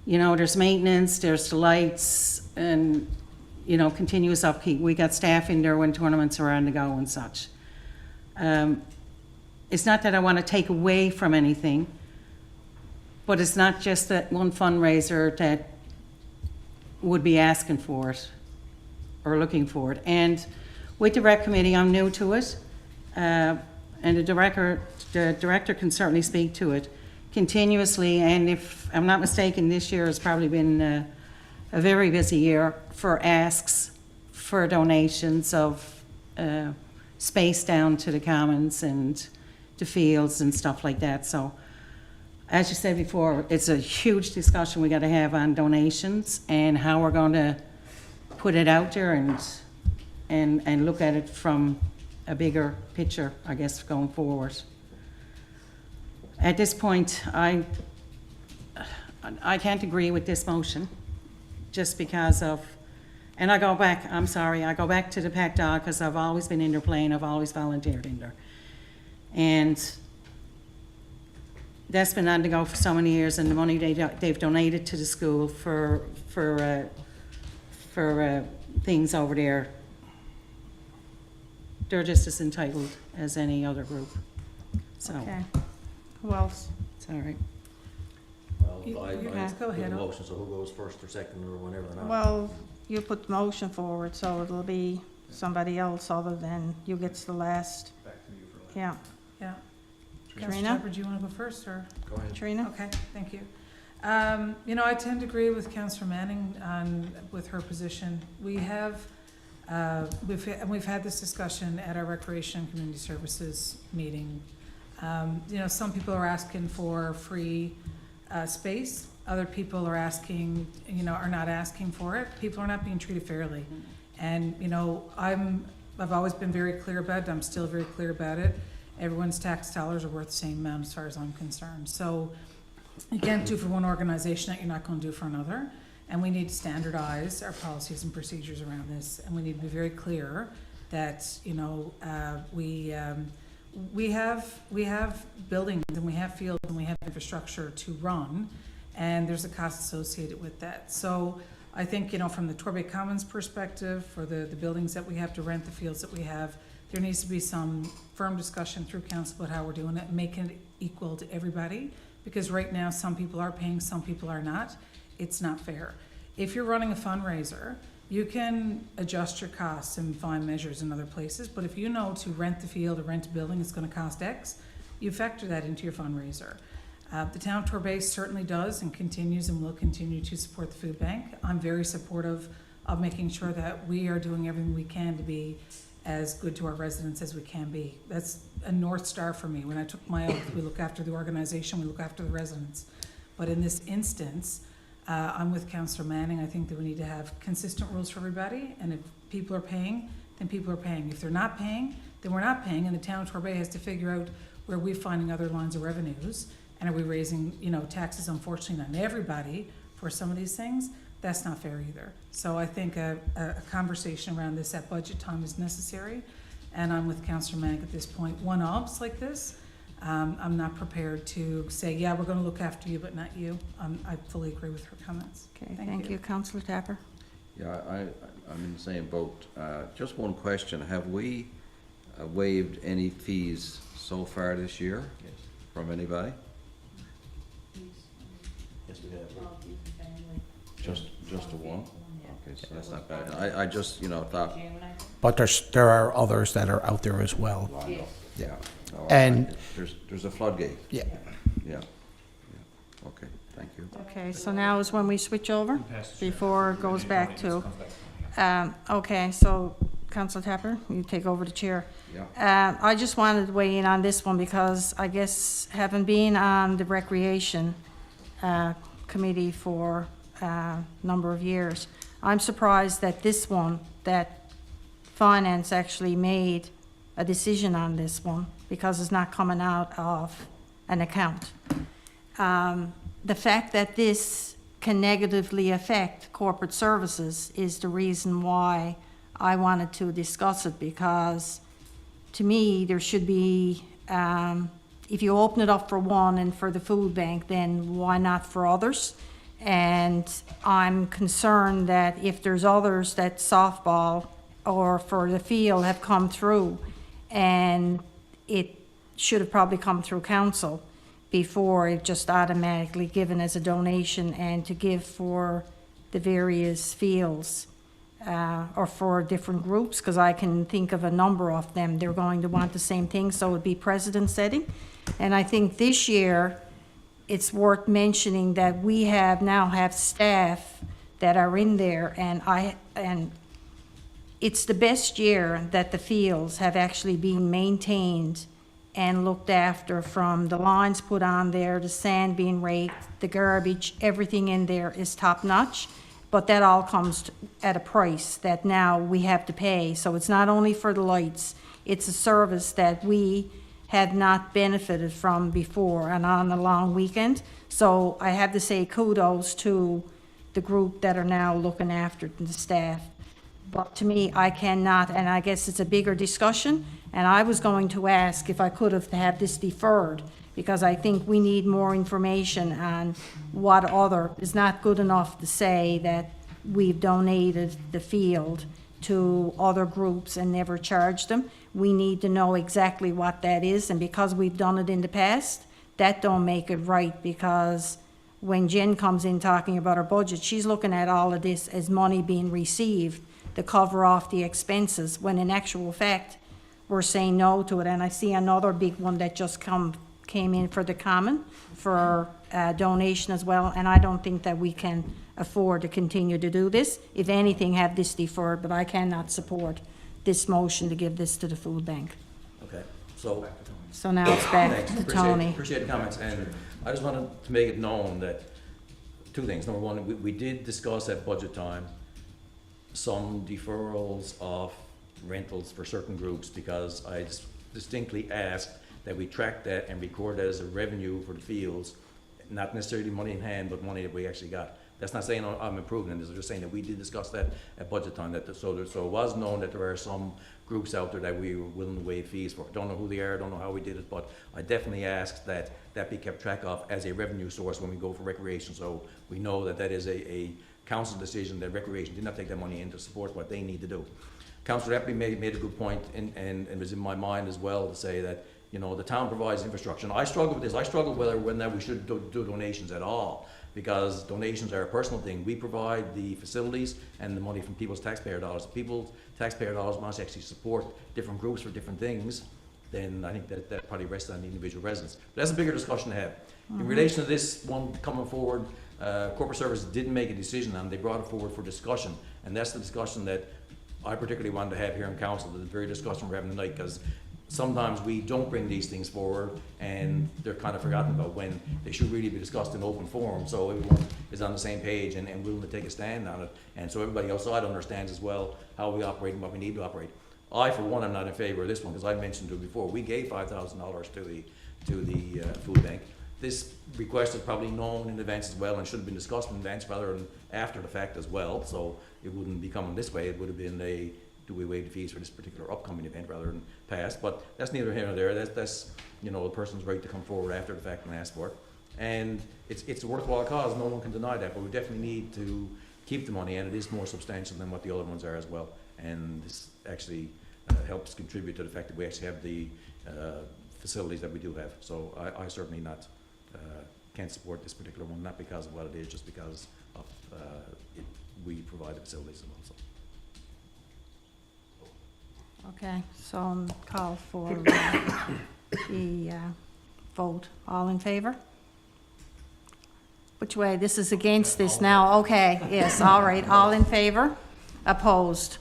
You know, there's maintenance, there's the lights, and, you know, continuous upkeep. We got staff in there when tournaments are on the go and such. It's not that I want to take away from anything, but it's not just that one fundraiser that would be asking for it or looking for it. And with the rec committee, I'm new to it, and the director can certainly speak to it continuously. And if I'm not mistaken, this year has probably been a very busy year for asks for donations of space down to the commons and the fields and stuff like that. So, as you said before, it's a huge discussion we got to have on donations and how we're going to put it out there and look at it from a bigger picture, I guess, going forward. At this point, I can't agree with this motion just because of, and I go back to the Pat Dahl because I've always been in there playing, I've always volunteered in there. And that's been on the go for so many years, and the money they've donated to the school for things over there, they're just as entitled as any other group. So, Okay. Who else? it's all right. Well, You- I you put guys go the ahead. motion, so who goes first or second or whenever now? Well, you put the motion forward, so it'll be somebody else other than you gets the last. Back to you for Yeah. Yeah. Trina? Councillor Shepherd, do you want to go first, or? Go ahead. Trina? Okay, thank you. You know, I tend to agree with Councillor Manning with her position. We've had this discussion at our Recreation and Community Services meeting. You know, some people are asking for free space. Other people are asking, you know, are not asking for it. People are not being treated fairly. And, you know, I've always been very clear about it. I'm still very clear about it. Everyone's tax dollars are worth the same amount as far as I'm concerned. So you can't do for one organization that you're not going to do for another. And we need to standardize our policies and procedures around this. And we need to be very clear that, you know, we have buildings and we have fields and we have infrastructure to run, and there's a cost associated with that. So I think, you know, from the Torbay Commons perspective, for the buildings that we have to rent, the fields that we have, there needs to be some firm discussion through council about how we're doing it, making it equal to everybody. Because right now, some people are paying, some people are not. It's not fair. If you're running a fundraiser, you can adjust your costs and find measures in other places, but if you know to rent the field or rent a building is going to cost X, you factor that into your fundraiser. The town of Torbay certainly does and continues and will continue to support the food bank. I'm very supportive of making sure that we are doing everything we can to be as good to our residents as we can be. That's a North Star for me. When I took my oath, we look after the organization, we look after the residents. But in this instance, I'm with Councillor Manning. I think that we need to have consistent rules for everybody, and if people are paying, then people are paying. If they're not paying, then we're not paying, and the town of Torbay has to figure out where we're finding other lines of revenues, and are we raising, you know, taxes, unfortunately, on everybody for some of these things. That's not fair either. So I think a conversation around this at budget time is necessary, and I'm with Councillor Manning at this point, one-offs like this, I'm not prepared to say, yeah, we're gonna look after you, but not you. I fully agree with her comments. Okay, thank you. Councillor Tapper? Yeah, I'm in the same boat. Just one question. Have we waived any fees so far this year Yes. from anybody? Yes, we have. Just the one? Okay, so that's not bad. I just, thought, But there are others that are out there as well. yeah. No, And- There's a floodgate. Yeah. Yeah. Okay, thank you. Okay, so now is when we switch over, before it goes back to, okay, so Councillor Tapper, you take over the chair. Yeah. I just wanted to weigh in on this one because I guess having been on the Recreation Committee for a number of years, I'm surprised that this one, that Finance actually made a decision on this one because it's not coming out of an account. The fact that this can negatively affect corporate services is the reason why I wanted to discuss it, because to me, there should be, if you open it up for one and for the food bank, then why not for others? And I'm concerned that if there's others that softball or for the field have come through, and it should have probably come through council before it just automatically given as a donation and to give for the various fields or for different groups, because I can think of a number of them. They're going to want the same thing, so it would be precedent setting. And I think this year, it's worth mentioning that we now have staff that are in there, and it's the best year that the fields have actually been maintained and looked after, from the lines put on there, the sand being raked, the garbage, everything in there is top notch. But that all comes at a price that now we have to pay. So it's not only for the lights, it's a service that we had not benefited from before and on a long weekend. So I have to say kudos to the group that are now looking after the staff. But to me, I cannot, and I guess it's a bigger discussion, and I was going to ask if I could have had this deferred, because I think we need more information on what other, is not good enough to say that we've donated the field to other groups and never charged them. We need to know exactly what that is, and because we've done it in the past, that don't make it right, because when Jen comes in talking about her budget, she's looking at all of this as money being received to cover off the expenses, when in actual fact, we're saying no to it. And I see another big one that just came in for the common, for donation as well, and I don't think that we can afford to continue to do this. If anything, have this deferred, but I cannot support this motion to give this to the food bank. Okay, so. So now it's back Thanks. to Tony. Appreciate the comments, and I just wanted to make it known that two things. Number one, we did discuss at budget time some deferrals of rentals for certain groups, because I distinctly asked that we track that and record that as a revenue for the fields, not necessarily money in hand, but money that we actually got. That's not saying I'm improving this, I'm just saying that we did discuss that at budget time, so it was known that there are some groups out there that we were willing to waive fees for. Don't know who they are, don't know how we did it, but I definitely asked that that be kept track of as a revenue source when we go for recreation, so we know that that is a council decision, that recreation did not take that money in to support what they need to do. Councillor Epley made a good point, and it was in my mind as well to say that, the town provides infrastructure. And I struggle with this. I struggle whether we should do donations at all, because donations are a personal thing. We provide the facilities and the money from people's taxpayer dollars. If people's taxpayer dollars must actually support different groups for different things, then I think that probably rests on the individual residents. But that's a bigger discussion to have. In relation to this one coming forward, corporate services didn't make a decision on it. They brought it forward for discussion, and that's the discussion that I particularly wanted to have here in council, the very discussion we're having tonight, because sometimes we don't bring these things forward and they're kind of forgotten about when they should really be discussed in open forum, so everyone is on the same page and willing to take a stand on it, and so everybody outside understands as well how we operate and what we need to operate. I, for one, am not in favor of this one, because I mentioned it before. We gave $5,000 to the food bank. This request is probably known in advance as well and should have been discussed in advance rather than after the fact as well, so it wouldn't be coming this way. It would have been do we waive the fees for this particular upcoming event rather than past? But that's neither here nor there. That's you know, the person's right to come forward after the fact and ask for it. And it's a worthwhile cause, no one can deny that, but we definitely need to keep the money, and it is more substantial than what the other ones are as well. And this actually helps contribute to the fact that we actually have the facilities that we do have. So I certainly not can't support this particular one, not because of what it is, just because of we provide the facilities as well. So. Okay, so I'll call for the vote. All in favor? Which way? This is against this now. Okay, yes, all right. All in favor? Opposed?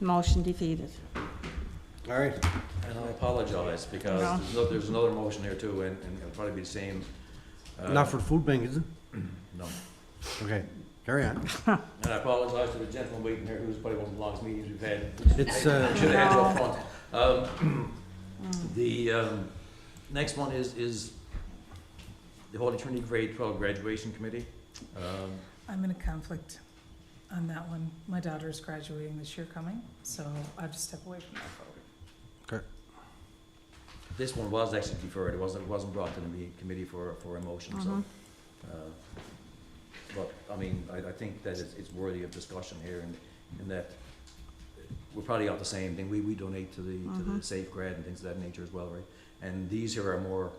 Motion defeated. All right. And I apologize because there's another motion here too, and it'll probably be the same. Not for the food bank, is it? No. Okay, carry on. And I apologize to the gentleman waiting here, who's probably one of the longest meetings we've had. It's, should have had you up front. The next one is the Holy Trinity Grade 12 Graduation Committee. I'm in a conflict on that one. My daughter is graduating this year coming, so I have to step away from that vote. Okay. This one was actually deferred. It wasn't brought to the committee for a motion. So, but I mean, I think that it's worthy of discussion here, and that we're probably got the same thing. We donate to the Safe Grad and things of that nature as well, right? And these here are more,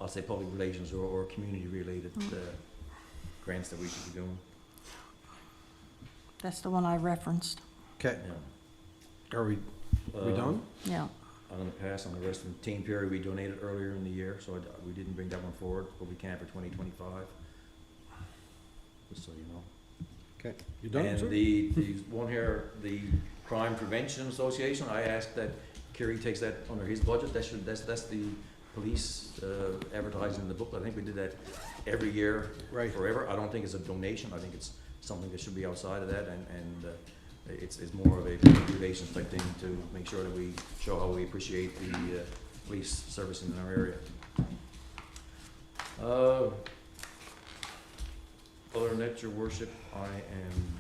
I'll say, public relations or community related grants that we should be doing. That's the one I referenced. Okay. Yeah. Are we done? Yeah. I'm going to pass on the rest of the team period. We donated earlier in the year, so we didn't bring that one forward, but we can for 2025. Just so you know. Okay. You done, And sir? the one here, the Crime Prevention Association, I asked that Kerry takes that under his budget. That's the police advertising in the booklet. I think we did that every year forever. I don't think it's a donation. I think it's something that should be outside of that, and it's more of a relations type thing to make sure that we show how we appreciate the police service in our area. Other than that, your worship, I am.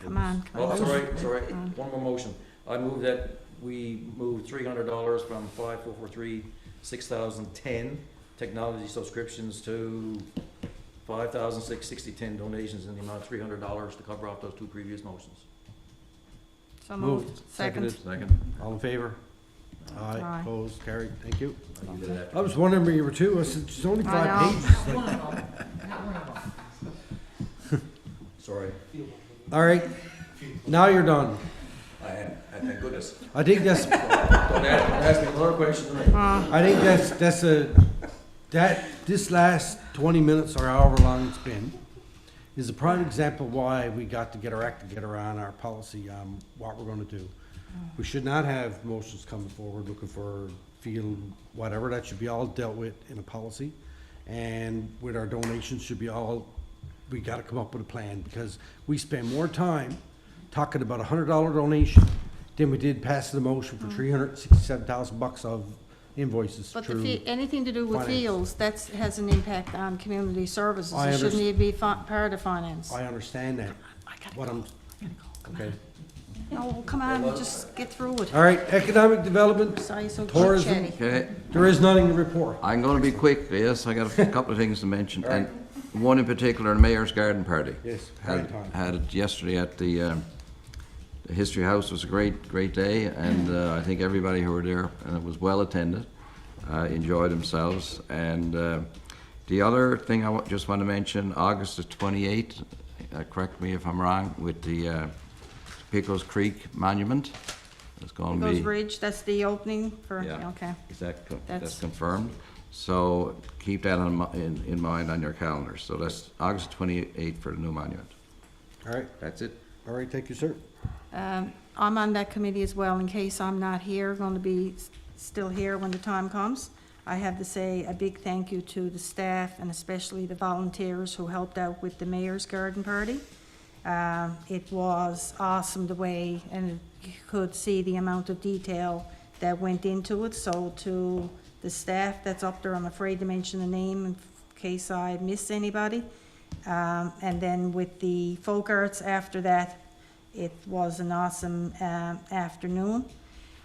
Come on. Oh, sorry. One more motion. I move that we move $300 from 5443 6010 technology subscriptions to 5,660.10 donations in the amount of $300 to cover off those two previous motions. So moved. Second. All in favor? Aye. Aye. Opposed? Carried. Thank you. I did that. I was wondering where you were too. I said, it's only I 5 know. pages. Like, Sorry. all right. Now you're done. I am. Thank goodness. I think that's. Don't ask me another question. I think this last 20 minutes or however long it's been is a prime example why we got to get our act together on our policy on what we're going to do. We should not have motions coming forward looking for field whatever. That should be all dealt with in a policy, and with our donations should be all. We got to come up with a plan because we spend more time talking about $100 donation than we did passing the motion for $367,000 of invoices. But through anything to do with finance. fields, that has an impact on community services. I It shouldn't understand. even be part of finance. I understand that. What I'm, okay. No, well, come on, just get through it. All right, economic development, Sorry, so tourism. chit-chatty. Okay, There is nothing to report. I'm going to be quick. Yes, I got a couple of things to mention, and one in particular, the Mayor's Garden Party. Yes, Had great time. had it yesterday at the History House. It was a great day, and I think everybody who were there, and it was well attended, enjoyed themselves. And the other thing I just want to mention, August the 28th, correct me if I'm wrong, with the Pickles Creek Monument. It's going to be. Pickles Ridge, that's the opening for, Yeah. okay. That's That's- confirmed. So keep that in mind on your calendar. So that's August 28th for the new monument. All right, That's it. all right, thank you, sir. I'm on that committee as well, in case I'm not here, going to be still here when the time comes. I have to say a big thank you to the staff and especially the volunteers who helped out with the Mayor's Garden Party. It was awesome the way, and you could see the amount of detail that went into it. So to the staff that's up there, I'm afraid to mention the name in case I miss anybody. And then with the folk arts after that, it was an awesome afternoon,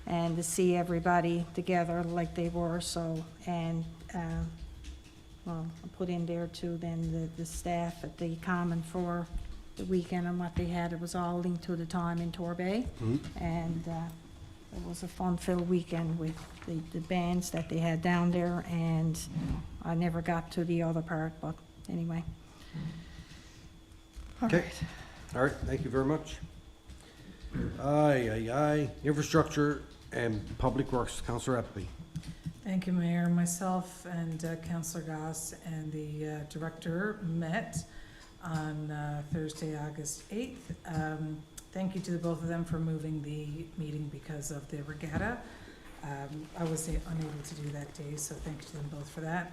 and to see everybody together like they were, so, and, well, I put in there too, then the staff at the Common for the weekend and what they had, it was all linked to the time in Torbay. And it was a fun-filled weekend with the bands that they had down there, and I never got to the other part, but anyway. All Okay. right. All right, thank you very much. Infrastructure and Public Works, Councillor Appleby. Thank you, Mayor. Myself and Councillor Goss and the Director met on Thursday, August 8th. Thank you to the both of them for moving the meeting because of the regatta. I was unable to do that day, so thank you to them both for that.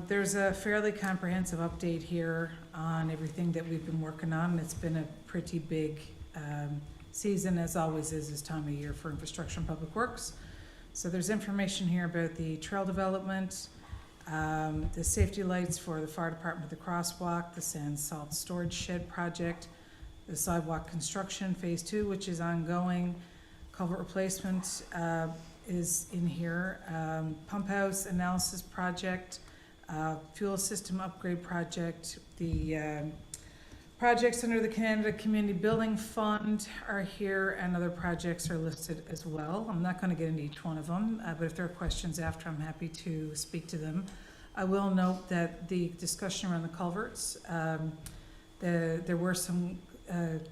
There's a fairly comprehensive update here on everything that we've been working on. It's been a pretty big season, as always is this time of year for infrastructure and public works. So there's information here about the trail development, the safety lights for the fire department, the crosswalk, the sand salt storage shed project, the sidewalk construction phase 2, which is ongoing, culvert replacement is in here, pump house analysis project, fuel system upgrade project, the projects under the Canada Community Building Fund are here, and other projects are listed as well. I'm not going to get into each one of them, but if there are questions after, I'm happy to speak to them. I will note that the discussion around the culverts, there were some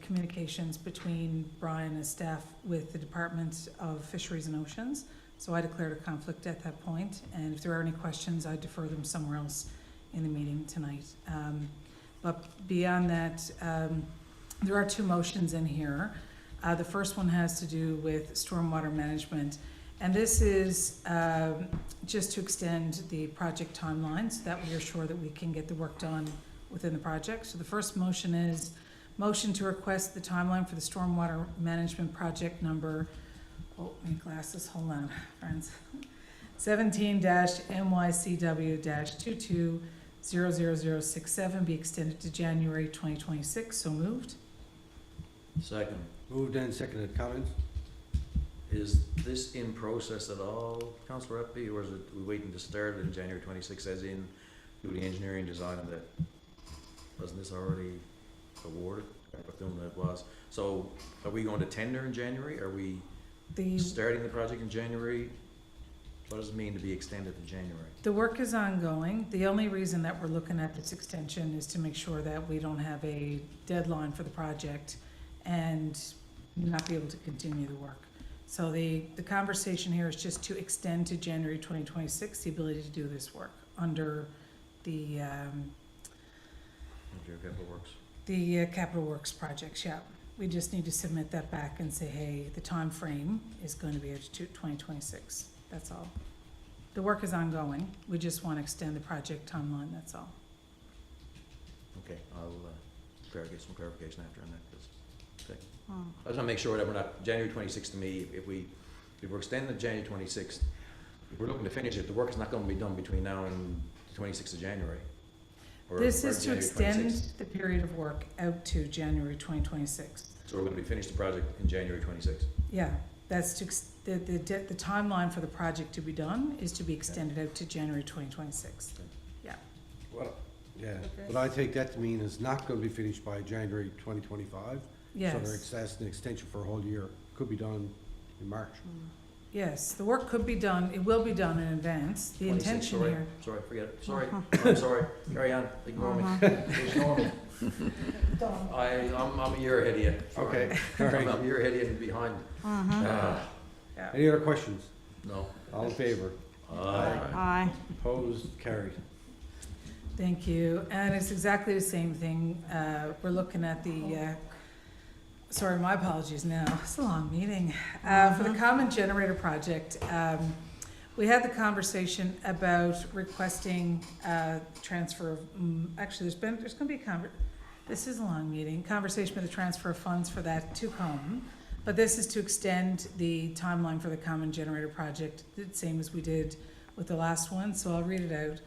communications between Brian and his staff with the Department of Fisheries and Oceans, so I declared a conflict at that point, and if there are any questions, I defer them somewhere else in the meeting tonight. But beyond that, there are 2 motions in here. The first one has to do with stormwater management, and this is just to extend the project timeline so that we are sure that we can get the work done within the project. So the first motion is motion to request the timeline for the stormwater management project number, oh, my glasses, hold on, friends, 17-NYCW-220067 be extended to January 2026. So moved. Second. Moved and seconded. Comments? Is this in process at all, Councillor Appleby, or is it, we waiting to start in January 26, as in do the engineering design of that? Wasn't this already awarded? I presume that it was. So are we going to tender in January? Are we starting the project in January? What does it mean to be extended to January? The work is ongoing. The only reason that we're looking at this extension is to make sure that we don't have a deadline for the project and not be able to continue the work. So the conversation here is just to extend to January 2026 the ability to do this work under the Capital Works projects. Yeah, we just need to submit that back and say, hey, the time frame is going to be at 2026. That's all. The work is ongoing. We just want to extend the project timeline. That's all. Okay, I'll get some clarification after on that. Okay. I just want to make sure that we're not, January 26th to me, if we're extending the January 26th, if we're looking to finish it, the work is not going to be done between now and the 26th of January. This is to January extend 26th. the period of work out to January 2026. So we're going to be finished the project in January 26th. Yeah, that's to, the timeline for the project to be done is to be extended out to January 2026. Yeah. Well, yeah, but I take that to mean it's not going to be finished by January 2025. Yes. So that's an extension for a whole year. Could be done in March. Yes, the work could be done, it will be done in advance. The 26, intention sorry, here. Sorry, forget it. Sorry, I'm sorry. Carry on. Ignore me. Ignore me. I'm a year ahead of you. Sorry. Okay, all right. I'm a year ahead of you and behind. Any other questions? No. All in favor? Aye. Opposed? Carried. Thank you, and it's exactly the same thing. We're looking at the, sorry, my apologies now, it's a long meeting. For the common generator project, we had the conversation about requesting transfer of, actually, there's gonna be this is a long meeting, conversation with the transfer of funds for that to come. But this is to extend the timeline for the common generator project, the same as we did with the last one, so I'll read it out.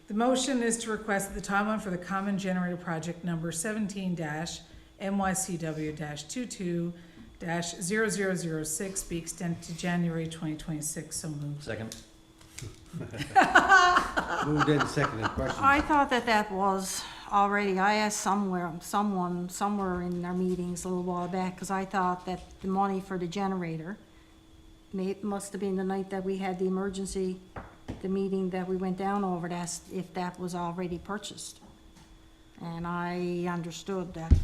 The motion is to request that the timeline for the common generator project number 17-MYCW-22-0006 be extended to January 2026. So moved. Second? Moved in second, questions? I thought that was already, I asked someone somewhere in our meetings a little while back, because I thought that the money for the generator must have been the night that we had the emergency, the meeting that we went down over, that if that was already purchased. And I understood that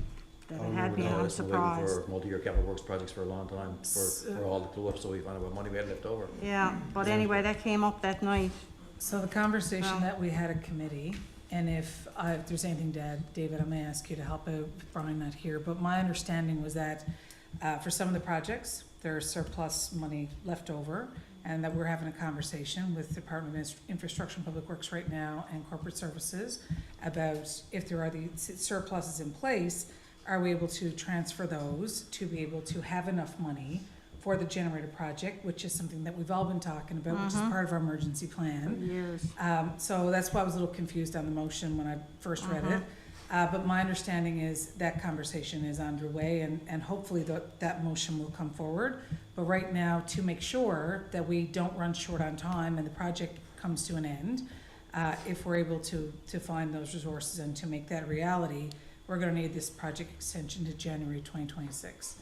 it had been, I'm surprised. Waiting for multi-year capital works projects for a long time, for all the pull-ups, so we found out what money we had left over. Yeah, but anyway, that came up that night. So the conversation that we had at committee, and if there's anything to add, David, I may ask you to help out with Brian not here, but my understanding was that for some of the projects, there's surplus money left over, and that we're having a conversation with the Department of Infrastructure and Public Works right now and Corporate Services about if there are the surpluses in place, are we able to transfer those to be able to have enough money for the generator project, which is something that we've all been talking about, which is part of our emergency plan. Years. So that's why I was a little confused on the motion when I first read it. But my understanding is that conversation is underway, and hopefully that motion will come forward. But right now, to make sure that we don't run short on time and the project comes to an end, if we're able to find those resources and to make that a reality, we're gonna need this project extension to January 2026.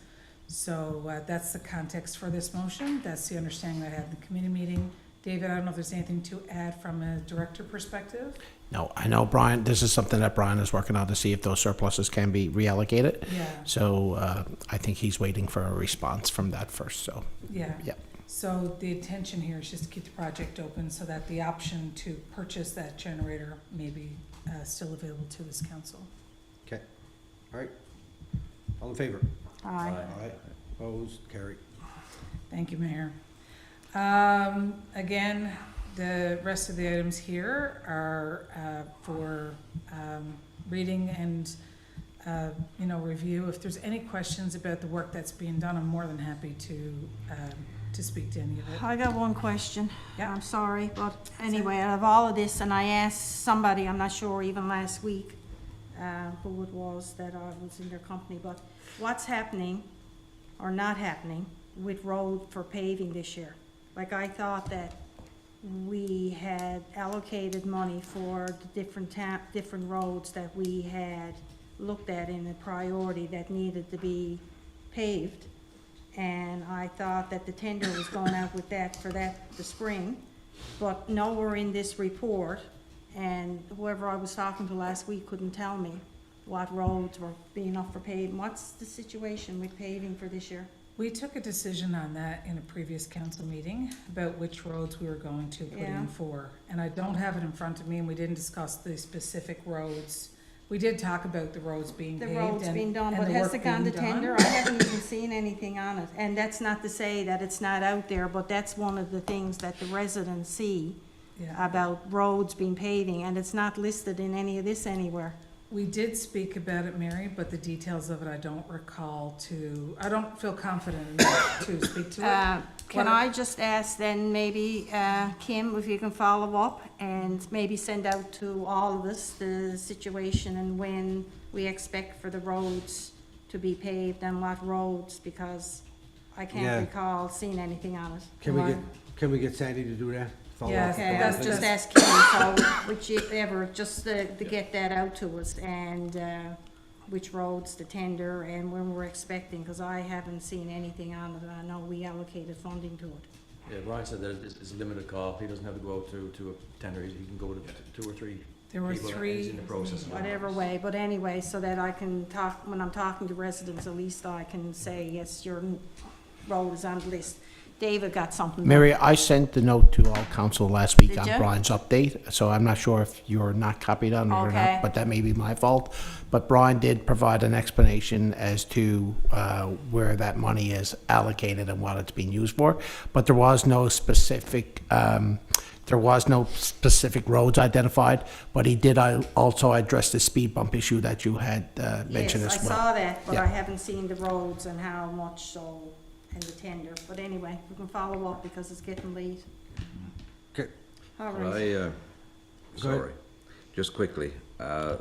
So that's the context for this motion. That's the understanding that I had in the committee meeting. David, I don't know if there's anything to add from a director perspective? No, I know Brian, this is something that Brian is working on to see if those surpluses can be reallocated. Yeah. So I think he's waiting for a response from that first, so. Yeah. Yeah. So the intention here is just to keep the project open so that the option to purchase that generator may be still available to this council. Okay, all right. All in favor? Aye. Aye. Opposed, carried. Thank you, Mayor. Again, the rest of the items here are for reading and review. If there's any questions about the work that's being done, I'm more than happy to speak to any of it. I got one question. Yeah. I'm sorry, but anyway, out of all of this, and I asked somebody, I'm not sure, even last week, who it was that I was in their company, but what's happening or not happening with road for paving this year? Like, I thought that we had allocated money for the different roads that we had looked at in the priority that needed to be paved. And I thought that the tender was going out with that for that the spring, but nowhere in this report, and whoever I was talking to last week couldn't tell me what roads were being up for paving. What's the situation with paving for this year? We took a decision on that in a previous council meeting about which roads we were going to put in for. And I don't have it in front of me, and we didn't discuss the specific roads. We did talk about the roads being paved. The roads being done, but has it gone to tender? I haven't even seen anything on it. And that's not to say that it's not out there, but that's one of the things that the residents see about roads being paving, and it's not listed in any of this anywhere. We did speak about it, Mary, but the details of it I don't recall I don't feel confident enough to speak to it. Can I just ask then maybe, Kim, if you can follow up and maybe send out to all of us the situation and when we expect for the roads to be paved and what roads, because I Yeah. can't recall seeing anything on it. Can we get Sandy to do that? Follow Yeah, up? Okay, that's I'll just just- ask Kim, so whichever, just to get that out to us, and which roads to tender and when we're expecting, because I haven't seen anything on it, and I know we allocated funding to it. Yeah, Brian said that it's a limited call. He doesn't have to go out to a tender. He can go to two or three There were people, and three. he's in the process. Whatever way, but anyway, so that I can talk, when I'm talking to residents, at least I can say, yes, your road is on the list. David got something. Mary, I sent the note to all council last week Did on ya? Brian's update, so I'm not sure if you're not copied on it or Okay. not, but that may be my fault. But Brian did provide an explanation as to where that money is allocated and what it's being used for. But there was no specific roads identified, but he did also address the speed bump issue that you had mentioned Yes, as I well. saw that, but Yeah. I haven't seen the roads and how much so, and the tender, but anyway, we can follow up because it's getting late. Okay. All Could right. I, Go ahead. sorry, just quickly,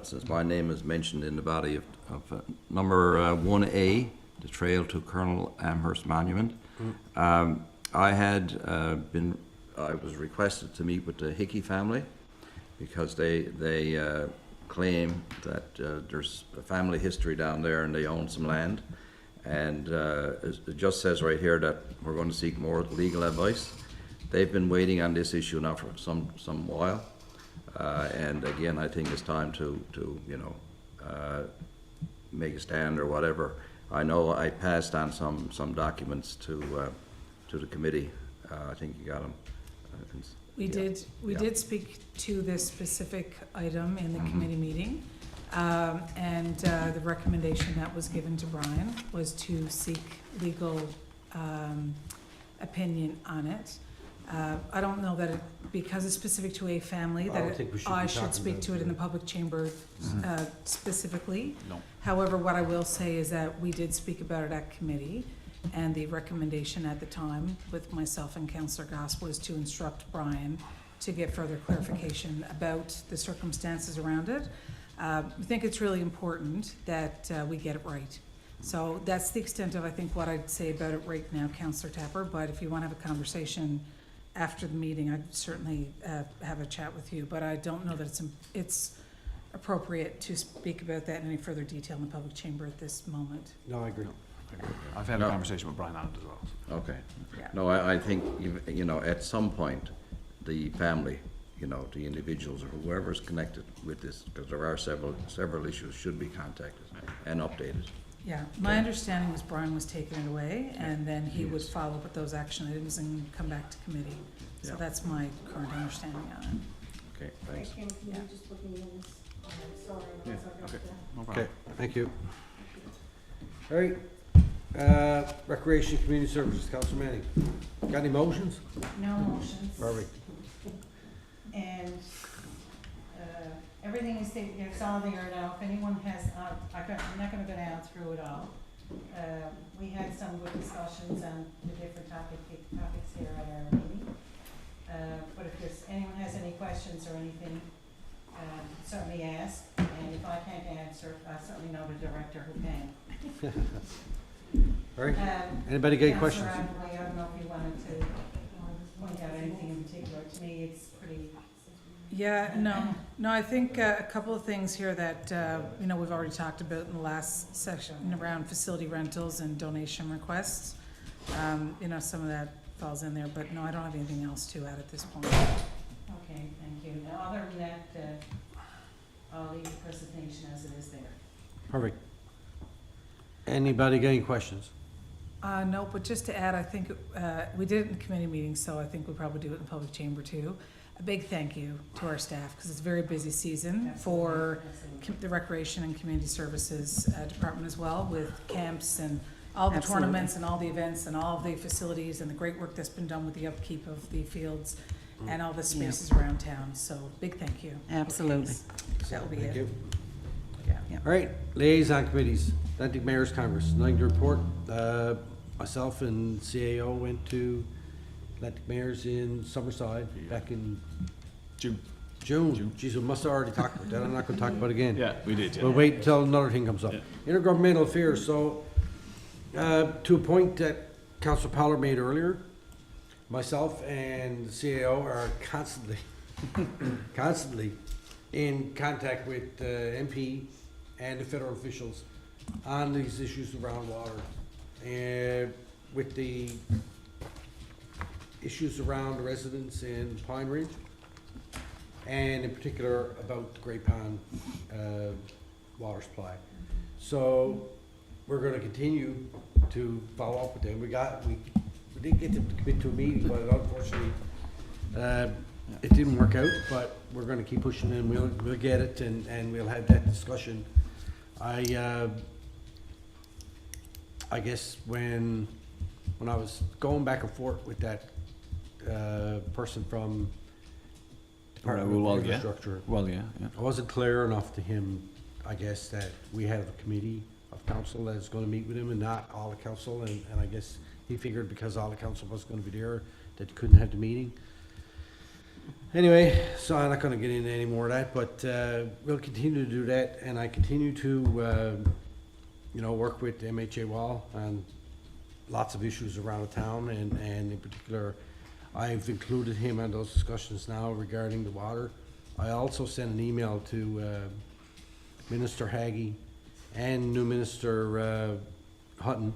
since my name is mentioned in the body of number 1A, the Trail to Colonel Amherst Monument. I was requested to meet with the Hickey family because they claim that there's a family history down there and they own some land. And it just says right here that we're going to seek more legal advice. They've been waiting on this issue now for some while. And again, I think it's time to make a stand or whatever. I know I passed on some documents to the committee. I think you got them. We did speak to this specific item in the committee meeting. And the recommendation that was given to Brian was to seek legal opinion on it. I don't know that because it's specific to a family, that I should speak to it in the public chamber specifically. No. However, what I will say is that we did speak about it at committee, and the recommendation at the time with myself and Councillor Goss was to instruct Brian to get further clarification about the circumstances around it. I think it's really important that we get it right. So that's the extent of, I think, what I'd say about it right now, Councillor Tapper. But if you want to have a conversation after the meeting, I'd certainly have a chat with you. But I don't know that it's appropriate to speak about that in any further detail in the public chamber at this moment. No, I agree. I've had a conversation with Brian on it as well. Okay. Yeah. No, I think, at some point, the family, the individuals or whoever is connected with this, because there are several issues, should be contacted and updated. Yeah, my understanding was Brian was taking it away, and then he would follow up with those action items and come back to committee. So Yeah. that's my current understanding on it. Okay, thanks. Yeah. Okay, no problem. Okay, thank you. All right, Recreation Community Services, Councilor Manning. Got any motions? No motions. Perfect. And everything is, it's all there now. If anyone has, I'm not gonna go down through it all. We had some good discussions on the different topics here at our meeting. But if anyone has any questions or anything, certainly ask. And if I can't answer, I certainly know the director who can. All right, anybody got any questions? Councillor Adderley, I don't know if you wanted to point out anything in particular. To me, it's pretty. Yeah, no, I think a couple of things here that, we've already talked about in the last section around facility rentals and donation requests. Some of that falls in there, but no, I don't have anything else to add at this point. Okay, thank you. Now, other than that, I'll leave the presentation as it is there. Perfect. Anybody got any questions? No, but just to add, I think we did it in the committee meeting, so I think we'll probably do it in the public chamber too. A big thank you to our staff, because it's a very busy season for the Recreation and Community Services Department as well, with camps and all the Absolutely. tournaments and all the events and all of the facilities and the great work that's been done with the upkeep of the fields and all the spaces around town. So big thank you. Absolutely. That will be Thank it. you. Yeah. All right, liaison committees, Atlantic Mayor's Congress, nothing to report. Myself and CAO went to Atlantic Mayor's in Summerside back in June. June. Geez, we must have already talked about that, I'm not gonna talk about it again. Yeah, we did, We'll wait until another thing comes up. Yeah. Intergovernmental affairs, so, to a point that Councilor Pollard made earlier, myself and the CAO are constantly in contact with MP and the federal officials on these issues around water. And with the issues around the residents in Pine Ridge, and in particular about the Great Pond water supply. So we're gonna continue to follow up with them. We did get them to commit to a meeting, but unfortunately, it didn't work out, but we're gonna keep pushing and we'll get it and we'll have that discussion. I guess when I was going back and forth with that person from Department of Infrastructure, I wasn't clear enough to him, I guess, that we have a committee of council that's gonna meet with him and not all the council, and I guess he figured because all the council was gonna be there, that he couldn't have the meeting. Anyway, so I'm not gonna get into any more of that, but, we'll continue to do that, and I continue to, work with MHA Wall on lots of issues around the town, and in particular, I've included him on those discussions now regarding the water. I also sent an email to, Minister Haggie and new Minister, Hutton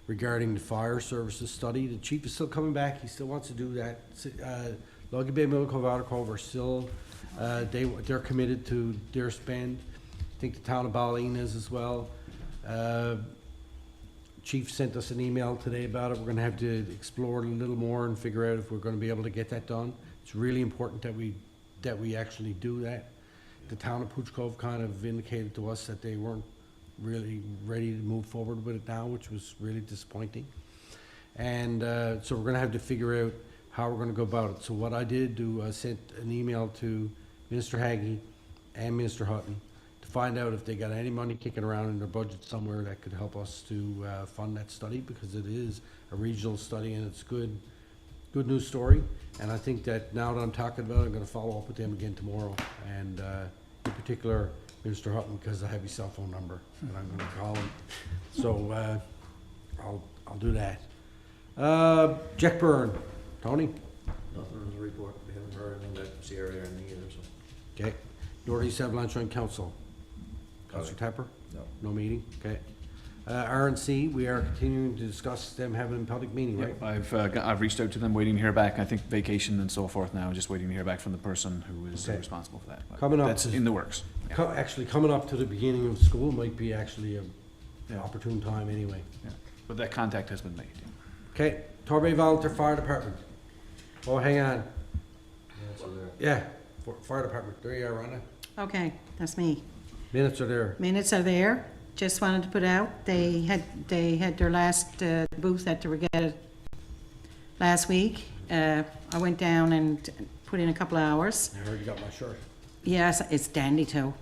regarding the fire services study. The chief is still coming back, he still wants to do that. Logie Bay, Middle Cove, Outer Cove are still, they're committed to their spend. I think the town of Ballyne is as well. Chief sent us an email today about it. We're gonna have to explore it a little more and figure out if we're gonna be able to get that done. It's really important that we actually do that. The town of Pooch Cove kind of indicated to us that they weren't really ready to move forward with it now, which was really disappointing. And so we're gonna have to figure out how we're gonna go about it. So what I did do, I sent an email to Minister Haggie and Minister Hutton to find out if they got any money kicking around in their budget somewhere that could help us to fund that study, because it is a regional study and it's good news story. And I think that now that I'm talking about it, I'm gonna follow up with them again tomorrow. And in particular, Minister Hutton, because I have his cell phone number and I'm gonna call him. So I'll do that. Jack Byrne, Tony? Nothing in the report. We haven't heard anything about Sierra or anything either, so. Okay. Northeast Avalanche Joint Council. Councilor Tepper? No. No meeting? Okay. RNC, we are continuing to discuss them having a public meeting, right? I've reached out to them, waiting to hear back. I think vacation and so forth now, just waiting to hear back from the person who is Okay. responsible for that. But Coming up that's to- in the works. Yeah. Actually, coming up to the beginning of school might be actually an Yeah. opportune time anyway. Yeah. But that contact has been made. Okay, Torbay Volunteer Fire Department. Oh, hang on. Yeah, Fire Department, there you are, Rhonda. Okay, that's me. Minutes are there. Minutes are there. Just wanted to put out, they had their last booth at the regatta last week. I went down and put in a couple of hours. I already got my shirt. Yes, it's dandy too.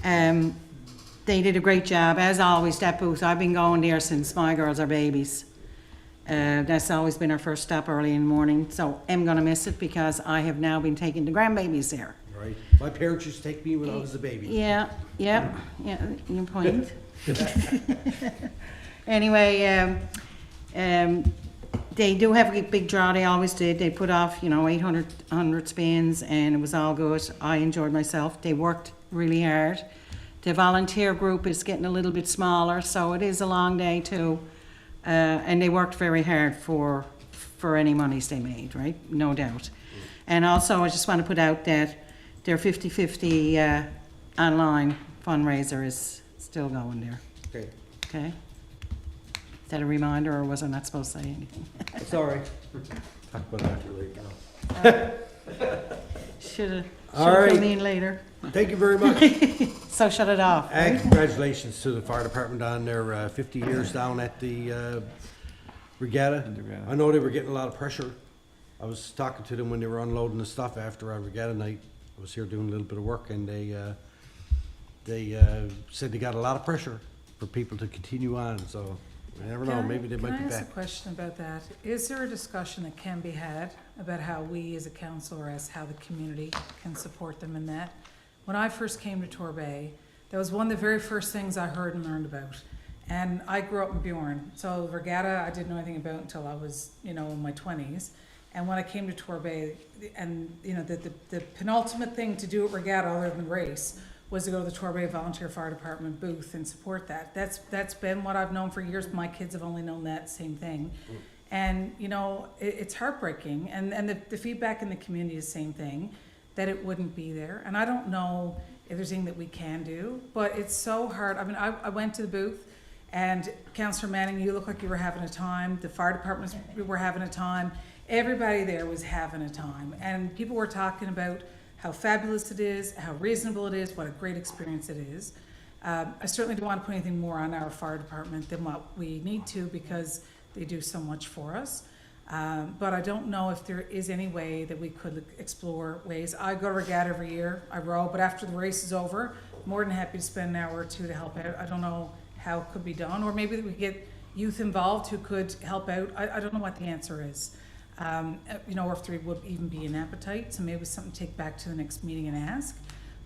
They did a great job, as always, that booth. I've been going there since my girls are babies. That's always been our first stop early in the morning, so I'm gonna miss it because I have now been taking the grandbabies there. Right. My parents used to take me when I was a baby. Yeah, your point. Anyway, they do have a big draw, they always did. They put off, 800 spins, and it was all good. I enjoyed myself. They worked really hard. The volunteer group is getting a little bit smaller, so it is a long day too. And they worked very hard for any monies they made, right? No doubt. And also, I just want to put out that their 50/50 online fundraiser is still going there. Okay. Okay? Is that a reminder, or was I not supposed to say anything? It's all right. Talk about that later. Should've All right. come in later. Thank you very much. So shut it off. And right? congratulations to the fire department on their 50 years down at the regatta. I know they were getting a lot of pressure. I was talking to them when they were unloading the stuff after our regatta night. I was here doing a little bit of work, and they said they got a lot of pressure for people to continue on, so you never know, maybe they might be Can I ask back. a question about that? Is there a discussion that can be had about how we as a council, or as how the community can support them in that? When I first came to Torbay, that was one of the very first things I heard and learned about. And I grew up in Bjorn, so regatta I didn't know anything about until I was, in my 20s. And when I came to Torbay, and the penultimate thing to do at regatta other than race was to go to the Torbay Volunteer Fire Department booth and support that. That's been what I've known for years. My kids have only known that same thing. And, it's heartbreaking. And the feedback in the community is the same thing, that it wouldn't be there. And I don't know if there's anything that we can do, but it's so hard. I mean, I went to the booth, and Councillor Manning, you look like you were having a time. The fire departments were having a time. Everybody there was having a time. And people were talking about how fabulous it is, how reasonable it is, what a great experience it is. I certainly don't want to put anything more on our fire department than what we need to, because they do so much for us. But I don't know if there is any way that we could explore ways. I go to regatta every year, I row, but after the race is over, I'm more than happy to spend an hour or two to help out. I don't know how it could be done, or maybe that we get youth involved who could help out. I don't know what the answer is. Or if there would even be an appetite, so maybe something to take back to the next meeting and ask.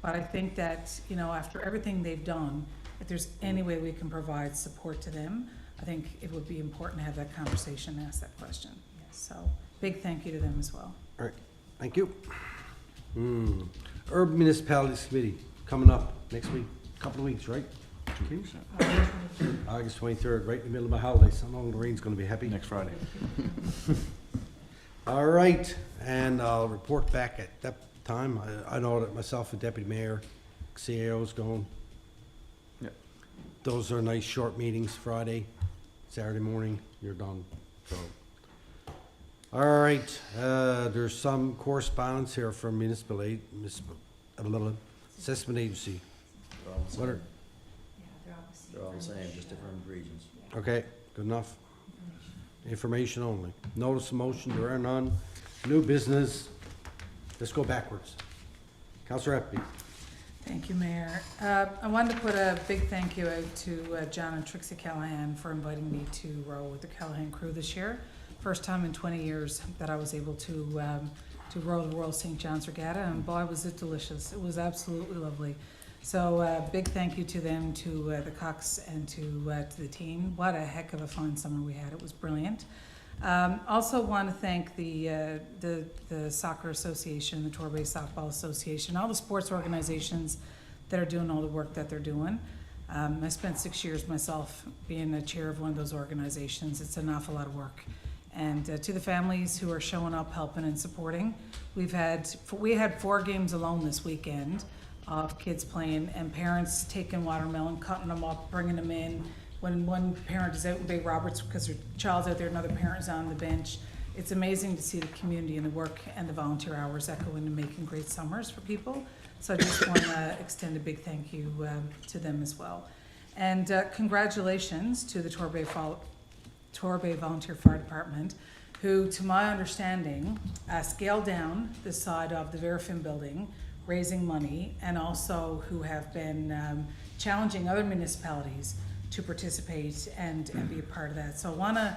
But I think that, after everything they've done, if there's any way we can provide support to them, I think it would be important to have that conversation and ask that question. Yes, so big thank you to them as well. All right, thank you. Urban Municipalities Committee, coming up next week, couple of weeks, right? 2 weeks? August 23rd, right in the middle of my holidays. I know Lorraine's gonna be happy. Next Friday. All right, and I'll report back at that time. I know that myself and Deputy Mayor, CAO's going. Yep. Those are nice short meetings, Friday, Saturday morning, you're done, so. All right, there's some correspondence here from municipal assessment agency. What are, They're all the same, just different regions. okay, good enough. Information only. Notice of motion, there are none. New business, let's go backwards. Councillor Epke. Thank you, Mayor. I wanted to put a big thank you out to John and Trixie Callahan for inviting me to row with the Callahan crew this year. First time in 20 years that I was able to row the Royal St. John's Regatta, and boy, was it delicious. It was absolutely lovely. So big thank you to them, to the Cox, and to the team. What a heck of a fun summer we had. It was brilliant. Also want to thank the Soccer Association, the Torbay Softball Association, all the sports organizations that are doing all the work that they're doing. I spent 6 years myself being a chair of one of those organizations. It's an awful lot of work. And to the families who are showing up, helping and supporting, we had 4 games alone this weekend of kids playing, and parents taking watermelon, cutting them up, bringing them in. When one parent is out in Bay Roberts because their child's out there, another parent is on the bench. It's amazing to see the community and the work and the volunteer hours that go into making great summers for people. So I just want to extend a big thank you to them as well. And congratulations to the Torbay Volunteer Fire Department, who, to my understanding, scaled down the side of the Verafin building, raising money, and also who have been challenging other municipalities to participate and be a part of that. So I want a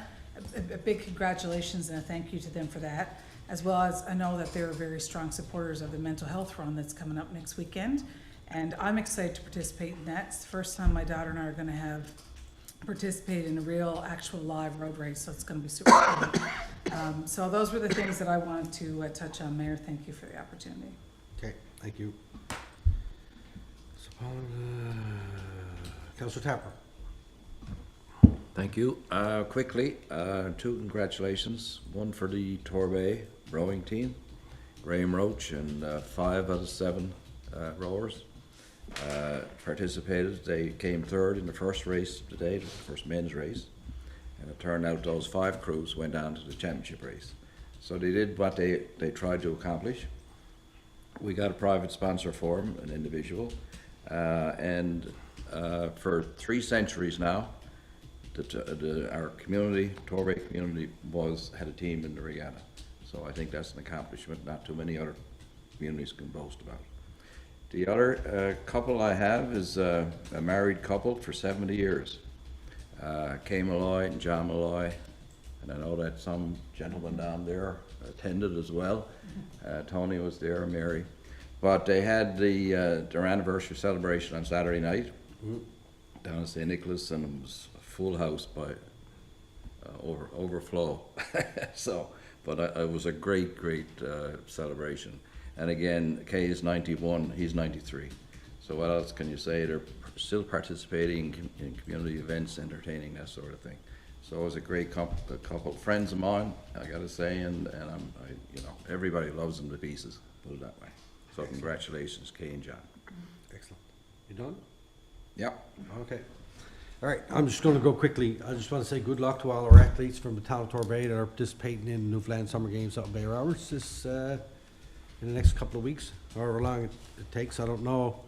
big congratulations and a thank you to them for that, as well as I know that they're very strong supporters of the mental health run that's coming up next weekend. And I'm excited to participate in that. It's the first time my daughter and I are gonna have participated in a real, actual live road race, so it's gonna be super cool. So those were the things that I wanted to touch on, Mayor. Thank you for the opportunity. Okay, thank you. Councillor Tapper. Thank you. Quickly, 2 congratulations. One for the Torbay rowing team, Graham Roach, and 5 out of 7 rowers participated. They came 3rd in the first race today, the first men's race, and it turned out those 5 crews went on to the championship race. So they did what they tried to accomplish. We got a private sponsor for them, an individual, and for 3 centuries now, our community, Torbay community, had a team in the regatta. So I think that's an accomplishment not too many other communities can boast about. The other couple I have is a married couple for 70 years. Kay Malloy and John Malloy, and I know that some gentleman down there attended as well. Tony was there, Mary. But they had their anniversary celebration on Saturday night down at St. Nicholas, and it was a full house by overflow. So, but it was a great celebration. And again, Kay is 91, he's 93. So what else can you say? They're still participating in community events, entertaining, that sort of thing. So it was a great couple friends of mine, I gotta say, and everybody loves them to pieces, put it that way. So congratulations, Kay and John. Excellent. You done? Yep. Okay. All right, I'm just gonna go quickly. I just wanna say good luck to all our athletes from the town of Torbay that are participating in Newfoundland Summer Games out in Bay Roberts this, in the next couple of weeks, however long it takes. I don't know.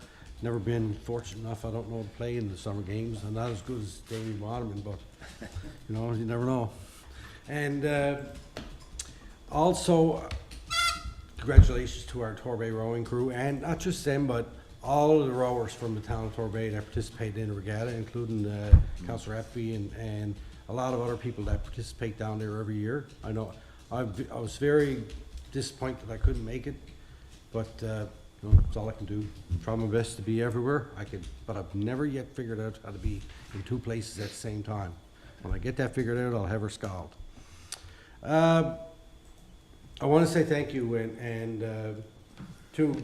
Never been fortunate enough, I don't know, to play in the Summer Games. I'm not as good as Damien Waterman, but, you never know. And also, congratulations to our Torbay rowing crew, and not just them, but all of the rowers from the town of Torbay that participated in the regatta, including Councillor Epke and a lot of other people that participate down there every year. I know I was very disappointed I couldn't make it, but, that's all I can do. Try my best to be everywhere. But I've never yet figured out how to be in two places at the same time. When I get that figured out, I'll have her scald. I want to say thank you and to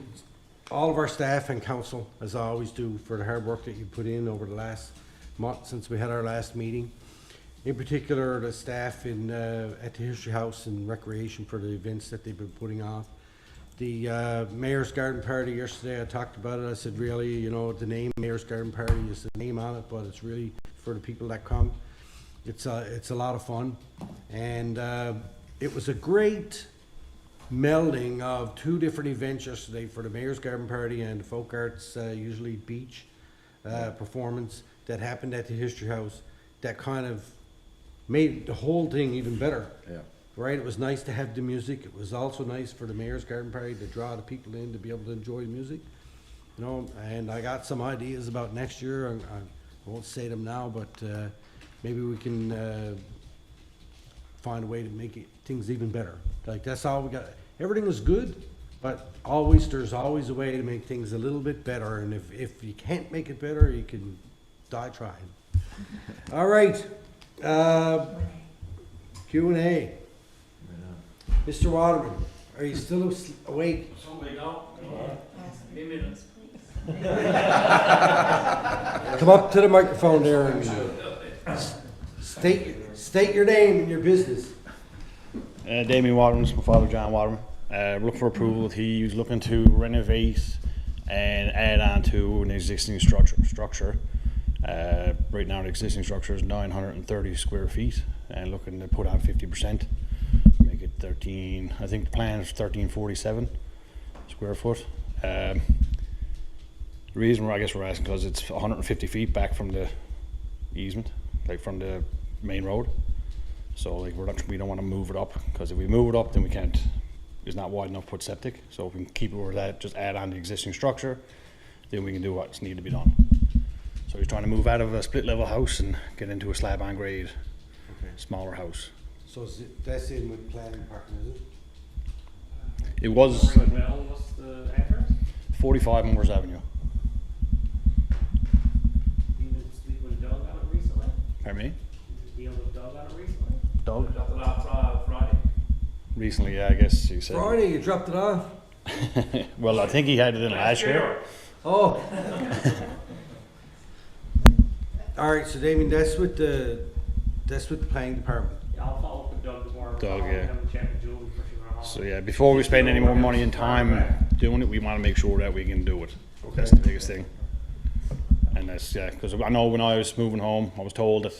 all of our staff and council, as I always do, for the hard work that you put in over the last month since we had our last meeting. In particular, the staff in at the History House and Recreation for the events that they've been putting on. The Mayor's Garden Party yesterday, I talked about it. I said, really, the name Mayor's Garden Party is the name on it, but it's really for the people that come. It's a lot of fun, and it was a great melding of two different events yesterday for the Mayor's Garden Party and the Folk Arts, usually beach performance that happened at the History House. That kind of made the whole thing even better. Yeah. Right, it was nice to have the music. It was also nice for the Mayor's Garden Party to draw the people in to be able to enjoy the music. And I got some ideas about next year. I won't say them now, but maybe we can find a way to make things even better. Like, that's all we got. Everything was good, but there's always a way to make things a little bit better. And if you can't make it better, you can die trying. All right, Q&A. Mr. Waterman, are you still awake? Come up to the microphone there and state your name and your business. Damien Waterman, my father John Waterman. Look for approval. He's looking to renovate and add on to an existing structure. Right now the existing structure is 930 square feet and looking to put on 50%. Make it 13, I think the plan is 1347 square foot. The reason I guess we're asking because it's 150 feet back from the easement, like from the main road. So like we don't want to move it up, because if we move it up then we can't, it's not wide enough to put septic. So if we can keep it where that, just add on the existing structure, then we can do what's needed to be done. So he's trying to move out of a split level house and get into a slab on grade, smaller house. So that's in with planning department, is it? It was What's the address? 45 Moores Avenue. You been speaking with Doug on it recently? Pardon me? Dealing with Doug on it recently? Doug? Dropped it off Friday. Recently, yeah, I guess you said. Friday, you dropped it off? Well, I think he had it in last year. Oh. All right, so Damien, that's with the planning department. Yeah, I'll follow up with Doug tomorrow. Doug, I'll yeah. have a chat with Julie before she went home. So yeah, before we spend any more money and time doing it, we want to make sure that we can do it. That's the biggest thing. And that's, yeah, because I know when I was moving home, I was told that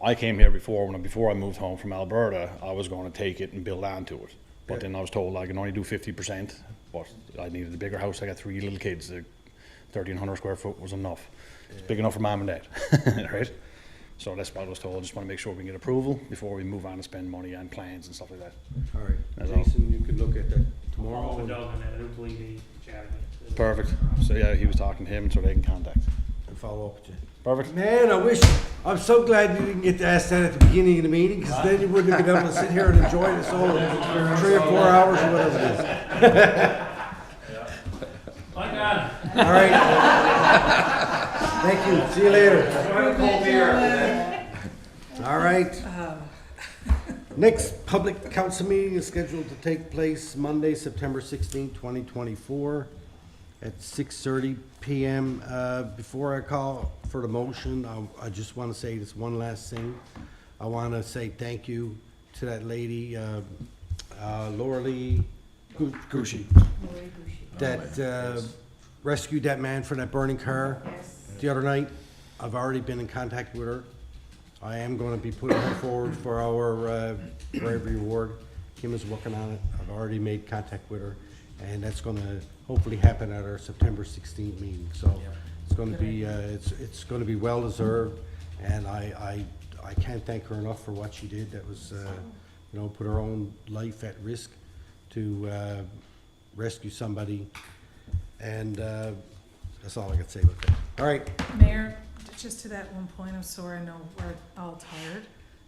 I came here before I moved home from Alberta, I was going to take it and build onto it. But then I was told I can only do 50%, but I needed a bigger house. I got 3 little kids. 1,300 square foot was enough. It's big enough for mom and dad, right? So that's what I was told. Just want to make sure we can get approval before we move on and spend money on plans and stuff like that. All right, That's Jason, you could look at that I'll tomorrow. follow up with Doug and then I don't believe he chatted me. Perfect. So yeah, he was talking to him so they can contact. And follow up with you. Perfect. Man, I'm so glad you didn't get to ask that at the beginning of the meeting, because then you wouldn't have been able to sit here and enjoy this whole 3 or 4 hours or whatever it is. I got it. All right. Thank you. See you later. All right. Next public council meeting is scheduled to take place Monday, September 16, 2024 at 6:30 p.m. Before I call for the motion, I just want to say this one last thing. I want to say thank you to that lady, Laura Lee Gucci, that rescued that man from that burning car the other night. I've already been in contact with her. I am going to be putting her forward for our bravery award. Kim is working on it. I've already made contact with her, and that's going to hopefully happen at our September 16th meeting. So it's going to be it's going to be well deserved, and I can't thank her enough for what she did. That was put her own life at risk to rescue somebody, and that's all I can say about that. All right. Mayor, just to that one point, I'm sorry, I know we're all tired,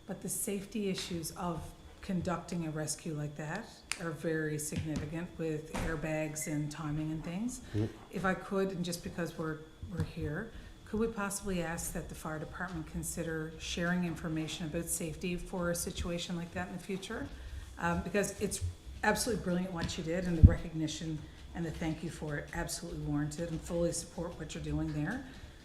but the safety issues of conducting a rescue like that are very significant with airbags and timing and things. If I could, and just because we're here, could we possibly ask that the fire department consider sharing information about safety for a situation like that in the future? Because it's absolutely brilliant what you did, and the recognition and the thank you for it absolutely warranted, and fully support what you're doing there.